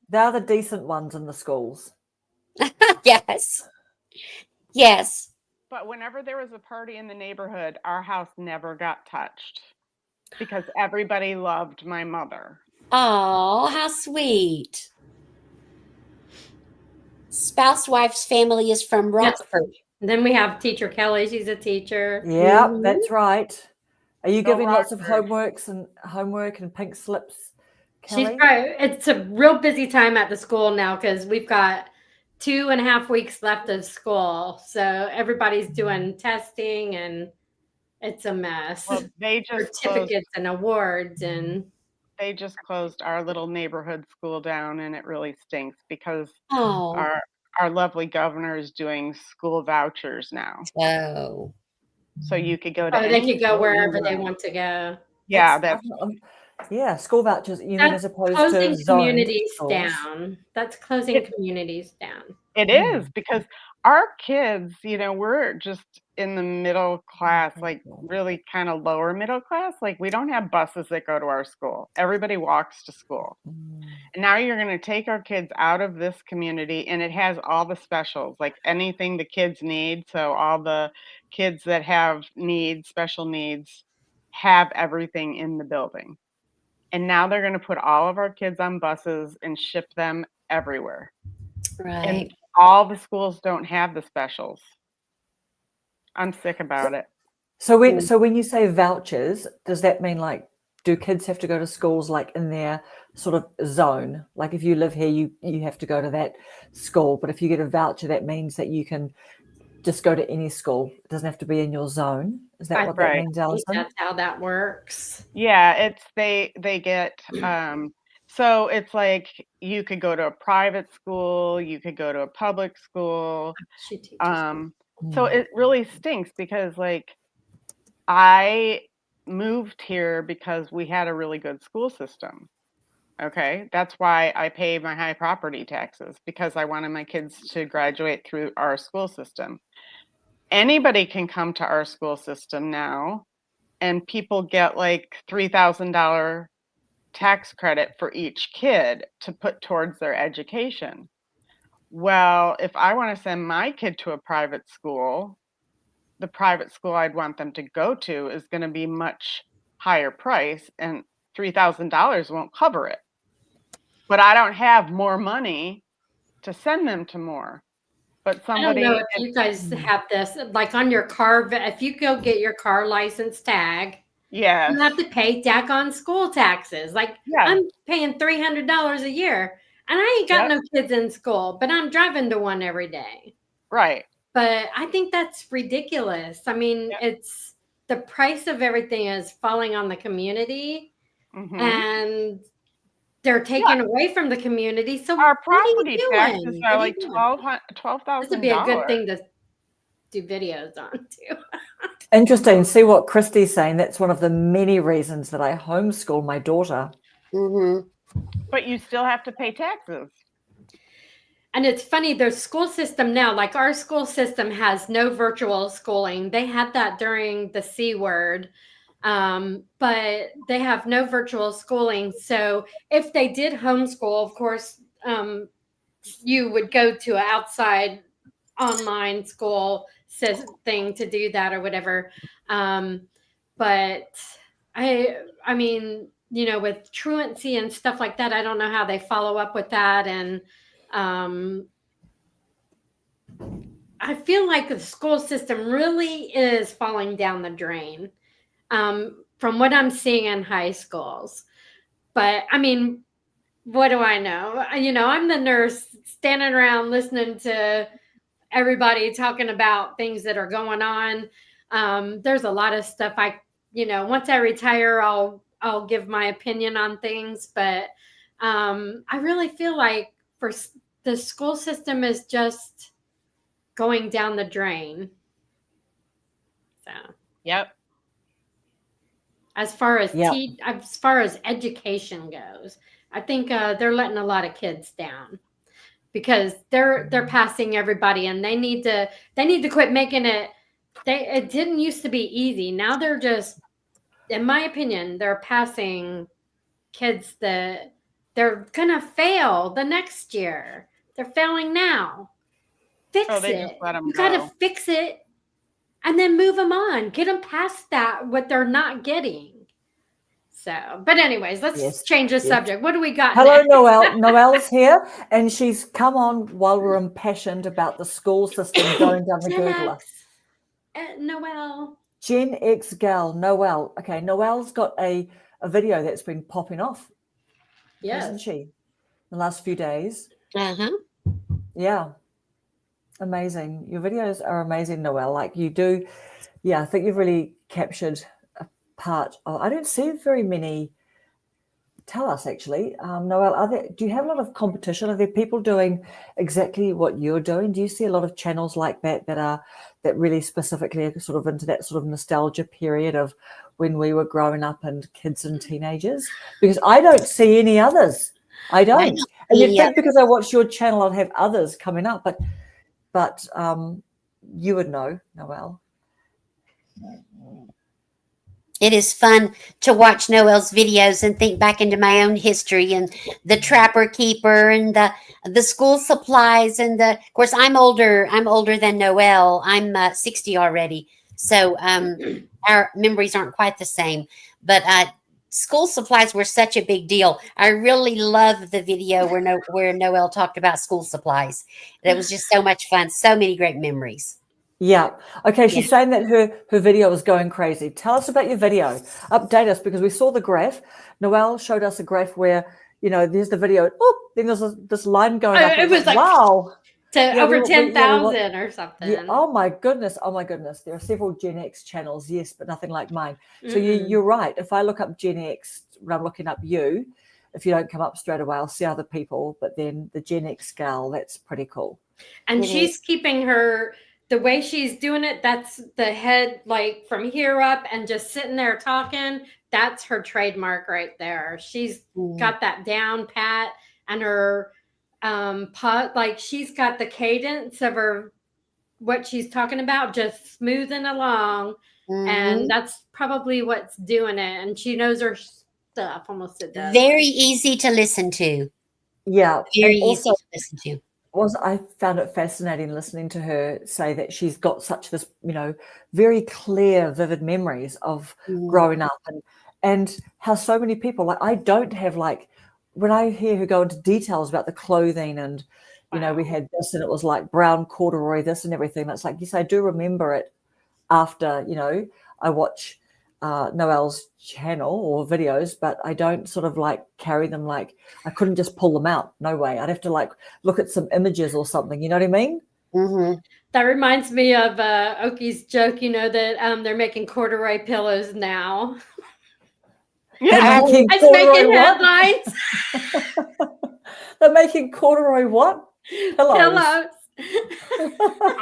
They're the decent ones in the schools. Yes. Yes. But whenever there was a party in the neighborhood, our house never got touched because everybody loved my mother. Oh, how sweet. Spouse wife's family is from Rockford. And then we have teacher Kelly. She's a teacher. Yeah, that's right. Are you Go giving lots of Rockford. homework and pink slips, Kelly? It's a real busy time at the school now because we've got 2.5 weeks left of school. So everybody's doing testing and it's a mess. Well, they just certificates and awards and they just closed our little neighborhood school down, and it really stinks because Oh. our lovely governor is doing school vouchers now. Oh. So you could go to they any could go school wherever you they want. want to go. Yeah, that's yeah, school vouchers, you mean That's as opposed closing to zoned communities schools. down. That's closing communities down. it is because our kids, we're just in the middle class, like really kind of lower middle class. Like we don't have buses that go to our school. Everybody walks to school. And now you're going to take our kids out of this community, and it has all the specials, like anything the kids need. So all the kids that have needs, special needs, have everything in the building. And now they're going to put all of our kids on buses and ship them everywhere. Right. And all the schools don't have the specials. I'm sick about it. So when you say vouchers, does that mean like, do kids have to go to schools like in their sort of zone? Like if you live here, you have to go to that school. But if you get a voucher, that means that you can just go to any school. It doesn't have to be in your zone. Is that what that Right. means, I think Allison? that's how that works. Yeah, it's they get so it's like you could go to a private school, you could go to a public school. She teaches. So it really stinks because like I moved here because we had a really good school system. Okay, that's why I pay my high property taxes, because I wanted my kids to graduate through our school system. Anybody can come to our school system now, and people get like $3,000 tax credit for each kid to put towards their education. Well, if I want to send my kid to a private school, the private school I'd want them to go to is going to be much higher price, and $3,000 won't cover it. But I don't have more money to send them to more. But I don't somebody, know if you guys have this, like on your car, if you go get your car license tag, yes, you have to pay daggone school taxes. Like yeah, I'm paying $300 a year and I ain't got Yep. no kids in school, but I'm driving to one every day. right. But I think that's ridiculous. I mean, Yep. it's the price of everything is falling on the community Mhm. and they're taking away from the community. So Our what are you property doing? taxes are What are like you doing? $12,000. This would be a good thing to do videos on too. Interesting. See what Christy's saying. That's one of the many reasons that I homeschool my daughter. Mm-hmm. But you still have to pay taxes. And it's funny, their school system now, like our school system has no virtual schooling. They had that during the C word, but they have no virtual schooling. So if they did homeschool, of course, you would go to an outside online school thing to do that or whatever. But I mean, you know, with truancy and stuff like that, I don't know how they follow up with that. And I feel like the school system really is falling down the drain from what I'm seeing in high schools. But I mean, what do I know? You know, I'm the nurse standing around listening to everybody talking about things that are going on. There's a lot of stuff once I retire, I'll give my opinion on things. But I really feel like the school system is just going down the drain. So, Yep. as far as education goes, I think they're letting a lot of kids down because they're passing everybody, and they need to quit making it. It didn't used to be easy. Now they're just, in my opinion, they're passing kids that they're gonna fail the next year. They're failing now. Fix Oh, they it. just let them You go. gotta fix it and then move them on. Get them past that, what they're not getting. So, but anyways, let's change the subject. What do we got Hello, next? Noelle. Noelle's here, and she's come on while we're impassioned about the school system going down the Googler. Noelle. Gen X gal, Noelle. Okay, Noelle's got a video that's been popping off, hasn't she, the last few days? Uh-huh. Yeah. Amazing. Your videos are amazing, Noelle. Like you do. Yeah, I think you've really captured a part of, I don't see very many. Tell us actually, Noelle, do you have a lot of competition? Are there people doing exactly what you're doing? Do you see a lot of channels like that that really specifically are sort of into that sort of nostalgia period of when we were growing up and kids and teenagers? Because I don't see any others. I don't. And you'd think because I watch your channel, I'd have others coming up, but you would know, Noelle. It is fun to watch Noelle's videos and think back into my own history and the Trapper Keeper and the school supplies and of course I'm older than Noelle. I'm 60 already, so our memories aren't quite the same. But school supplies were such a big deal. I really love the video where Noelle talked about school supplies. That was just so much fun. So many great memories. Yeah. Okay. She's saying that her video is going crazy. Tell us about your video. Update us, because we saw the graph. Noelle showed us a graph where, there's the video. Oh, then there's this line going up. It was like, wow. to over 10,000 or something. Yeah. Oh my goodness. There are several Gen X channels, yes, but nothing like mine. So you're right. If I look up Gen X when I'm looking up you, if you don't come up straight away, I'll see other people. But then the Gen X scale, that's pretty cool. And she's keeping the way she's doing it, that's the head like from here up and just sitting there talking. That's her trademark right there. She's got that down pat, and her like she's got the cadence of what she's talking about, just smoothing along. And that's probably what's doing it. And she knows her stuff almost to death. Very easy to listen to. Yeah. Very easy to listen to. I found it fascinating listening to her say that she's got such this, very clear, vivid memories of growing up, and how so many people, like, I don't have, like, when I hear her go into details about the clothing and, we had this and it was like brown corduroy, this and everything. That's like, yes, I do remember it after, I watch Noelle's channel or videos, but I don't sort of like carry them. Like, I couldn't just pull them out. No way. I'd have to like look at some images or something. You know what I mean? That reminds me of Oki's joke, that they're making corduroy pillows now. Yeah, it's making headlines. They're making corduroy what? Pillows.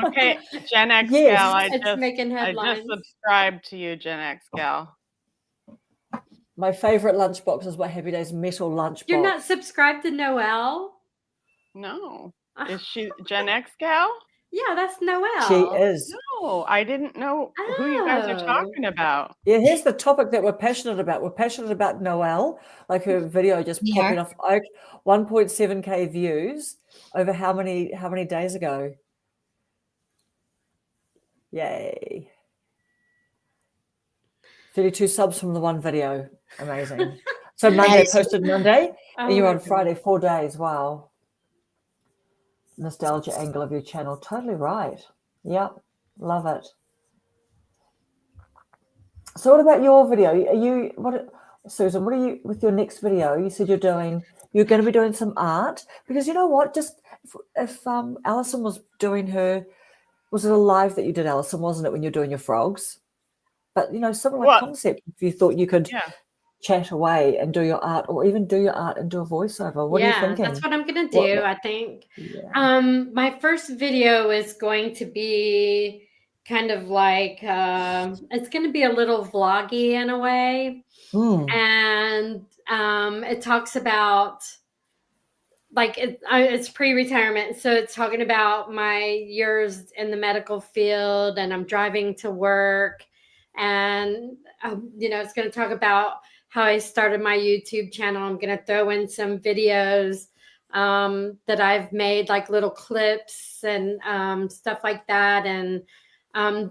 Okay, Gen X gal, I just subscribed to you, Gen X gal. My favorite lunchbox is my Happy Days metal lunchbox. You're not subscribed to Noelle? No. Is she Gen X gal? Yeah, that's Noelle. She is. No, I didn't know who you guys are talking about. Yeah, here's the topic that we're passionate about. We're passionate about Noelle, like her video just popping off 1.7K views over how many days ago? Yay. 32 subs from the one video. Amazing. So Monday, posted Monday, and you're on Friday, 4 days. Wow. Nostalgia angle of your channel. Totally right. Yep. Love it. So what about your video? Susan, what are you with your next video? You said you're going to be doing some art, because you know what? Just if Allison was doing was it a live that you did, Allison, wasn't it, when you're doing your frogs? But similar concept, if you thought you could chat away and do your art, or even do your art and do a voiceover. What are you thinking? That's what I'm gonna do. I think my first video is going to be kind of like it's going to be a little vloggy in a way, and it talks about, like, it's pre-retirement, so it's talking about my years in the medical field, and I'm driving to work, and it's going to talk about how I started my YouTube channel. I'm going to throw in some videos that I've made, like little clips and stuff like that. And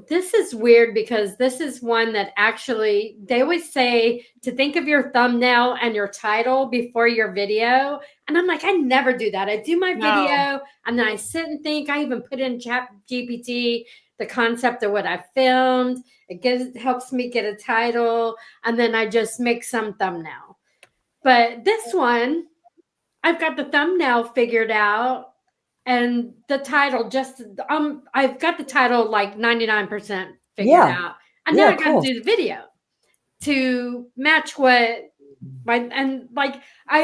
this is weird, because this is one that actually, they always say to think of your thumbnail and your title before your video. And I'm like, I never do that. I do my video and then I sit and think. I even put in ChatGPT the concept of what I filmed. It helps me get a title, and then I just make some thumbnail. But this one, I've got the thumbnail figured out, and the title I've got the title like 99% figured out, and then I got to do the video to match I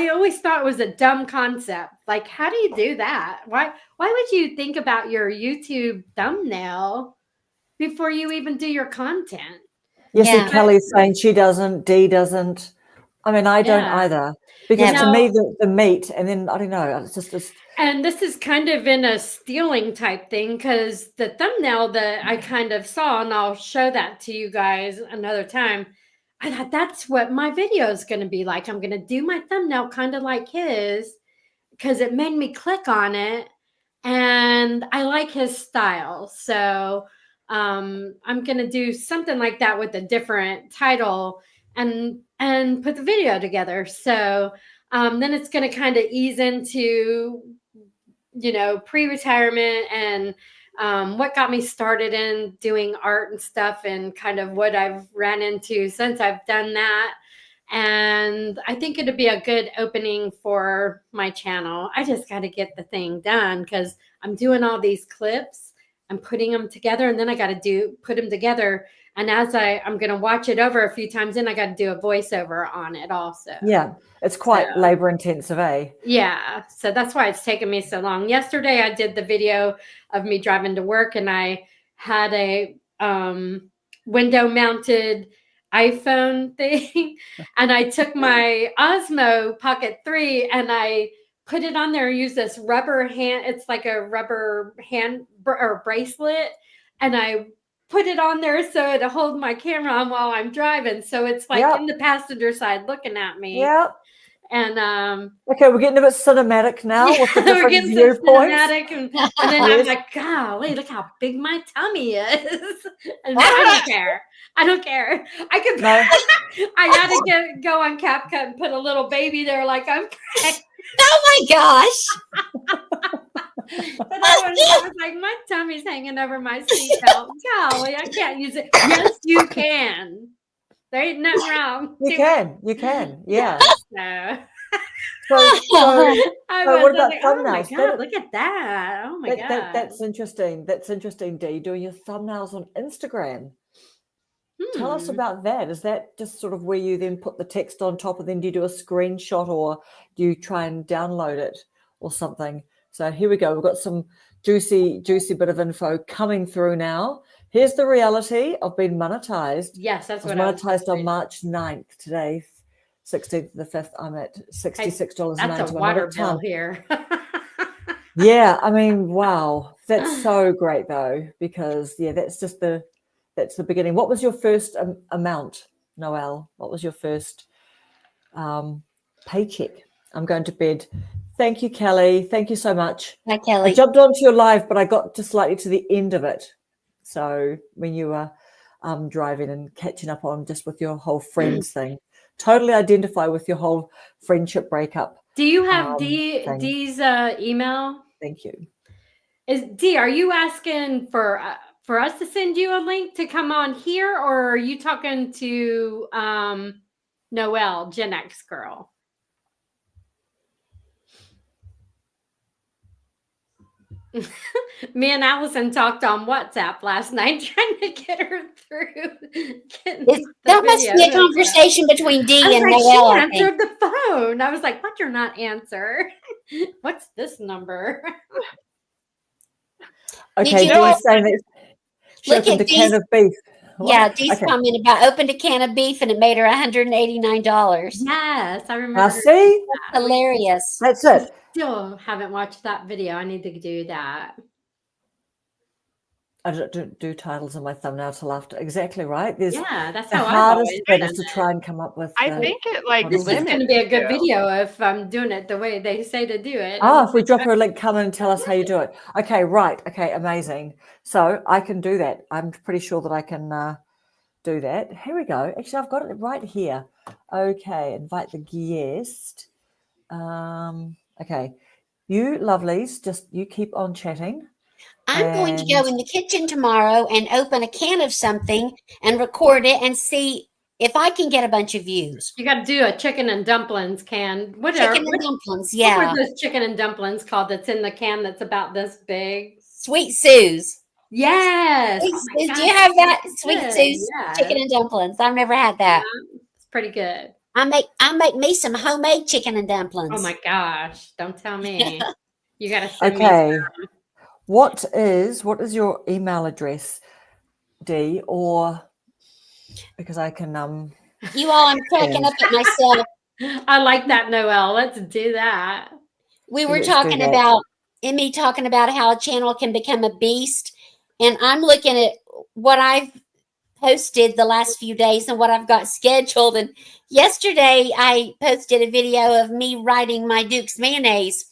always thought it was a dumb concept. Like, how do you do that? Why would you think about your YouTube thumbnail before you even do your content? Yes, Kelly's saying she doesn't, Dee doesn't. I mean, I don't either. Because to me, the meat, and then, I don't know, it's just... And this is kind of in a stealing type thing, because the thumbnail that I kind of saw, and I'll show that to you guys another time, I thought that's what my video is going to be like. I'm going to do my thumbnail kind of like his, because it made me click on it, and I like his style. So I'm going to do something like that with a different title and put the video together. So then it's going to kind of ease into, pre-retirement and what got me started in doing art and stuff, and kind of what I've ran into since I've done that. And I think it'd be a good opening for my channel. I just got to get the thing done because I'm doing all these clips. I'm putting them together, and then I got to put them together. And as I'm going to watch it over a few times, then I got to do a voiceover on it also. Yeah, it's quite labor intensive, eh? Yeah, so that's why it's taken me so long. Yesterday, I did the video of me driving to work, and I had a window mounted iPhone thing, and I took my Osmo Pocket 3 and I put it on there and used this rubber hand. It's like a rubber hand or bracelet, and I put it on there so it'll hold my camera on while I'm driving. So it's like in the passenger side looking at me. Yep. And okay, we're getting a bit cinematic now with the different viewpoints. And then I'm like, golly, look how big my tummy is. And I don't care. I could. No. I got to go on CapCut and put a little baby there, like I'm pregnant. Oh my gosh! But I was like, my tummy's hanging over my seatbelt. Golly, I can't use it. Yes, you can. There ain't nothing wrong. You can, yeah. No. So what about thumbnails? Oh my God, look at that. Oh my God. That's interesting. That's interesting, Dee, doing your thumbnails on Instagram. Tell us about that. Is that just sort of where you then put the text on top, and then do you do a screenshot, or do you try and download it or something? So here we go. We've got some juicy bit of info coming through now. Here's the reality of being monetized. Yes, that's what I was monetized on March 9th. Today, 16th the 5th, I'm at $66.91. That's a water bill here. Yeah, I mean, wow. That's so great though, because that's the beginning. What was your first amount, Noelle? What was your first paycheck? I'm going to bed. Thank you, Kelly. Thank you so much. Hi, Kelly. I jumped onto your live, but I got just slightly to the end of it. So when you were driving and catching up on just with your whole friends thing, totally identify with your whole friendship breakup. Do you have Dee's email? Thank you. Dee, are you asking for us to send you a link to come on here, or are you talking to Noelle, Gen X girl? Me and Allison talked on WhatsApp last night trying to get her through. That must be a conversation between Dee and Noelle. She answered the phone. I was like, "What? You're not answer? What's this number?" Okay, Dee's saying that she opened a can of beef. What? Yeah, Dee's comment about opened a can of beef and it made her $189. Yes, I remember. Now see, that's hilarious. That's it. Still haven't watched that video. I need to do that. I don't do titles on my thumbnail till after. Exactly right. That's the hardest thing is to try and come up with. I think it this is going to be a good video if I'm doing it the way they say to do it. If we drop her a link, come and tell us how you do it. Okay, right. Okay, amazing. So I can do that. I'm pretty sure that I can do that. Here we go. Actually, I've got it right here. Okay, invite the guest. Okay, you lovelies, just you keep on chatting. I'm going to go in the kitchen tomorrow and open a can of something and record it and see if I can get a bunch of views. You got to do a chicken and dumplings can. Chicken and dumplings, yeah. What are those chicken and dumplings called that's in the can that's about this big? Sweet Sue's. Yes. Do you have that? Sweet Sue's chicken and dumplings. I've never had that. Yeah, it's pretty good. I'll make me some homemade chicken and dumplings. Oh my gosh. Don't tell me. You got to send me some. What is your email address, Dee? Or because I can You all, I'm cracking up at myself. I like that, Noelle. Let's do that. We were talking about Emmy talking about how a channel can become a beast, and I'm looking at what I've posted the last few days and what I've got scheduled. And yesterday I posted a video of me riding my Duke's mayonnaise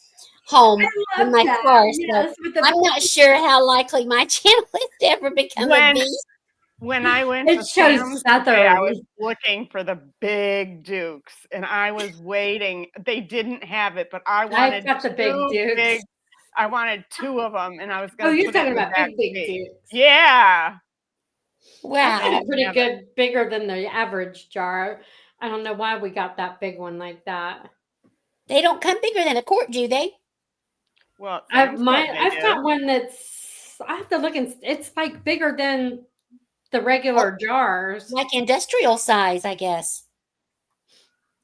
home in my car. So I'm not sure how likely my channel is to ever become a beast. When I went to Sam's today, I was looking for the big Dukes, and I was waiting. They didn't have it, but I wanted the big Dukes. I wanted 2 of them, and I was Oh, going to you're put it talking in the about back big seat. dukes. Yeah. Wow. Pretty Yeah. good, bigger than the average jar. I don't know why we got that big one like that. They don't come bigger than a quart, do they? Well, Sam's Club, they I've do. got one that's, I have to look and it's like bigger than the regular jars. Like industrial size, I guess.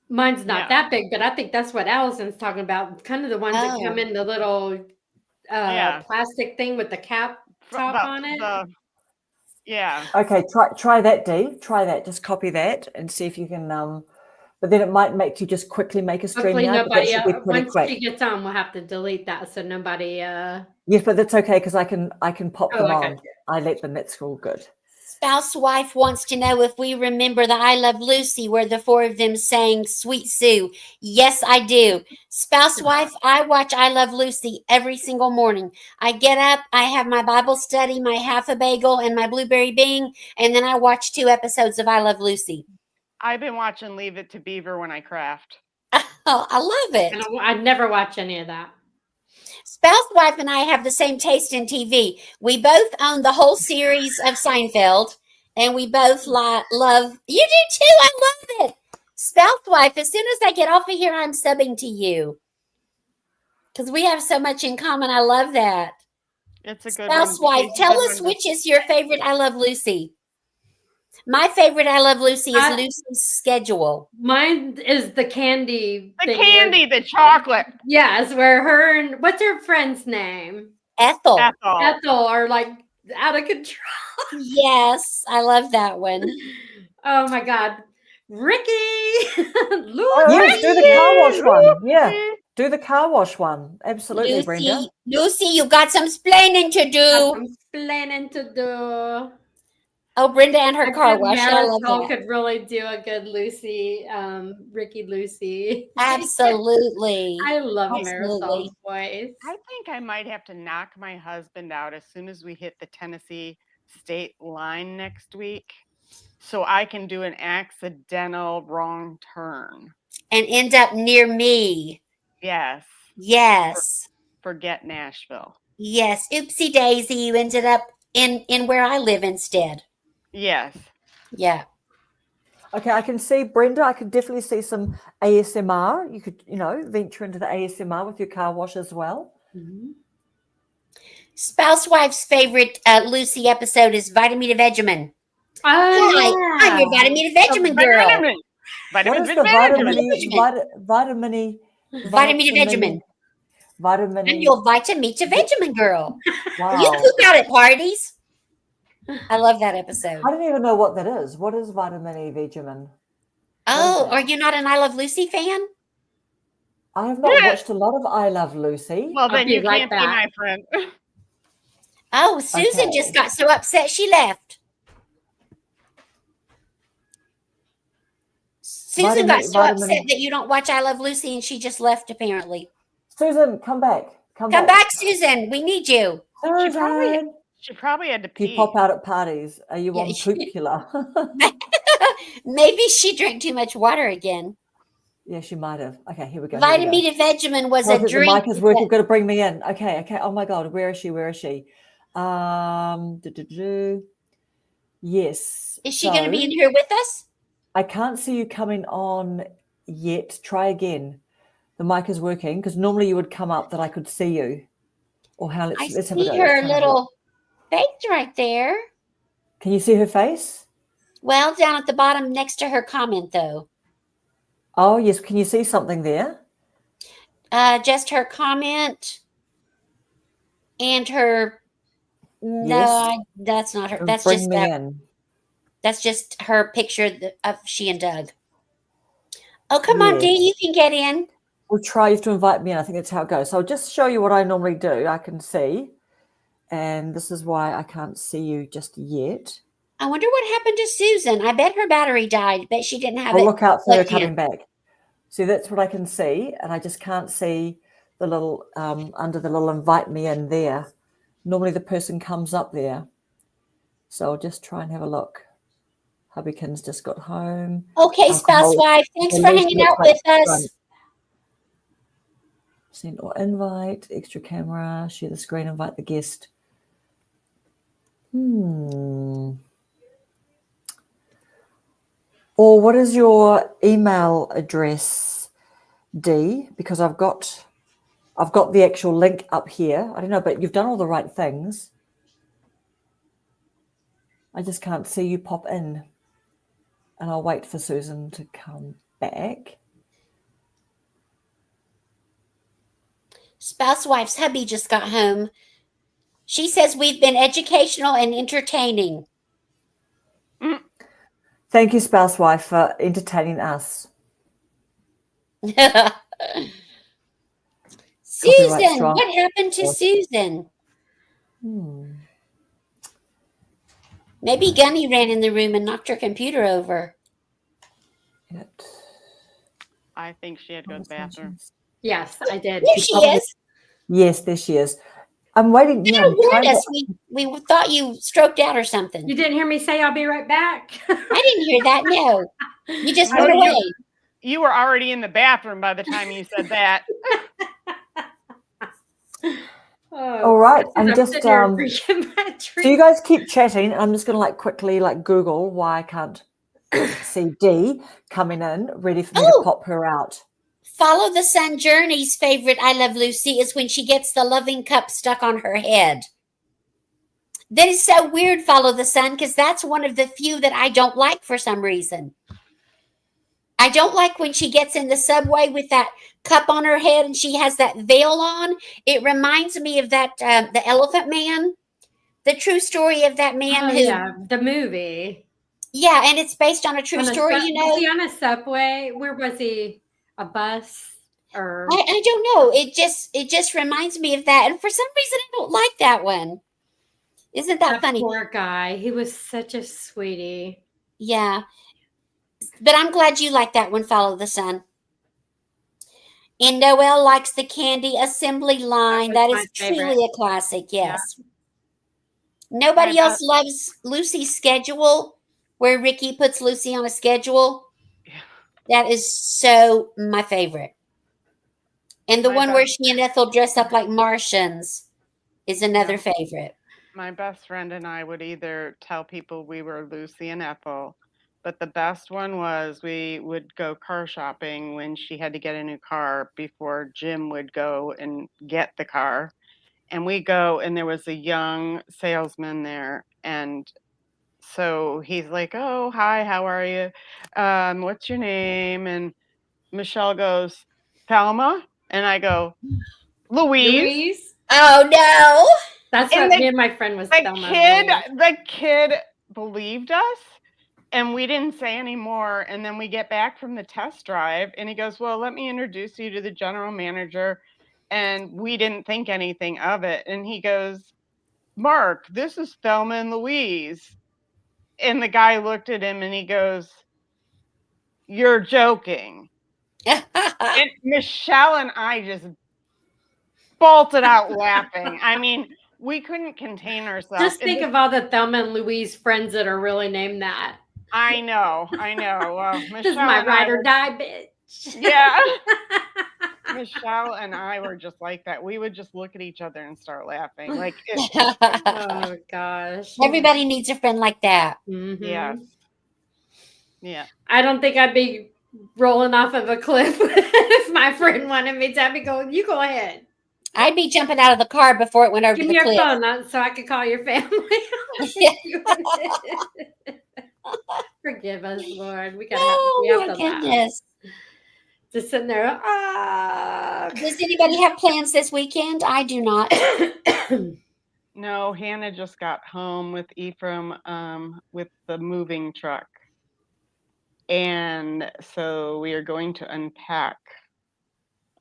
Mine's not Yeah. that big, but I think that's what Allison's talking about. Kind of the ones that come Oh. in the little Yeah. plastic thing with the cap top on it. Yeah. Okay, try that, Dee. Try that. Just copy that and see if you can. But then it might make you just quickly make a Hopefully StreamYard, but that nobody, should be pretty once quick. she gets on, we'll have to delete that so nobody. Yes, but that's okay because I can pop Oh, them I on. got you. I let them. That's all good. Spouse wife wants to know if we remember the I Love Lucy where the 4 of them sang Sweet Sue. Yes, I do. Spouse wife, I watch I Love Lucy every single morning. I get up, I have my Bible study, my half a bagel, and my blueberry bing, and then I watch 2 episodes of I Love Lucy. I've been watching Leave It to Beaver when I craft. Oh, I love it. I never watch any of that. Spouse wife and I have the same taste in TV. We both own the whole series of Seinfeld, and we both love. You do too. I love it. Spouse wife, as soon as I get off of here, I'm subbing to you because we have so much in common. I love that. It's a good Spouse one. wife, tell us which is your favorite I Love Lucy. My favorite I Love Lucy is Lucy's Schedule. Mine is the candy. The candy, the chocolate. Yes, where her and what's her friend's name? Ethel. Ethel are like out of control. Yes, I love that one. Oh my God. Ricky. Yes, do the car wash one. Yeah, do the car wash one. Absolutely, Lucy, Brenda. Lucy, you got some splaining to do. Some splaining to do. Oh, Brenda and her car wash. I love Marisol that. could really do a good Lucy, Ricky Lucy. Absolutely. I love Absolutely. Marisol's voice. I think I might have to knock my husband out as soon as we hit the Tennessee state line next week so I can do an accidental wrong turn. And end up near me. Yes. Yes. Forget Nashville. Yes. Oopsie daisy. You ended up in where I live instead. Yes. Yeah. Okay, I can see Brenda. I could definitely see some ASMR. You could, venture into the ASMR with your car wash as well. Mm-hmm. Spouse wife's favorite Lucy episode is Vitamin to Vegemin. Oh, I'm your Vitamin to Vegemin girl. Vitamin to Vegemin. Vitamin. I'm your Vitamin to Vegemin girl. Wow. You poop out at parties. I love that episode. I don't even know what that is. What is Vitamin E Vegemin? Oh, are you not an I Love Lucy fan? I have not watched a lot of I Love Lucy. Well, then you can't be my friend. Oh, Susan just got so upset she left. Susan got so upset that you don't watch I Love Lucy and she just left apparently. Susan, come back. Come back, Susan. We need you. She probably had to pee. You pop out at parties. Are you on Poopula? Maybe she drank too much water again. Yeah, she might have. Okay, here we go. Vitamin to Vegemin was a drink. The mic is working. Got to bring me in. Okay. Oh my God, where is she? Yes. Is she going to be in here with us? I can't see you coming on yet. Try again. The mic is working because normally you would come up that I could see you. Or how? Let's have a go. See her little face right there. Can you see her face? Well, down at the bottom next to her comment, though. Oh, yes. Can you see something there? Just her comment and her. No, that's not her. That's just that. That's just her picture of she and Doug. Oh, come on, Dee. You can get in. We'll try. You have to invite me in. I think that's how it goes. So I'll just show you what I normally do. I can see. And this is why I can't see you just yet. I wonder what happened to Susan. I bet her battery died. Bet she didn't have it. Look out for her coming back. See, that's what I can see. And I just can't see the little, under the little invite me in there. Normally the person comes up there. So I'll just try and have a look. Hubbykins just got home. Okay, spouse wife. Thanks for hanging out with us. Send or invite, extra camera, share the screen, invite the guest. Or what is your email address, Dee? Because I've got the actual link up here. I don't know, but you've done all the right things. I just can't see you pop in. And I'll wait for Susan to come back. Spouse wife's hubby just got home. She says we've been educational and entertaining. Thank you, spouse wife, for entertaining us. Susan, what happened to Susan? Maybe Gunny ran in the room and knocked her computer over. I think she had to go to the bathroom. Yes, I did. There she is. Yes, there she is. I'm waiting. You warned us. We thought you stroked out or something. You didn't hear me say I'll be right back? I didn't hear that. No. You just went away. You were already in the bathroom by the time you said that. All right. I'm just so you guys keep chatting. I'm just gonna quickly Google why I can't see Dee coming in, ready for me to pop her out. Follow the Sun Journey's favorite I Love Lucy is when she gets the loving cup stuck on her head. That is so weird, Follow the Sun, because that's one of the few that I don't like for some reason. I don't like when she gets in the subway with that cup on her head and she has that veil on. It reminds me of that, the Elephant Man, the true story of that man the movie. Yeah, and it's based on a true story, Was he on a subway? Where was he? A bus? Or I don't know. It just reminds me of that. And for some reason I don't like that one. Isn't that funny? Poor guy. He was such a sweetie. Yeah. But I'm glad you like that one, Follow the Sun. And Noelle likes the candy assembly line. That is truly a classic, yes. Yeah. Nobody else loves Lucy's schedule, where Ricky puts Lucy on a schedule. That is so my favorite. And the one where she and Ethel dress up like Martians is another favorite. My best friend and I would either tell people we were Lucy and Ethel, but the best one was we would go car shopping when she had to get a new car before Jim would go and get the car. And we go, and there was a young salesman there, and so he's like, "Oh, hi, how are you? What's your name?" And Michelle goes, "Thelma," and I go, "Louise." Oh no! That's what me and my friend was. The kid believed us, and we didn't say any more. And then we get back from the test drive, and he goes, "Well, let me introduce you to the general manager." And we didn't think anything of it. And he goes, "Mark, this is Thelma and Louise." And the guy looked at him and he goes, "You're joking." And Michelle and I just bolted out laughing. I mean, we couldn't contain ourselves. Just think of all the Thelma and Louise friends that are really named that. I know. Well, Michelle, this is my ride or die bitch. Yeah. Michelle and I were just like that. We would just look at each other and start laughing. Oh gosh. Everybody needs a friend like that. Mm-hmm. Yes. Yeah. I don't think I'd be rolling off of a cliff if my friend wanted me to. I'd be going, "You go ahead." I'd be jumping out of the car before it went over the cliff. Give me your phone so I could call your family. Forgive us, Lord. We have to laugh. Just sitting there. Does anybody have plans this weekend? I do not. No, Hannah just got home with Ephraim with the moving truck. And so we are going to unpack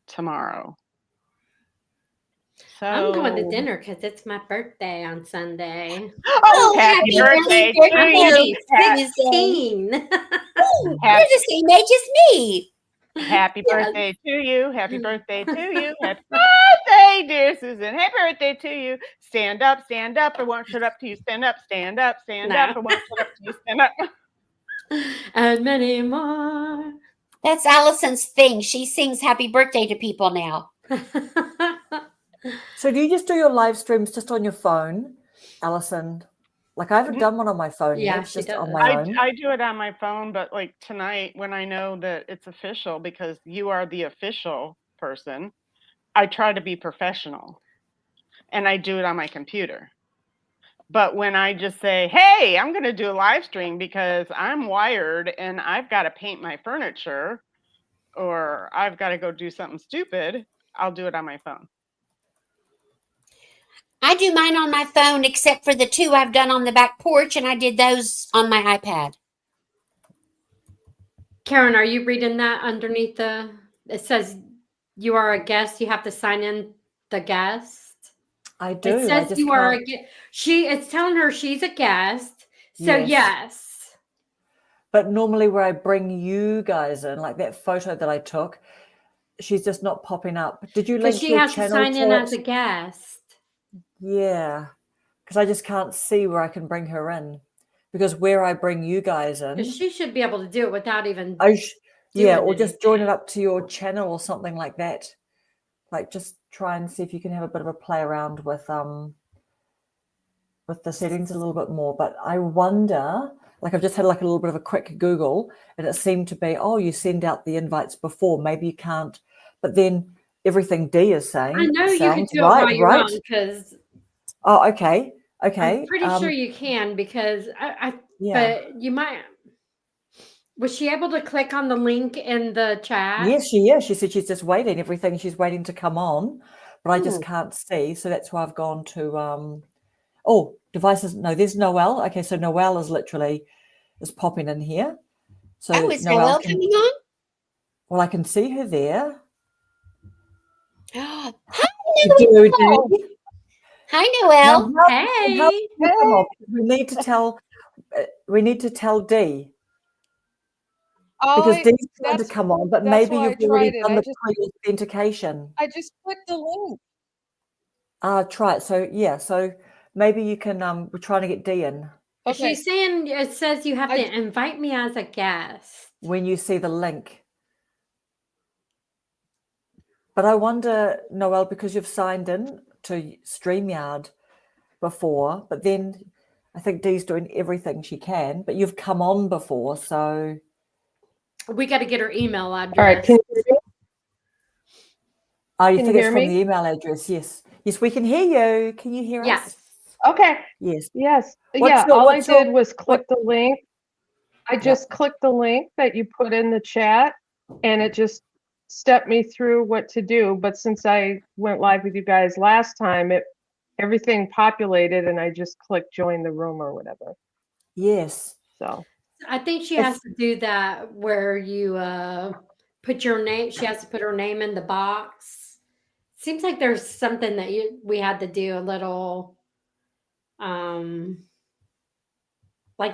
tomorrow. So I'm going to dinner because it's my birthday on Sunday. Oh, happy birthday to you. 16. You're the same age as me. Happy birthday to you. Happy birthday to you. Happy birthday, dear Susan. Happy birthday to you. Stand up, I won't shut up till you stand up, stand up, stand up, I won't shut up till you stand up. And many more. That's Allison's thing. She sings happy birthday to people now. So do you just do your live streams just on your phone, Allison? Like I haven't done one on my phone Yeah, yet, she just on does. my own. I do it on my phone, but like tonight when I know that it's official because you are the official person, I try to be professional and I do it on my computer. But when I just say, hey, I'm going to do a live stream because I'm wired and I've got to paint my furniture or I've got to go do something stupid, I'll do it on my phone. I do mine on my phone, except for the 2 I've done on the back porch, and I did those on my iPad. Karen, are you reading that underneath it says you are a guest, you have to sign in the guest? I do. It I says just you are can't. it's telling her she's a guest. So yes. But normally where I bring you guys in, like that photo that I took, she's just not popping up. Did you Because link she your has to channel sign in to as a it? guest. Yeah, because I just can't see where I can bring her in. Because where I bring you guys in, Because she should be able to do it without even yeah, doing or just join it anything. up to your channel or something like that. Like just try and see if you can have a bit of a play around with the settings a little bit more. But I wonder, like I've just had like a little bit of a quick Google and it seemed to be, oh, you send out the invites before, maybe you can't. But then everything Dee is saying I know you can sounds do it while right, you're right? on because Oh, okay. I'm pretty sure you can because yeah. but you might. Was she able to click on the link in the chat? Yes, she said she's just waiting. Everything she's waiting to come on, but I just can't see. So that's why I've gone to oh, devices. No, there's Noelle. Okay, so Noelle is popping in here. So Oh, is Noelle coming on? Well, I can see her there. Hi, Noelle. Noelle. Hi, Noelle. Hey. We need to tell Dee. Oh, Because Dee's trying to that's come on, but that's maybe why I you've already tried it. done the pre-authentication. I just clicked the link. Try it. So yeah, so maybe you can we're trying to get Dee in. Okay. She's saying it says you have to invite me as a guest. When you see the link. But I wonder, Noelle, because you've signed in to StreamYard before, but then I think Dee's doing everything she can, but you've come on before, so We got to get her email address. All right. Can you hear me? Oh, you Can think you it's hear from me? the email address? Yes. Yes, we can hear you. Can you hear us? Yes. Okay. Yes. Yes. What's All I what's your- did was click the link. I just clicked the link that you put in the chat and it just stepped me through what to do. But since I went live with you guys last time, everything populated and I just clicked join the room or whatever. Yes. So I think she has to do that where you put your name. She has to put her name in the box. Seems like there's something that we had to do a little, like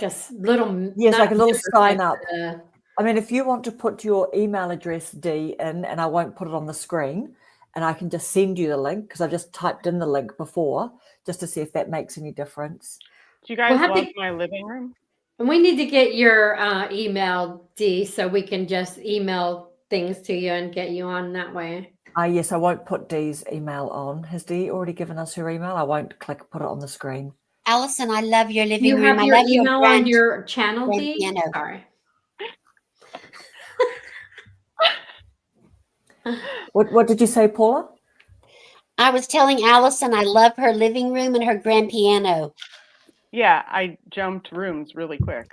a little. Yes, like a little sign up. To, I mean, if you want to put your email address, Dee, in, and I won't put it on the screen, and I can just send you the link because I've just typed in the link before just to see if that makes any difference. Do you guys love my living room? And we need to get your email, Dee, so we can just email things to you and get you on that way. Yes, I won't put Dee's email on. Has Dee already given us her email? I won't put it on the screen. Allison, I love your living You room. have your I love email your on your channel, grand Dee? piano. Sorry. What did you say, Paula? I was telling Allison I love her living room and her grand piano. Yeah, I jumped rooms really quick.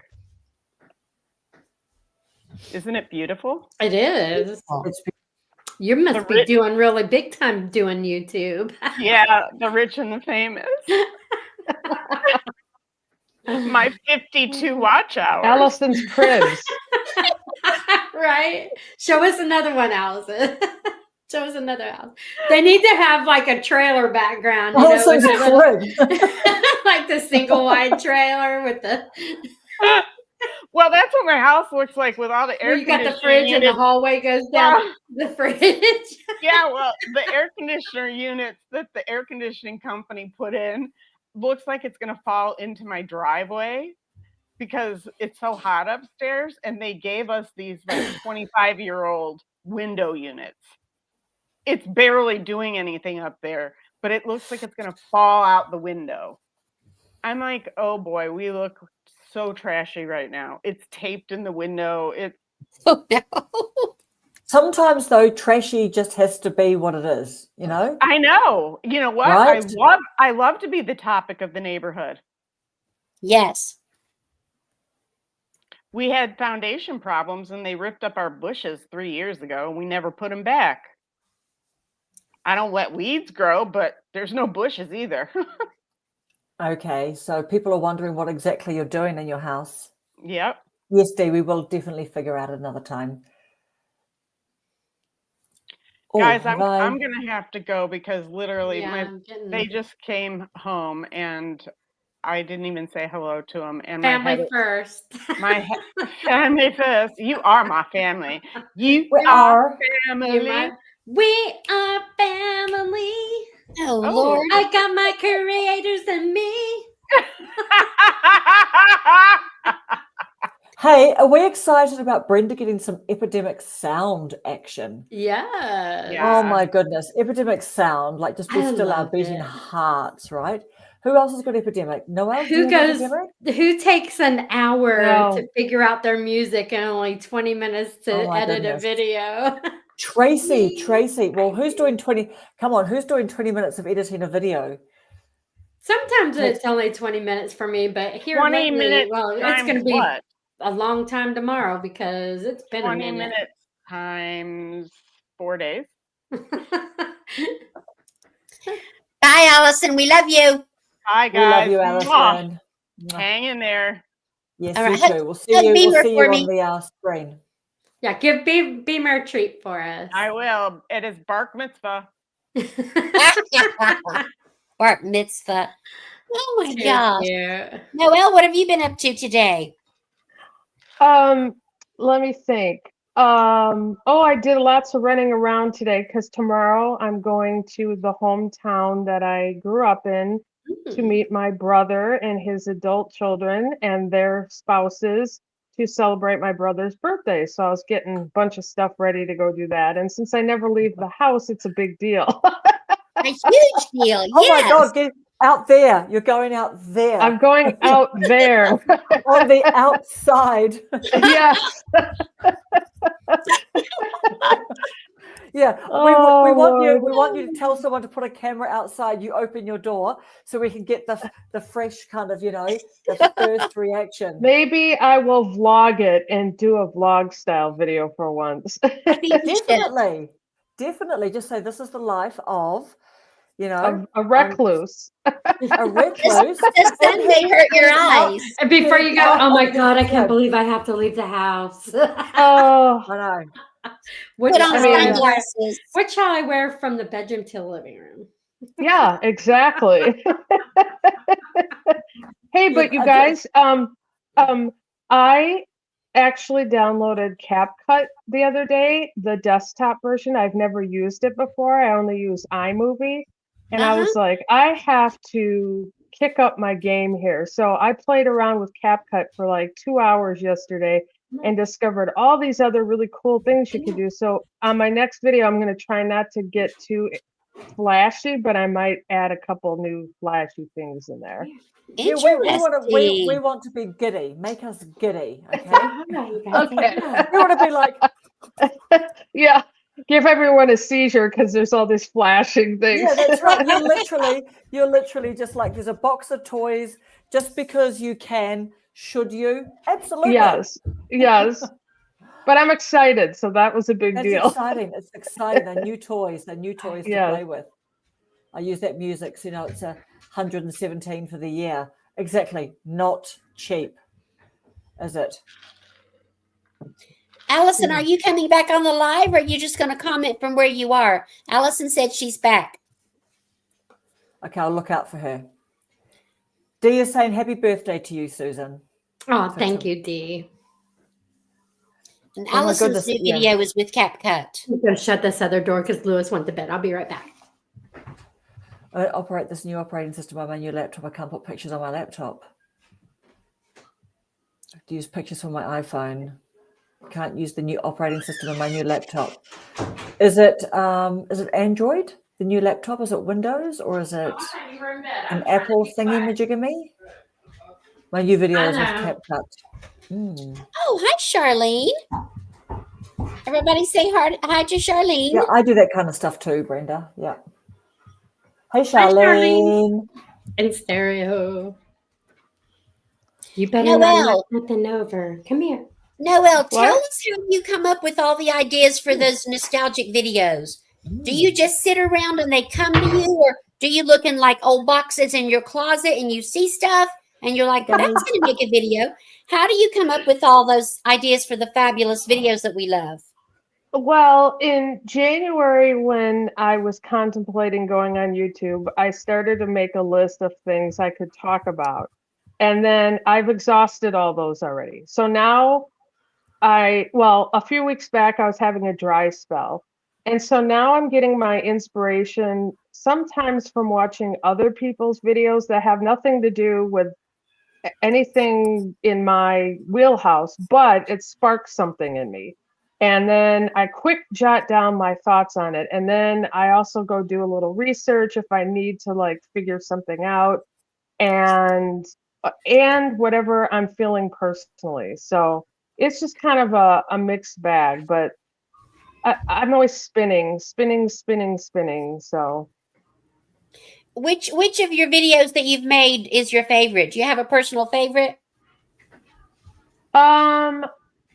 Isn't it beautiful? It is. It's You must be doing really big time doing YouTube. Yeah, the rich and the famous. My 52 watch hours. Allison's cribs. Right? Show us another one, Allison. Show us another house. They need to have like a trailer background, you know, with the like the single wide trailer with the. Well, that's what my house looks like with all the air You got conditioning. the fridge and the hallway goes down the fridge. Yeah, well, the air conditioner units that the air conditioning company put in looks like it's going to fall into my driveway because it's so hot upstairs, and they gave us these like 25-year-old window units. it's barely doing anything up there, but it looks like it's going to fall out the window. I'm like, oh boy, we look so trashy right now. It's taped in the window. Oh, no. Sometimes though, trashy just has to be what it is, you know? I know. You know what? Right? I love to be the topic of the neighborhood. Yes. We had foundation problems and they ripped up our bushes 3 years ago and we never put them back. I don't let weeds grow, but there's no bushes either. Okay, so people are wondering what exactly you're doing in your house. Yep. Yes, Dee, we will definitely figure out another time. Guys, I'm gonna have to go because literally they they just came home and I didn't even say hello to them. And family first. Family first. You are my family. You We are are. family. We are family. Oh, Lord. I got my creators and me. Hey, are we excited about Brenda getting some Epidemic Sound action? Yeah. Oh my goodness, Epidemic Sound, like just be I still our love beating it. hearts, right? Who else has got Epidemic? Noelle, do Who you have goes? Epidemic? Who takes an hour No. to figure out their music and only 20 minutes to Oh my edit goodness. a video? Tracy. Well, who's doing 20? Come on, who's doing 20 minutes of editing a video? Sometimes it's only 20 minutes for me, but here 20 lately, minutes well, it's times going to be what? a long time tomorrow because it's been 20 a minute. minutes times 4 days. Bye, Allison. We love you. Hi, We love guys. you, Mwah. Alison. Hang in there. Yes, All you right. too. We'll see Hug you. Beamer We'll see you for on me. the screen. Yeah, give Beamer a treat for us. I will. It is Bark Mitzvah. Bar mitzvah. Oh my Thank gosh. you. Noelle, what have you been up to today? Let me think. I did lots of running around today because tomorrow I'm going to the hometown that I grew up in to meet my brother and his adult children and their spouses to celebrate my brother's birthday. So I was getting a bunch of stuff ready to go do that. And since I never leave the house, it's a big deal. A huge deal. Oh my Yes. God, get out there. You're going out there. I'm going out there. On the outside. Yes. Yeah, Oh, we want you. Lord. We want you to tell someone to put a camera outside. You open your door so we can get the fresh kind of, the first reaction. Maybe I will vlog it and do a vlog style video for once. I think you should. Definitely. Just say this is the life of, A recluse. a recluse. The sun may hurt your eyes. And before you go, oh my God, I can't believe I have to leave the house. Oh, I know. Put on sunglasses. What shall I wear from the bedroom to the living room? yeah, exactly. Hey, but you guys, I actually downloaded CapCut the other day, the desktop version. I've never used it before. I only use iMovie. And I was like, I have to kick up my game here. So I played around with CapCut for like 2 hours yesterday and discovered all these other really cool things you could do. So on my next video, I'm going to try not to get too flashy, but I might add a couple new flashy things in there. Yeah, we want to be giddy. Make us giddy, okay? Okay. We want to be like, yeah, give everyone a seizure because there's all these flashing things. yeah, that's right. You're literally just like, there's a box of toys just because you can. Should you? Absolutely. Yes. But I'm excited, so that was a big deal. It's exciting. They're new toys. They're new toys to play with. I use that music, so it's 117 for the year. Exactly. Not cheap, is it? Allison, are you coming back on the live or are you just going to comment from where you are? Allison said she's back. Okay, I'll look out for her. Dee is saying happy birthday to you, Susan. Oh, thank you, Dee. And Allison's new video is with CapCut. I'm going to shut this other door because Lewis went to bed. I'll be right back. I operate this new operating system on my new laptop. I can't put pictures on my laptop. I have to use pictures from my iPhone. can't use the new operating system on my new laptop. Is it Android, the new laptop? Is it Windows, or is it an Apple thingy-majigamy? My new video is with CapCut. Oh, hi, Charlene. Everybody say hi to Charlene. Yeah, I do that kind of stuff too, Brenda. Yeah. Hey, Hi, Charlene. In stereo. You better not Noelle. knock nothing over. Come here. Noelle, tell us how you come up with all the ideas for those nostalgic videos. Do you just sit around and they come to you, or do you look in like old boxes in your closet and you see stuff and you're like, that's going to make a video? How do you come up with all those ideas for the fabulous videos that we love? Well, in January, when I was contemplating going on YouTube, I started to make a list of things I could talk about. And then I've exhausted all those already. So now a few weeks back, I was having a dry spell. And so now I'm getting my inspiration sometimes from watching other people's videos that have nothing to do with anything in my wheelhouse, but it sparks something in me. And then I quick jot down my thoughts on it. And then I also go do a little research if I need to like figure something out and whatever I'm feeling personally. So it's just kind of a mixed bag, but I'm always spinning. So Which of your videos that you've made is your favorite? Do you have a personal favorite?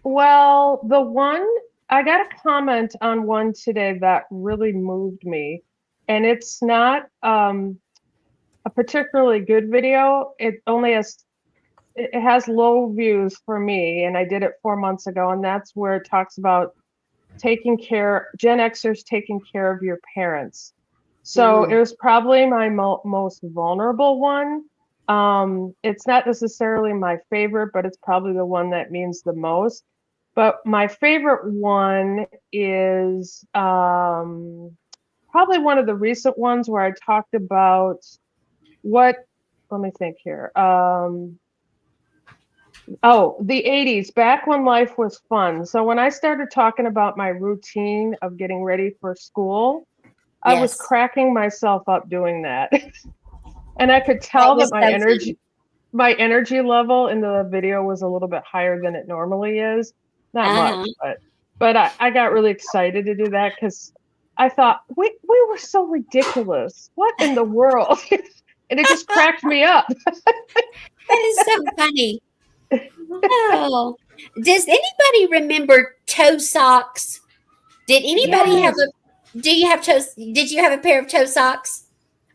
well, the one I got a comment on one today that really moved me, and it's not a particularly good video. It has low views for me, and I did it 4 months ago, and that's where it talks about Gen Xers taking care of your parents. So it was probably my most vulnerable one. It's not necessarily my favorite, but it's probably the one that means the most. But my favorite one is probably one of the recent ones where I talked about let me think here. The 80s, back when life was fun. So when I started talking about my routine of getting ready for school, I was cracking myself up doing that. And I could tell that my energy level in the video was a little bit higher than it normally is. Not much, but I got really excited to do that because I thought we were so ridiculous. What in the world? And it just cracked me up. That is so funny. Oh, does anybody remember toe socks? Did anybody have did you have a pair of toe socks?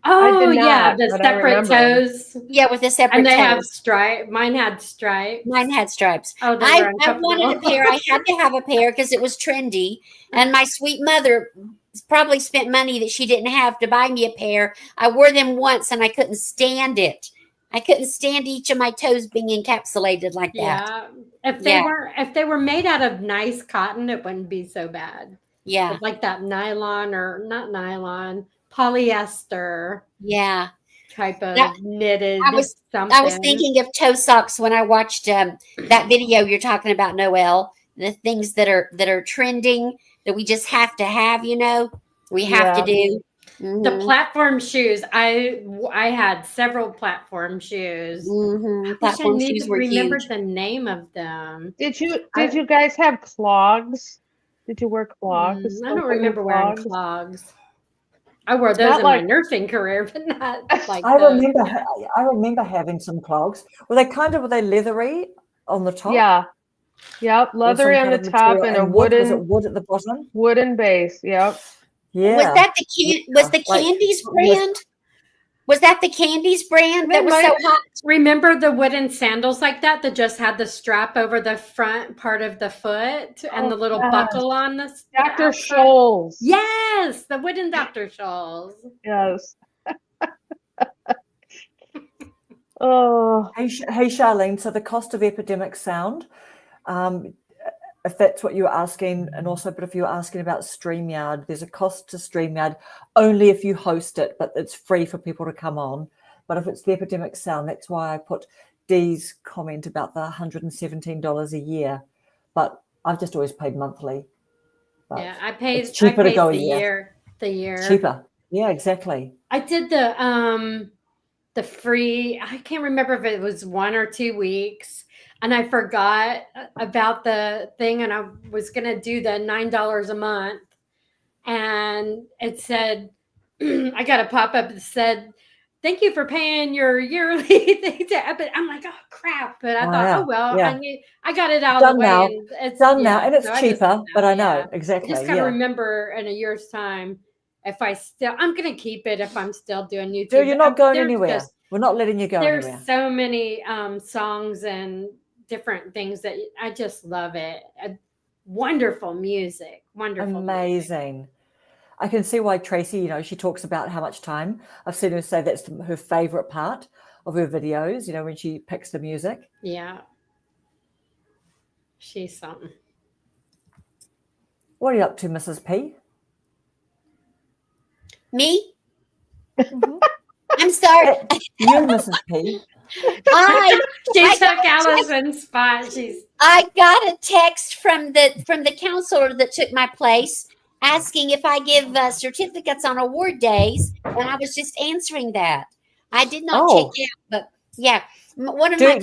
Oh, yeah, the separate toes. Yeah, with the separate and they toes. have stripes. Mine had stripes. Mine had stripes. Oh, I wanted a pair. I had to have a pair because it was trendy. And my sweet mother probably spent money that she didn't have to buy me a pair. I wore them once and I couldn't stand it. I couldn't stand each of my toes being encapsulated like that. Yeah. If they were made out of nice cotton, it wouldn't be so bad. Yeah. But like that nylon or not nylon, polyester. Yeah. Type of knitted something. I was thinking of toe socks when I watched that video you're talking about, Noelle. The things that are trending that we just have to have, we have to do. The platform shoes. I had several platform shoes. Platform I shoes were remember huge. the name of them. Did you guys have clogs? Did you wear clogs? I don't remember wearing clogs. I wore those in my nursing career, but not like I remember having some clogs. Were they leathery on the top? Yeah. Yep, leathery on the top and a wooden. Was it wood at the bottom? Wooden base. Yep. Yeah. Was that the Candies brand? Was that the Candies brand that was so hot? Remember the wooden sandals like that just had the strap over the front part of the foot and the little buckle on the Dr. Scholl's. Yes, the wooden Dr. Scholl's. Yes. Oh. Hey, Charlene. So the cost of Epidemic Sound, if that's what you were asking, and also, but if you were asking about StreamYard, there's a cost to StreamYard only if you host it, but it's free for people to come on. But if it's the Epidemic Sound, that's why I put Dee's comment about the $117 a year. But I've just always paid monthly. But Yeah, I paid. it's cheaper I to paid go a the year. year. Cheaper. Yeah, exactly. I did the free. I can't remember if it was 1 or 2 weeks, and I forgot about the thing, and I was gonna do the $9 a month, and it said I got a pop up that said, "Thank you for paying your yearly thing." But I'm like, "Oh crap!" But I thought, yeah, "Oh well, yeah. I got it out of Done the way, now. and it's Done now, and it's so I just cheaper. did But that, I know yeah. exactly. I just got to Yeah. remember in a year's time if I'm going to keep it if I'm still doing YouTube. Dude, you're not going There's anywhere. just- We're not letting you go There's anywhere. so many songs and different things that I just love it. Wonderful music. Wonderful music. Amazing. I can see why Tracy, you know, she talks about how much time. I've seen her say that's her favorite part of her videos, you know, when she picks the music. Yeah. She's something. What are you up to, Mrs. P? Me? I'm sorry. You, Mrs. P. She took Allison's spot. I got a text from the counselor that took my place asking if I give certificates on award days, and I was just answering that. I did not check out, but yeah, one of my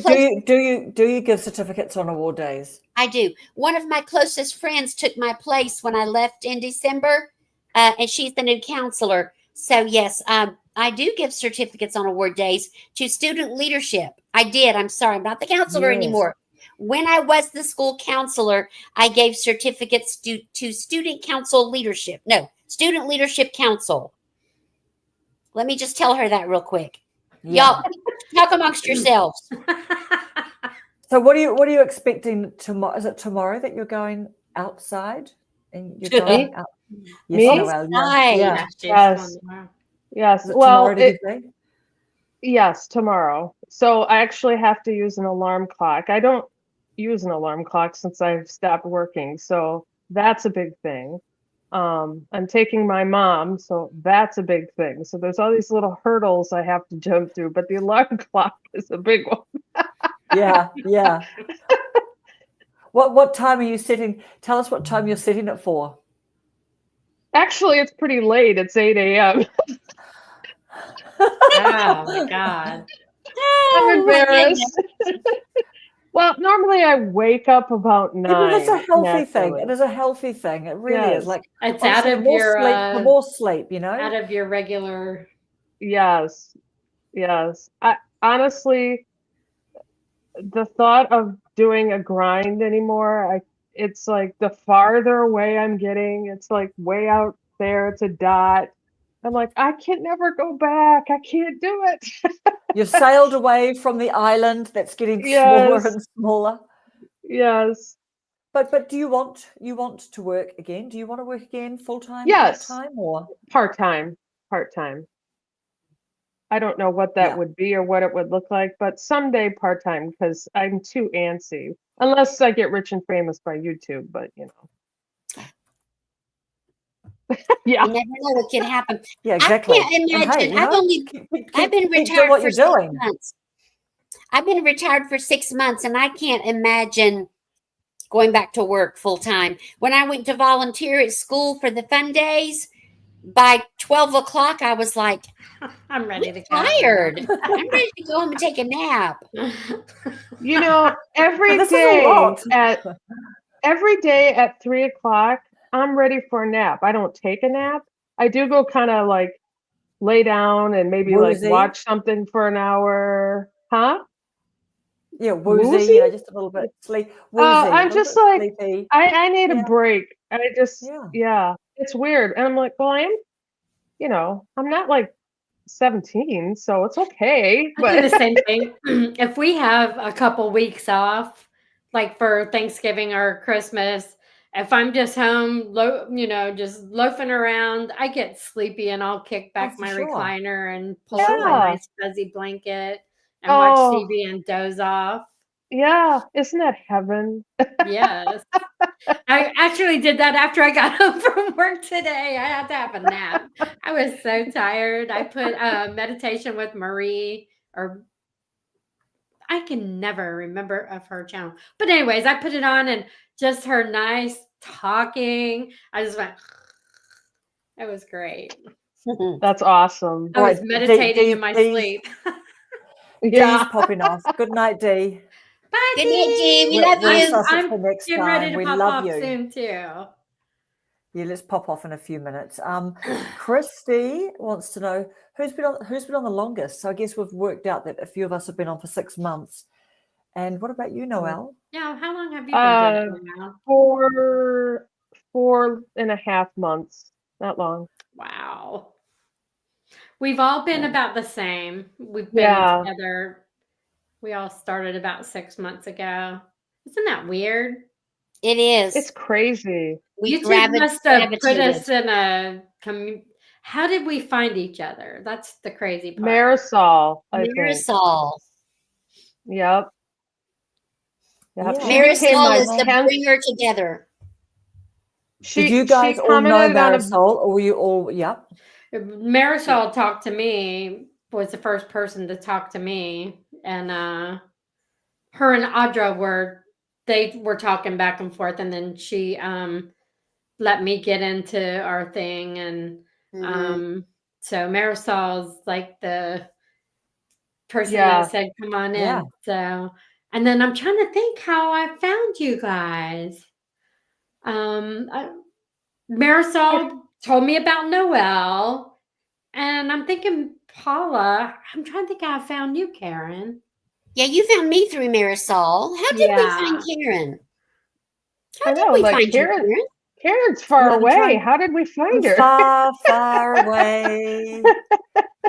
do you give certificates on award days? I do. One of my closest friends took my place when I left in December, and she's the new counselor. So yes, I do give certificates on award days to student leadership. I did. I'm sorry, I'm not the counselor anymore. When I was the school counselor, I gave certificates to student council leadership. No, student leadership council. Let me just tell her that real quick. Y'all talk amongst yourselves. So what are you expecting tomorrow? Is it tomorrow that you're going outside and you're going out? Yes, Noelle. Yes. Yes. Is it Well, tomorrow, did you say? Yes, tomorrow. So I actually have to use an alarm clock. I don't use an alarm clock since I've stopped working. So that's a big thing. I'm taking my mom, so that's a big thing. So there's all these little hurdles I have to jump through, but the alarm clock is a big one. Yeah. What time are you setting? Tell us what time you're setting it for. Actually, it's pretty late. It's 8 a.m. Oh my God. I'm embarrassed. Well, normally I wake up about 9. But it's a healthy naturally. thing. It is a healthy thing. It really is. Like it's out of your sleep, the more sleep, you know, out of your regular. Yes. I honestly, the thought of doing a grind anymore, it's like the farther away I'm getting, it's like way out there. It's a dot. I'm like, I can never go back. I can't do it. You've sailed away from the island that's getting smaller and smaller. Yes. But do you want to work again? Do you want to work again full-time, yes. part-time, or part-time? Part-time. I don't know what that would be or what it would look like, but someday part-time because I'm too antsy. Unless I get rich and famous by YouTube, but you know. You never know what can happen. Yeah, exactly. I can't imagine. I've been retired for 6 months. I've been retired for 6 months, and I can't imagine going back to work full time. When I went to volunteer at school for the fun days, by 12 o'clock, I was like, I'm ready to go. Tired. I'm ready to go home and take a nap. You know, every day at 3 o'clock, I'm ready for a nap. I don't take a nap. I do go kind of like lay down and maybe like watch something for an hour. Huh? Yeah, woozy, you know, just a little bit sleep. I'm just like, I need a break. I just, it's weird. And I'm like, well, I am, you know, I'm not like 17, so it's okay. But I do the same thing. If we have a couple weeks off, like for Thanksgiving or Christmas, if I'm just home, you know, just loafing around, I get sleepy and I'll kick back my recliner and pull up my nice fuzzy blanket and watch TV and doze off. Yeah, isn't that heaven? Yes. I actually did that after I got home from work today. I had to have a nap. I was so tired. I put meditation with Marie, or I can never remember of her channel. But anyways, I put it on and just her nice talking. I just went, it was great. That's awesome. I was Right, meditating Dee, in my please. sleep. Dee's Yeah. popping off. Good night, Dee. Bye, Good night, Dee. We We're love in you. Sussex for I'm next getting ready time. to We pop love off you. soon too. Yeah, let's pop off in a few minutes. Christy wants to know who's been on the longest. So I guess we've worked out that a few of us have been on for 6 months. And what about you, Noelle? Yeah, how long have you been doing it now? 4.5 months. Not long. Wow. We've all been about the same. We've been Yeah. together. We all started about 6 months ago. Isn't that weird? It is. It's crazy. We YouTube must have put gravitated. us in a how did we find each other? That's the crazy part. Marisol, I think. Marisol. Yep. Yeah. She became Marisol my is the 10th. bringer together. Did you guys all know commented on Marisol, or were you all? Yep. Marisol talked to me, was the first person to talk to me, and her and Audra were talking back and forth, and then she let me get into our thing, and so Marisol's like the person that said come on in. Yeah. So, and then I'm trying to think how I found you guys. Marisol told me about Noelle, and I'm thinking Paula. I'm trying to think how I found you, Karen. Yeah, you found me through Marisol. How did we find Karen? How did we find Karen? you, Karen? Karen's far away. How did we find her? Far, far away.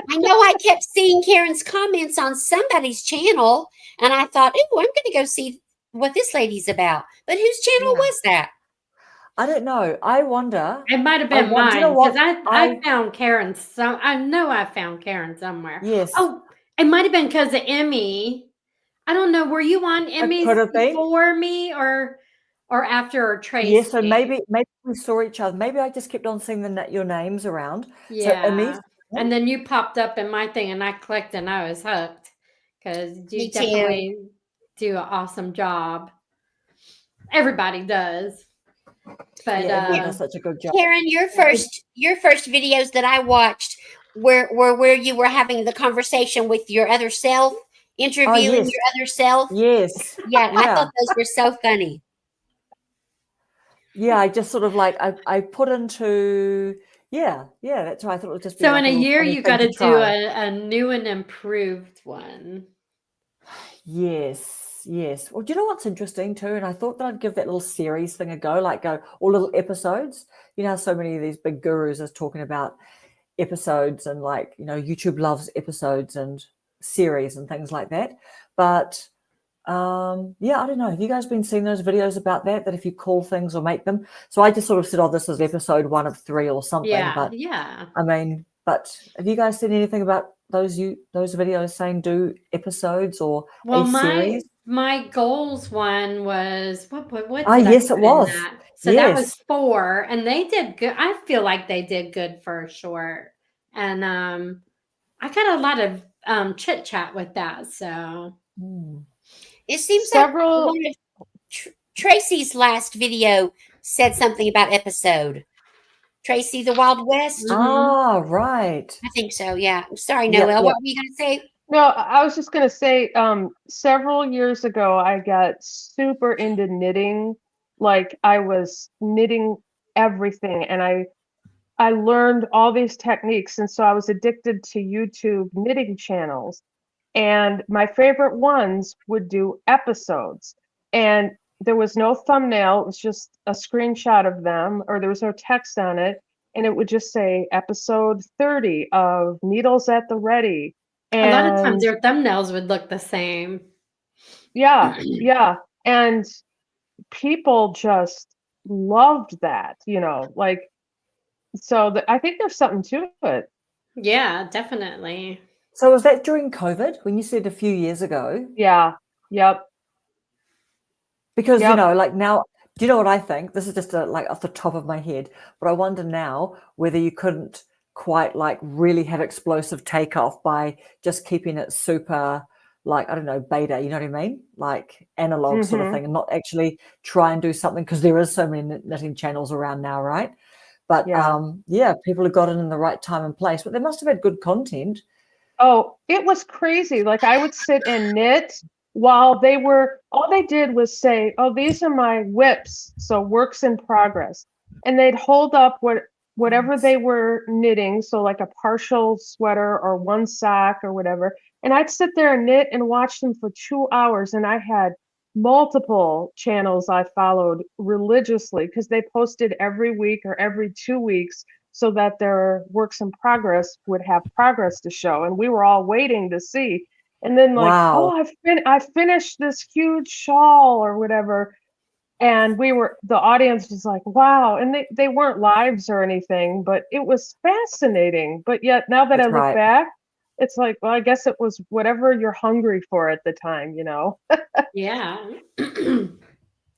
I know I kept seeing Karen's comments on somebody's channel, and I thought, oh, I'm going to go see what this lady's about. But whose channel was that? I don't know. I wonder. It might have been mine because I found Karen. I know I found Karen somewhere. Yes. Oh, it might have been because of Emmy. I don't know. Were you on Emmy before me or after Tracy? Yes. So maybe we saw each other. Maybe I just kept on seeing your names around. Yeah. So Emmy. And then you popped up in my thing, and I clicked, and I was hooked because you definitely do an awesome job. Everybody does. But everyone does such a good job. Karen, your first videos that I watched were where you were having the conversation with your other self, interviewing your other self. Yes. Yeah, I thought those were so funny. Yeah, I just sort of like I put into that's right. I thought it would just be so like in a year you got to do try. a new and improved one. Yes. Well, do you know what's interesting too? And I thought that I'd give that little series thing a go, or little episodes. You know how so many of these big gurus are talking about episodes and YouTube loves episodes and series and things like that. But I don't know. Have you guys been seeing those videos about that if you call things or make them? So I just sort of said, this is episode 1 of 3 or something. Yeah, But have you guys seen anything about those videos saying do episodes or a series? My goals one was what yes, it was. So that was 4, and they did good. I feel like they did good for a short, and I got a lot of chit chat with that. So it seems several. Like Tracy's last video said something about episode. Tracy, the Wild West. Oh, right. I think so. Yeah. Sorry, Noelle. What were you going to say? No, I was just going to say, several years ago, I got super into knitting. Like I was knitting everything, and I learned all these techniques. And so I was addicted to YouTube knitting channels. And my favorite ones would do episodes. And there was no thumbnail. It was just a screenshot of them, or there was no text on it. And it would just say episode 30 of Needles at the Ready. And a lot of times their thumbnails would look the same. Yeah. And people just loved that, so I think there's something to it. Yeah, definitely. So was that during COVID when you said a few years ago? Yeah. Yep. Because, now, do you know what I think? This is just off the top of my head, but I wonder now whether you couldn't quite really have explosive takeoff by just keeping it super like, I don't know, beta, you know what I mean? Like analog sort of thing, and not actually try and do something, because there is so many knitting channels around now, right? But people have got it in the right time and place, but they must have had good content. Oh, it was crazy. Like I would sit and knit while all they did was say, oh, these are my whips. So works in progress. And they'd hold up whatever they were knitting. So like a partial sweater or one sock or whatever. And I'd sit there and knit and watch them for 2 hours. And I had multiple channels I followed religiously because they posted every week or every 2 weeks so that their works in progress would have progress to show. And we were all waiting to see. And then like, oh, I finished this huge shawl or whatever. And the audience was like, wow. And they weren't lives or anything, but it was fascinating. But yet now that I look back, it's like, well, I guess it was whatever you're hungry for at the time, you know? Yeah.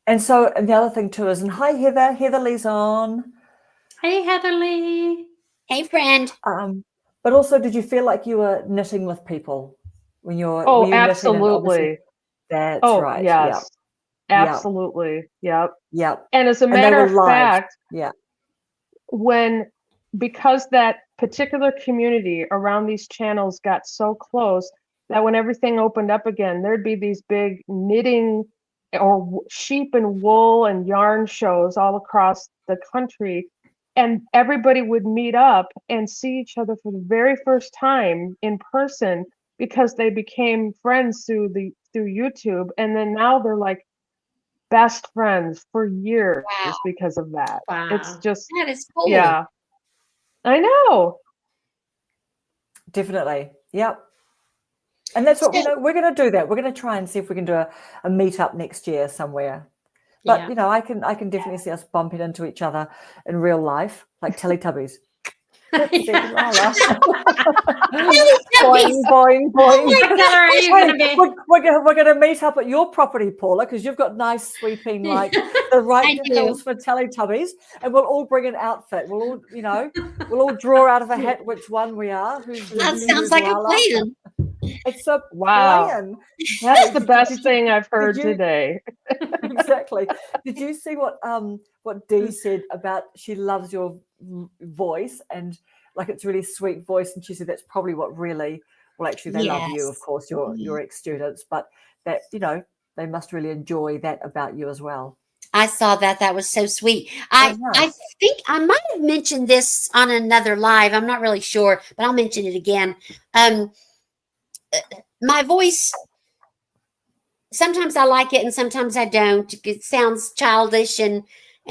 And so, and the other thing too is, and hi, Heather. Heather Lee's on. Hey, Heather Lee. Hey, friend. But also, did you feel like you were knitting with people when you're? Oh, were you absolutely. That's right. Yes. Yep. Absolutely. Yep. Yep. And as a matter of fact, yeah, because that particular community around these channels got so close that when everything opened up again, there'd be these big knitting or sheep and wool and yarn shows all across the country. And everybody would meet up and see each other for the very first time in person because they became friends through YouTube. And then now they're like best friends for years because of that. Wow. It's just, that is cool. Yeah, I know. Definitely. Yep. And that's what we're going to do. That we're going to try and see if we can do a meetup next year somewhere. But you know, I can definitely see us bumping into each other in real life, like Teletubbies. Boing, boing, boing. We're going to meet up at your property, Paula, because you've got nice sweeping, like the right hills for Teletubbies, and we'll all bring an outfit. We'll all, you know, draw out of a hat which one we are. That sounds like a plan. It's a plan. That's the best thing I've heard today. Exactly. Did you see what Dee said about she loves your voice and like it's really sweet voice, and she said that's probably what really, well, actually they love you, of course, your ex-students, but that, you know, they must really enjoy that about you as well. I saw that. That was so sweet. I think I might have mentioned this on another live. I'm not really sure, but I'll mention it again. My voice, sometimes I like it and sometimes I don't. It sounds childish and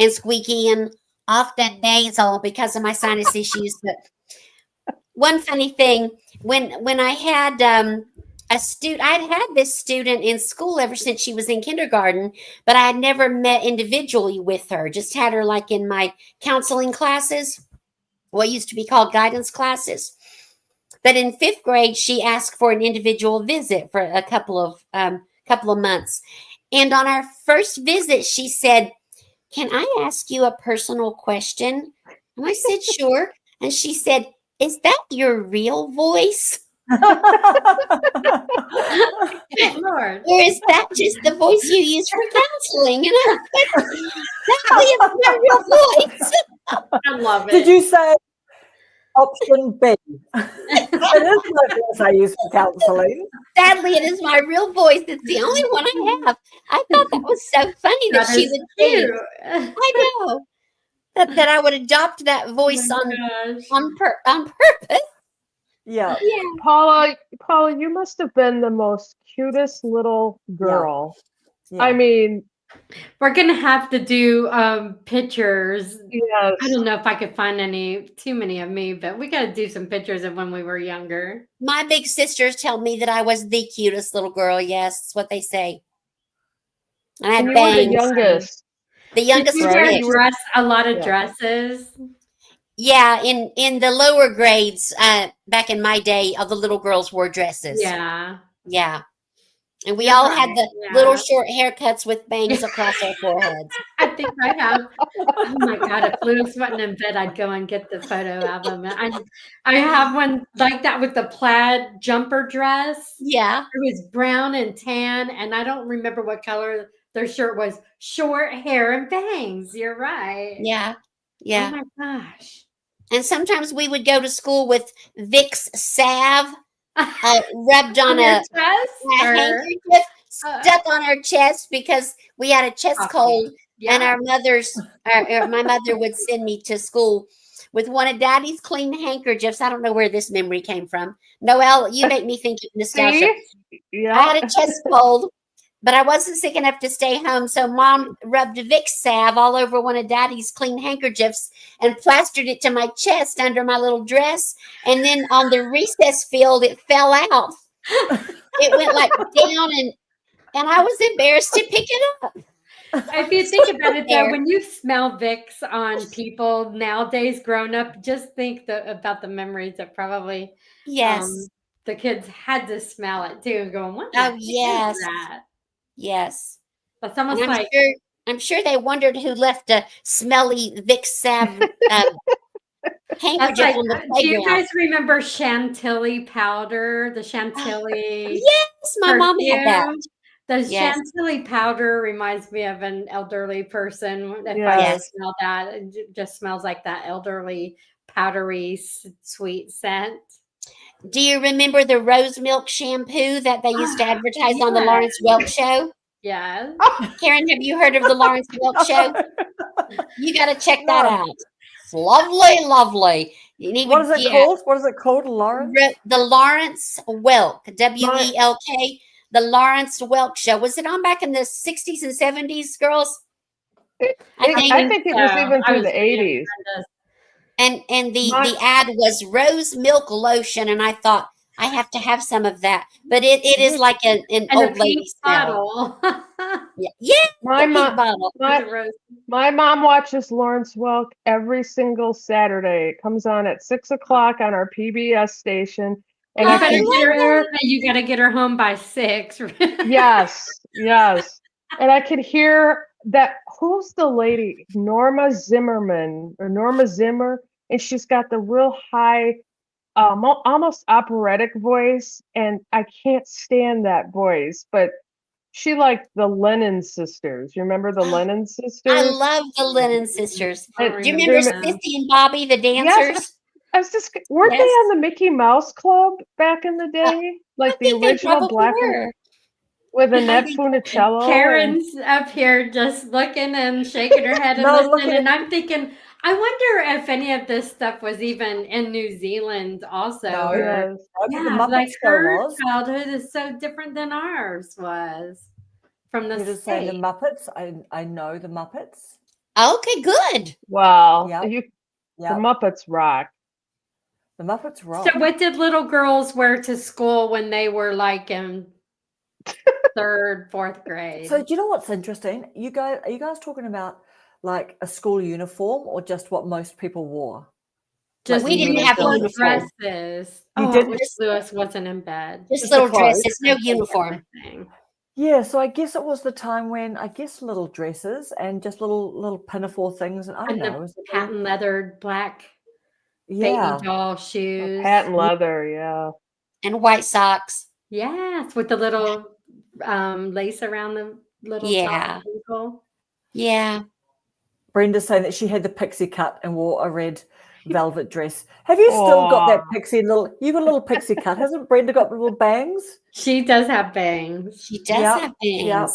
squeaky and often nasal because of my sinus issues. But one funny thing, when I had I'd had this student in school ever since she was in kindergarten, but I had never met individually with her, just had her like in my counseling classes, what used to be called guidance classes. But in 5th grade, she asked for an individual visit for a couple of months. And on our first visit, she said, "Can I ask you a personal question?" And I said, "Sure." And she said, "Is that your real voice? Lord. Or is that just the voice you use for counseling?" And I said, "That is my real voice." I love it. Did you say option B? It is my voice I use for counseling. Sadly, it is my real voice. It's the only one I have. I thought that was so funny that she would think. I know that I would adopt that voice on purpose. Yeah. Paula, you must have been the most cutest little girl. Yeah. I mean, we're gonna have to do pictures. Yes. I don't know if I could find too many of me, but we got to do some pictures of when we were younger. My big sisters tell me that I was the cutest little girl. Yes, that's what they say. And I had you bangs. were the youngest. The youngest. Did you wear a lot of dresses? Yeah, in the lower grades, back in my day, all the little girls wore dresses. Yeah. And we all had the little short haircuts with bangs across our foreheads. I think I have. Oh my God! If Lewis wasn't in bed, I'd go and get the photo album. I have one like that with the plaid jumper dress. Yeah. It was brown and tan, and I don't remember what color their shirt was. Short hair and bangs. You're right. Yeah. Oh Yeah. my gosh. And sometimes we would go to school with Vicks salve rubbed on On your a chest or handkerchief stuck on our chest because we had a chest coffee? cold, and Yeah. our my mother would send me to school with one of Daddy's clean handkerchiefs. I don't know where this memory came from. Noelle, you make me think of nostalgia. See? Yeah. I had a chest cold, but I wasn't sick enough to stay home. So Mom rubbed Vicks salve all over one of Daddy's clean handkerchiefs and plastered it to my chest under my little dress. And then on the recess field, it fell out. It went like down, and I was embarrassed to pick it up. If you think about it, though, There. when you smell Vicks on people nowadays, grown up, just think about the memories that probably Yes. the kids had to smell it too, going, "What the Oh, heck yes. is that?" Yes. It's almost And like I'm sure they wondered who left a smelly Vicks salve that's handkerchief like. on the Do you playground. guys remember Chantilly powder? The Chantilly Yes, my mom had that. perfume. The Yes. Chantilly powder reminds me of an elderly person. If I Yes. smell that, it just smells like that elderly, powdery, sweet scent. Do you remember the rose milk shampoo that they used to advertise on the Yes. Lawrence Welk show? Yes. Karen, have you heard of the Lawrence Welk show? You got to check that No. out. It's lovely, lovely. You need What is it called? What is it called, Lauren? The Lawrence Welk, WELK, the Lawrence Welk show. Was it on back in the 60s and 70s, girls? I think it was even I through was the pretty 80s. And the ad was rose milk lotion, and I thought I have to have some of that. But it is like an And a old pink lady smell. bottle. Yeah, My the pink bottle. My mom watches Lawrence Welk every single Saturday. It comes on at 6 o'clock on our PBS station. And I can hear, You got to get her home by 6. yes. And I could hear that, who's the lady? Norma Zimmerman or Norma Zimmer. And she's got the real high, almost operatic voice. And I can't stand that voice, but she liked the Lennon sisters. You remember the Lennon sisters? I love the Lennon sisters. Do Do you remember Sissy and Bobby, the dancers? I was just, weren't they on the Mickey Mouse Club back in the day? Like the original black and with Annette Funicello. Karen's up here just looking and shaking her head and listening. And I'm thinking, I wonder if any of this stuff was even in New Zealand also. No, or, the like Muppets her was. childhood is so different than ours was from the You just say the States. Muppets. I know the Muppets. Okay, good. Wow. Yep. The Muppets rock. The Muppets rock. So what did little girls wear to school when they were like in 3rd, 4th grade? So do you know what's interesting? Are you guys talking about like a school uniform or just what most people wore? Just we didn't have little uniform. dresses. You I didn't? wish Lewis wasn't in bed. Just Just little the clothes. dresses, no uniform. Yeah, so I guess it was the time when little dresses and just little pinafore things, and I don't And know. the patent leather black Yeah, baby doll shoes. Patent leather, yeah. And white socks. Yes, with the little lace around the little Yeah. top ankle. Yeah. Brenda's saying that she had the pixie cut and wore a red velvet dress. Have you still got that pixie little? You got a little pixie cut. Hasn't Brenda got little bangs? She does have bangs. She does have bangs. Yep.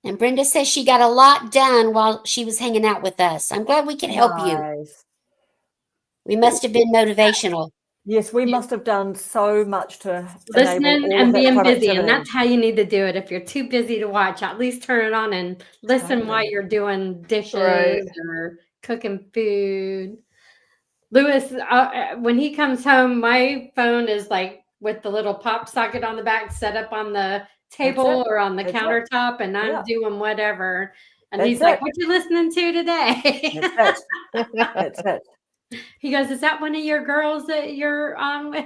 And Brenda says she got a lot done while she was hanging out with us. I'm glad we could help you. Nice. We must have been motivational. Yes, we must have done so much to Listening enable all and of that being busy, productivity. and that's how you need to do it. If you're too busy to watch, at least turn it on and listen while you're doing dishes or cooking food. Lewis, when he comes home, my phone is like with the little pop socket on the back set up on the table or on the countertop, and I'm doing whatever. And he's like, "What you listening to today?" That's it. That's it. He goes, "Is that one of your girls that you're on with?"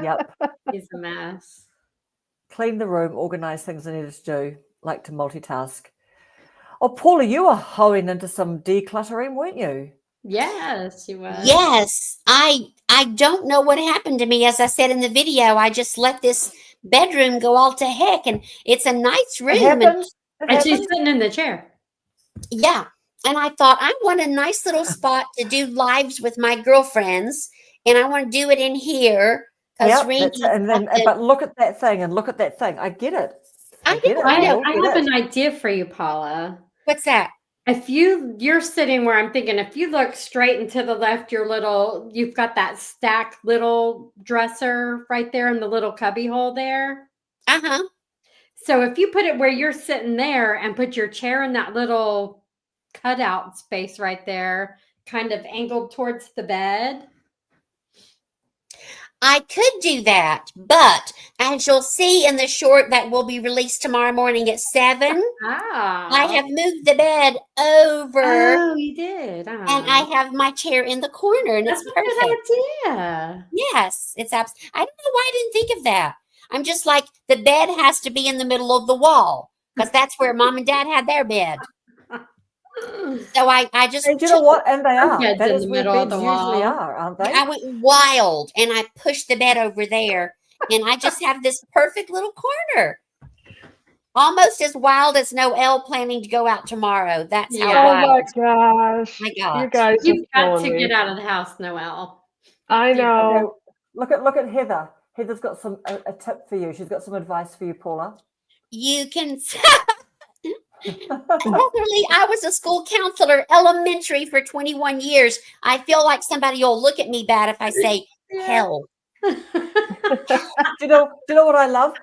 Yep. He's a mess. clean the room, organize things I needed to do, like to multitask. Oh, Paula, you were hoeing into some decluttering, weren't you? Yes, she was. Yes, I don't know what happened to me. As I said in the video, I just let this bedroom go all to heck, and it's a nice It room. happened. And she's sitting in the chair. Yeah. And I thought, I want a nice little spot to do lives with my girlfriends, and I want to do it in here. Yeah, but look at that thing and look at that thing. I get it. I get it. I know. have an idea for you, Paula. What's that? If you're sitting where I'm thinking, if you look straight and to the left, you've got that stacked little dresser right there in the little cubby hole there. Uh-huh. So if you put it where you're sitting there and put your chair in that little cutout space right there, kind of angled towards the bed. I could do that, but as you'll see in the short that will be released tomorrow morning at 7, I have moved the bed over. Oh, you did. And I have my chair in the corner, and That's it's a perfect. good idea. Yes, it's I don't know why I didn't think of that. I'm just like, the bed has to be in the middle of the wall because that's where Mom and Dad had their bed. So I just, and you know what? And they are. Beds That in is the where middle of beds the usually wall. are, aren't they? I went wild and I pushed the bed over there, and I just have this perfect little corner. Almost as wild as Noelle planning to go out tomorrow. That's how wild. Oh my gosh. My God. You guys You've are got to killing me. get out of the house, Noelle. I know. Okay, look at Heather. Heather's got a tip for you. She's got some advice for you, Paula. You can. Literally, I was a school counselor, elementary, for 21 years. I feel like somebody will look at me bad if I say hell. Do you know what I love?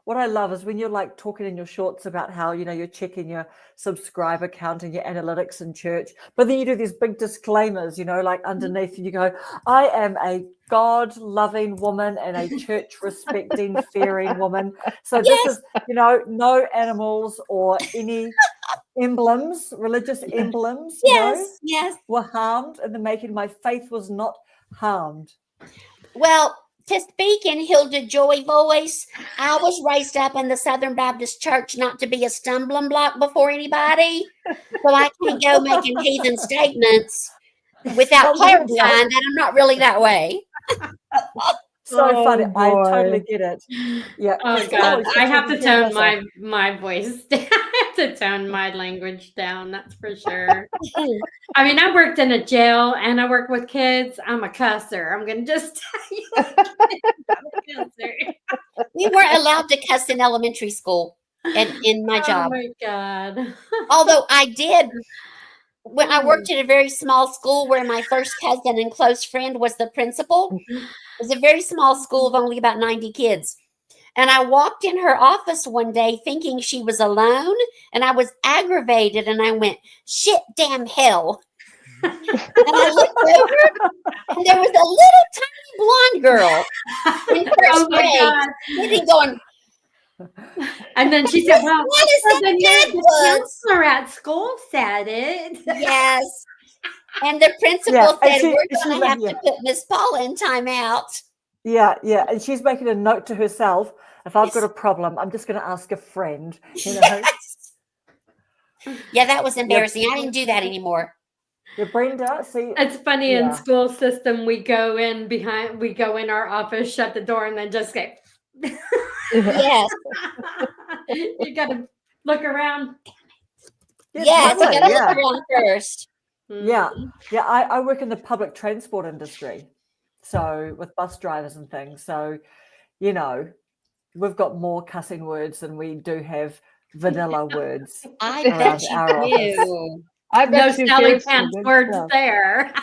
What I love is when you're like talking in your shorts about how, you know, you're checking your subscriber count and your analytics in church, but then you do these big disclaimers, you know, like underneath, and you go, I am a God-loving woman and a church-respecting, fearing woman. So this is, you know, no animals or any emblems, religious emblems, Yes. were harmed in the making. My faith was not harmed. Well, to speak in Hilda Joy voice, I was raised up in the Southern Baptist Church not to be a stumbling block before anybody. So I can't go making heathen statements without clarifying that I'm not really that way. So funny. I totally get it. Yeah. Oh God, I have to tone my voice down. I have to tone my language down. That's for sure. I mean, I worked in a jail and I work with kids. I'm a cusser. I'm gonna just tell you, I'm a cusser. We weren't allowed to cuss in elementary school and in my job. Oh my God. Although I did. When I worked at a very small school where my first cousin and close friend was the principal. It was a very small school of only about 90 kids. And I walked in her office one day thinking she was alone, and I was aggravated, and I went, shit, damn hell. And I looked over, and there was a little tiny blonde girl in first grade sitting going, and then she said, well, what is that the counselor at school said it. Yes. And the principal said, we're going to have to put Miss Paula in timeout. Yeah. And she's making a note to herself. If I've got a problem, I'm just going to ask a friend. You know? Yes. Yeah, that was embarrassing. I didn't do that anymore. Yeah, Brenda, see, it's funny in school system. We go in our office, shut the door, and then just get. Yes. You got to look around. Yes, you got to look around first. Yeah. I work in the public transport industry, so with bus drivers and things. So, you know, we've got more cussing words than we do have vanilla words. I bet you do. I bet no Sally Pants words there.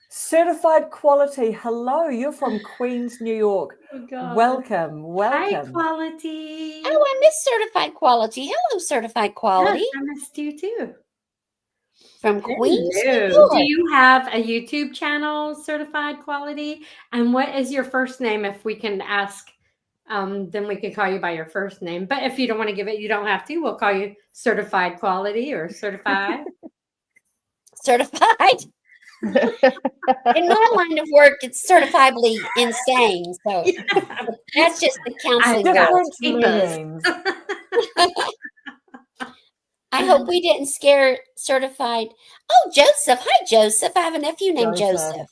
Certified quality. Hello, you're from Queens, New York. Oh, God. Welcome. Hi, quality. Oh, I miss certified quality. Hello, certified quality. Yes, I missed you too. From Queens. Do you have a YouTube channel, Certified Quality? And what is your first name? If we can ask, then we can call you by your first name. But if you don't want to give it, you don't have to. We'll call you Certified Quality or Certified. Certified. In my line of work, it's certifiably insane. So that's just the counseling world. Different meanings. I hope we didn't scare certified. Oh, Joseph. Hi, Joseph. I have a nephew named Joseph.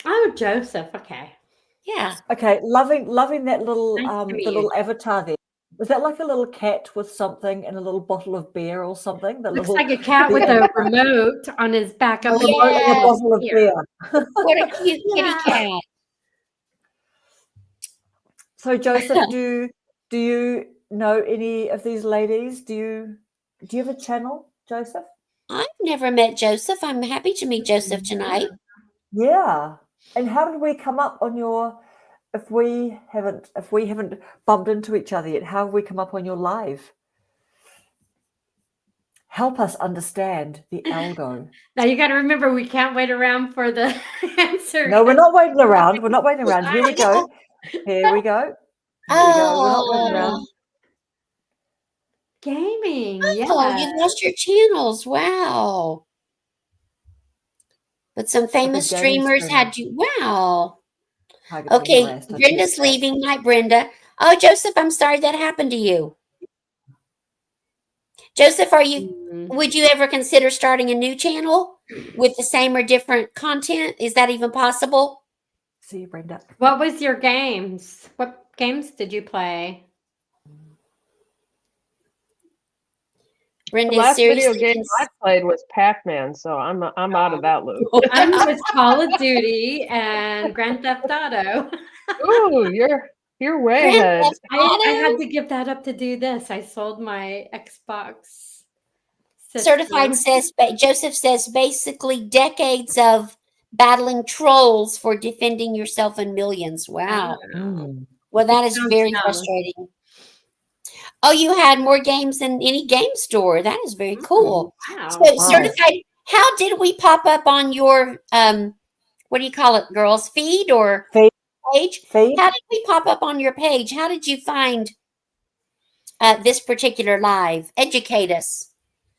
Oh, Joseph. Okay. Yeah. Okay, loving that little Nice to meet the you. little avatar there. Was that like a little cat with something and a little bottle of beer or something? The Looks little like a cat with a remote on his back up in remote and a Yes. bottle of here. beer. What a cute kitty cat. So Joseph, do you know any of these ladies? Do you have a channel, Joseph? I've never met Joseph. I'm happy to meet Joseph tonight. Yeah. And how did we come up on your if we haven't bumped into each other yet, how have we come up on your live? Help us understand the algo. Now you got to remember, we can't wait around for the answer. No, we're not waiting around. We're not waiting around. Here we go. Here we go. Here we go. We're not waiting around. Gaming. Oh, Yeah. you lost your channels. Wow. But some famous gaming streamers streamer. had you. Wow. Targeting the Okay, rest. I Brenda's think. leaving. Night, Brenda. Oh, Joseph, I'm sorry that happened to you. Joseph, would you ever consider starting a new channel with the same or different content? Is that even possible? See you, Brenda. What was your games? What games did you play? Brenda The is last video seriously game I played was Pac-Man, so I'm out of that loop. I'm with Call of Duty and Grand Theft Auto. Ooh, you're way Grand ahead. Theft I Auto? had to give that up to do this. I sold my Xbox system. Certified says, Joseph says, basically decades of battling trolls for defending yourself in millions. Wow. Well, that is Sounds very fun. frustrating. Oh, you had more games than any game store. That is very cool. Wow. So, certified, how did we pop up on your, what do you call it, girls? Feed or page? Feed? How did we pop up on your page? How did you find this particular live? Educate us.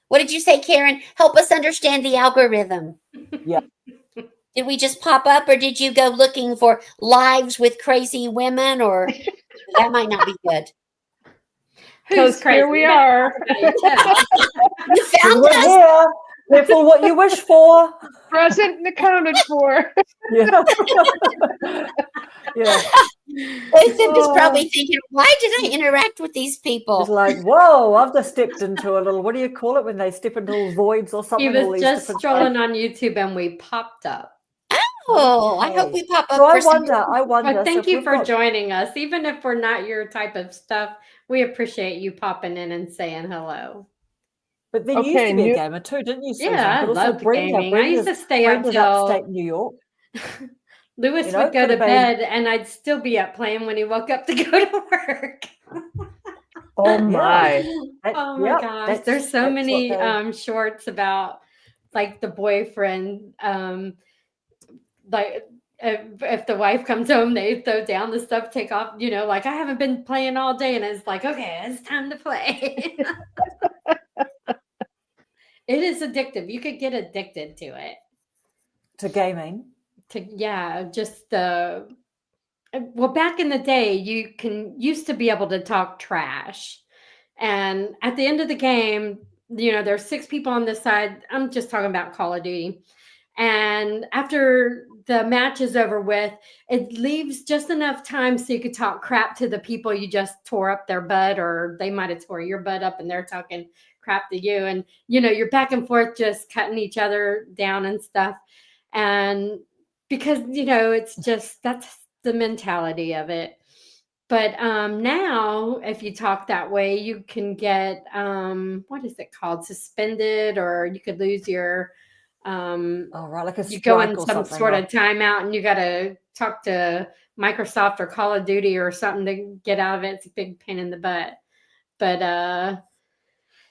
What did you say, Karen? Help us understand the algorithm. Yeah. Did we just pop up, or did you go looking for lives with crazy women, or that might not be good? Because here we are. You found We're us. here. Careful what you wish for. Present and accounted for. Yeah. Yeah. Joseph is probably thinking, why did I interact with these people? It's like, whoa, I've just stepped into a little, what do you call it when they step into little voids or He something? All was these just different strolling stuff. on YouTube and we popped up. Oh, I hope we pop up So for I some. wonder. But thank so you if for we've got- joining us. Even if we're not your type of stuff, we appreciate you popping in and saying hello. But then you used to be a gamer too, didn't you, Susan? Yeah, I But also loved gaming. I used to stay up Brenda's till upstate New York. Lewis You know, would go to could've been- bed and I'd still be up playing when he woke up to go to work. Oh my. Oh my gosh. There's so many shorts about like the boyfriend, like if the wife comes home, they throw down the stuff, take off, you know, like I haven't been playing all day, and it's like, okay, it's time to play. It is addictive. You could get addicted to it. To gaming. Just well, back in the day, you used to be able to talk trash, and at the end of the game, you know, there's 6 people on this side. I'm just talking about Call of Duty. And after the match is over with, it leaves just enough time so you could talk crap to the people you just tore up their butt, or they might have tore your butt up and they're talking crap to you. And, you know, you're back and forth just cutting each other down and stuff. And because, you know, it's just, that's the mentality of it. But now, if you talk that way, you can get, what is it called? Suspended, or you could lose your, like a you go in strike or some something, sort right? of timeout and you got to talk to Microsoft or Call of Duty or something to get out of it. It's a big pain in the butt. But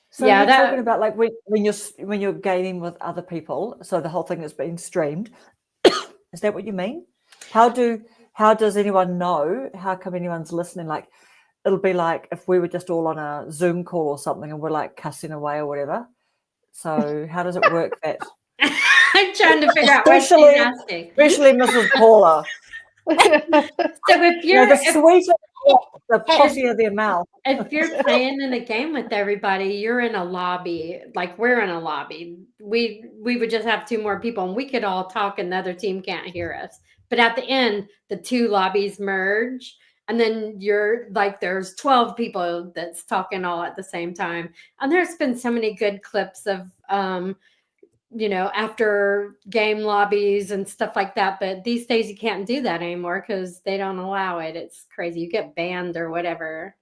so yeah, you're that talking about like when you're gaming with other people, so the whole thing is being streamed. Is that what you mean? How does anyone know? How come anyone's listening? Like, it'll be like if we were just all on a Zoom call or something and we're like cussing away or whatever. So how does it work that? I'm trying to figure out what she's asking. Especially Mrs. Paula. So if you're the sweeter, the pottier their mouth. If you're playing in a game with everybody, you're in a lobby. Like we're in a lobby. We would just have 2 more people, and we could all talk, and the other team can't hear us. But at the end, the 2 lobbies merge, and then you're like, there's 12 people that's talking all at the same time. And there's been so many good clips of after game lobbies and stuff like that. But these days you can't do that anymore because they don't allow it. It's crazy. You get banned or whatever.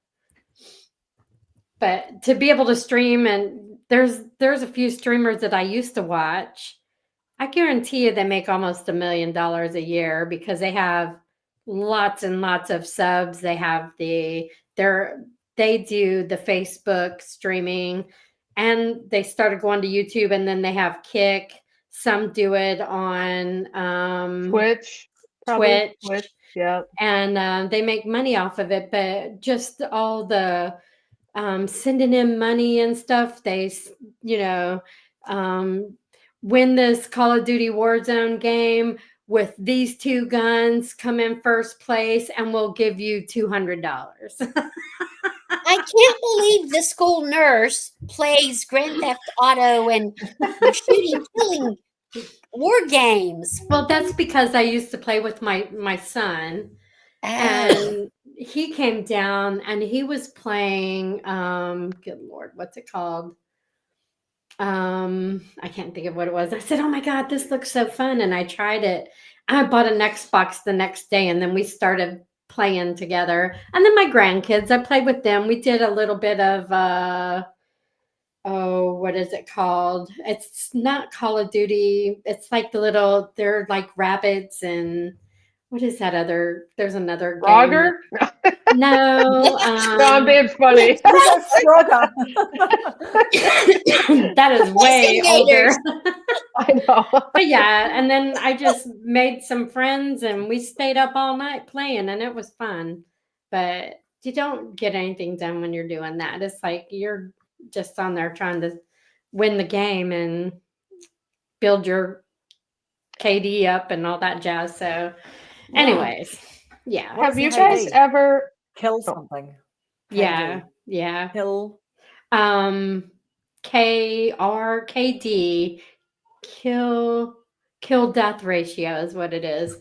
But to be able to stream, and there's a few streamers that I used to watch. I guarantee you they make almost $1 million a year because they have lots and lots of subs. They have they do the Facebook streaming, and they started going to YouTube, and then they have Kick. Some do it on Twitch. Yeah. And they make money off of it, but just all the sending in money and stuff, they win this Call of Duty Warzone game with these 2 guns, come in first place, and we'll give you $200. I can't believe the school nurse plays Grand Theft Auto and shooting, killing war games. Well, that's because I used to play with my son, and he came down and he was playing. Good Lord, what's it called? I can't think of what it was. I said, "Oh my God, this looks so fun!" And I tried it. I bought an Xbox the next day, and then we started playing together. And then my grandkids, I played with them. We did a little bit of what is it called? It's not Call of Duty. It's like they're like rabbits, and what is that other? There's another game. Frogger? No. No, I'm being funny. Frogger. That is way older. I know. But yeah, and then I just made some friends, and we stayed up all night playing, and it was fun. But you don't get anything done when you're doing that. It's like you're just on there trying to win the game and build your KD up and all that jazz. So anyways, yeah. Have you guys ever kill something? Yeah. Kill. KRKD, kill death ratio is what it is.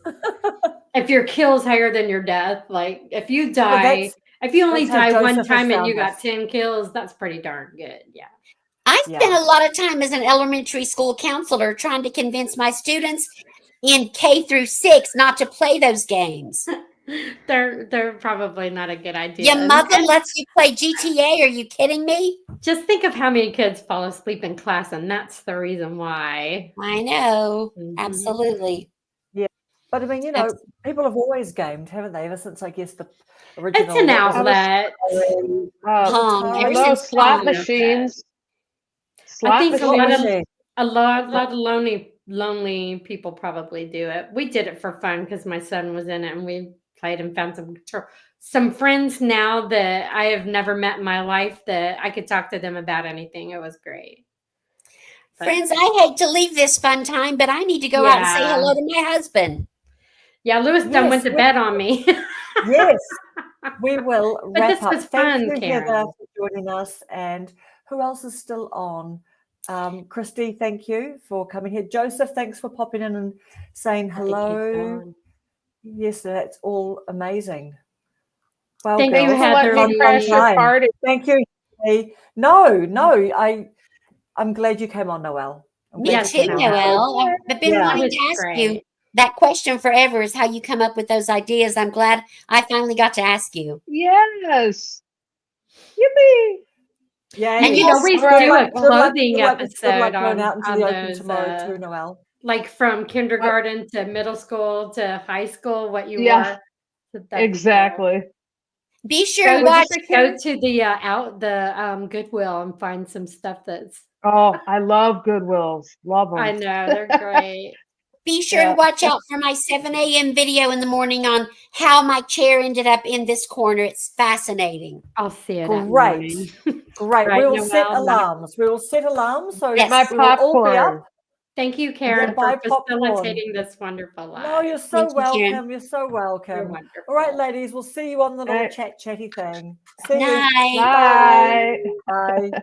If your kill's higher than your death, like if you die, if you only die one time and you got 10 kills, that's pretty darn good. Yeah. I spent a lot of time as an elementary school counselor trying to convince my students in K through 6 not to play those games. They're probably not a good idea. Your mother lets you play GTA. Are you kidding me? Just think of how many kids fall asleep in class, and that's the reason why. I know. Mm-hmm. Absolutely. Yeah. But I mean, people have always gamed, haven't they? Ever since, I guess, the original. It's an outlet. Slot machines. I think a lot of lonely people probably do it. We did it for fun because my son was in it, and we played and found some friends now that I have never met in my life that I could talk to them about anything. It was great. But, friends, I hate to leave this fun time, but I need to go out and say hello to my husband. Yeah, Lewis done went to bed on me. Yes, we will wrap this up. Was fun, Thank you, Karen. Heather, for joining us. And who else is still on? Christy, thank you for coming here. Joseph, thanks for popping in and saying hello. Yes, that's all amazing. Well, thank girls, you, Heather. Party. Thank you. No, I'm glad you came on, Noelle. Me too, Noelle. I've been wanting to ask you that question forever, is how you come up with those ideas. I'm glad I finally got to ask you. Yes. Yippee. Yeah, and we do a clothing episode on those, tomorrow too, Noelle. Like from kindergarten to middle school to high school, what you wore. Exactly. Be sure to watch. Go to the Goodwill and find some stuff that's. Oh, I love Goodwills. Love them. I know, they're great. Be sure to watch out for my 7 a.m. video in the morning on how my chair ended up in this corner. It's fascinating. I'll see it. Great. We will set alarms. We will set alarms so my popcorn. Thank you, Karen, buy for popcorn. facilitating this wonderful live. No, you're so Thank you, Karen. welcome. You're so welcome. You're wonderful. All right, ladies, we'll see you on the little Right. chatty thing. See you. Night. Bye. Bye.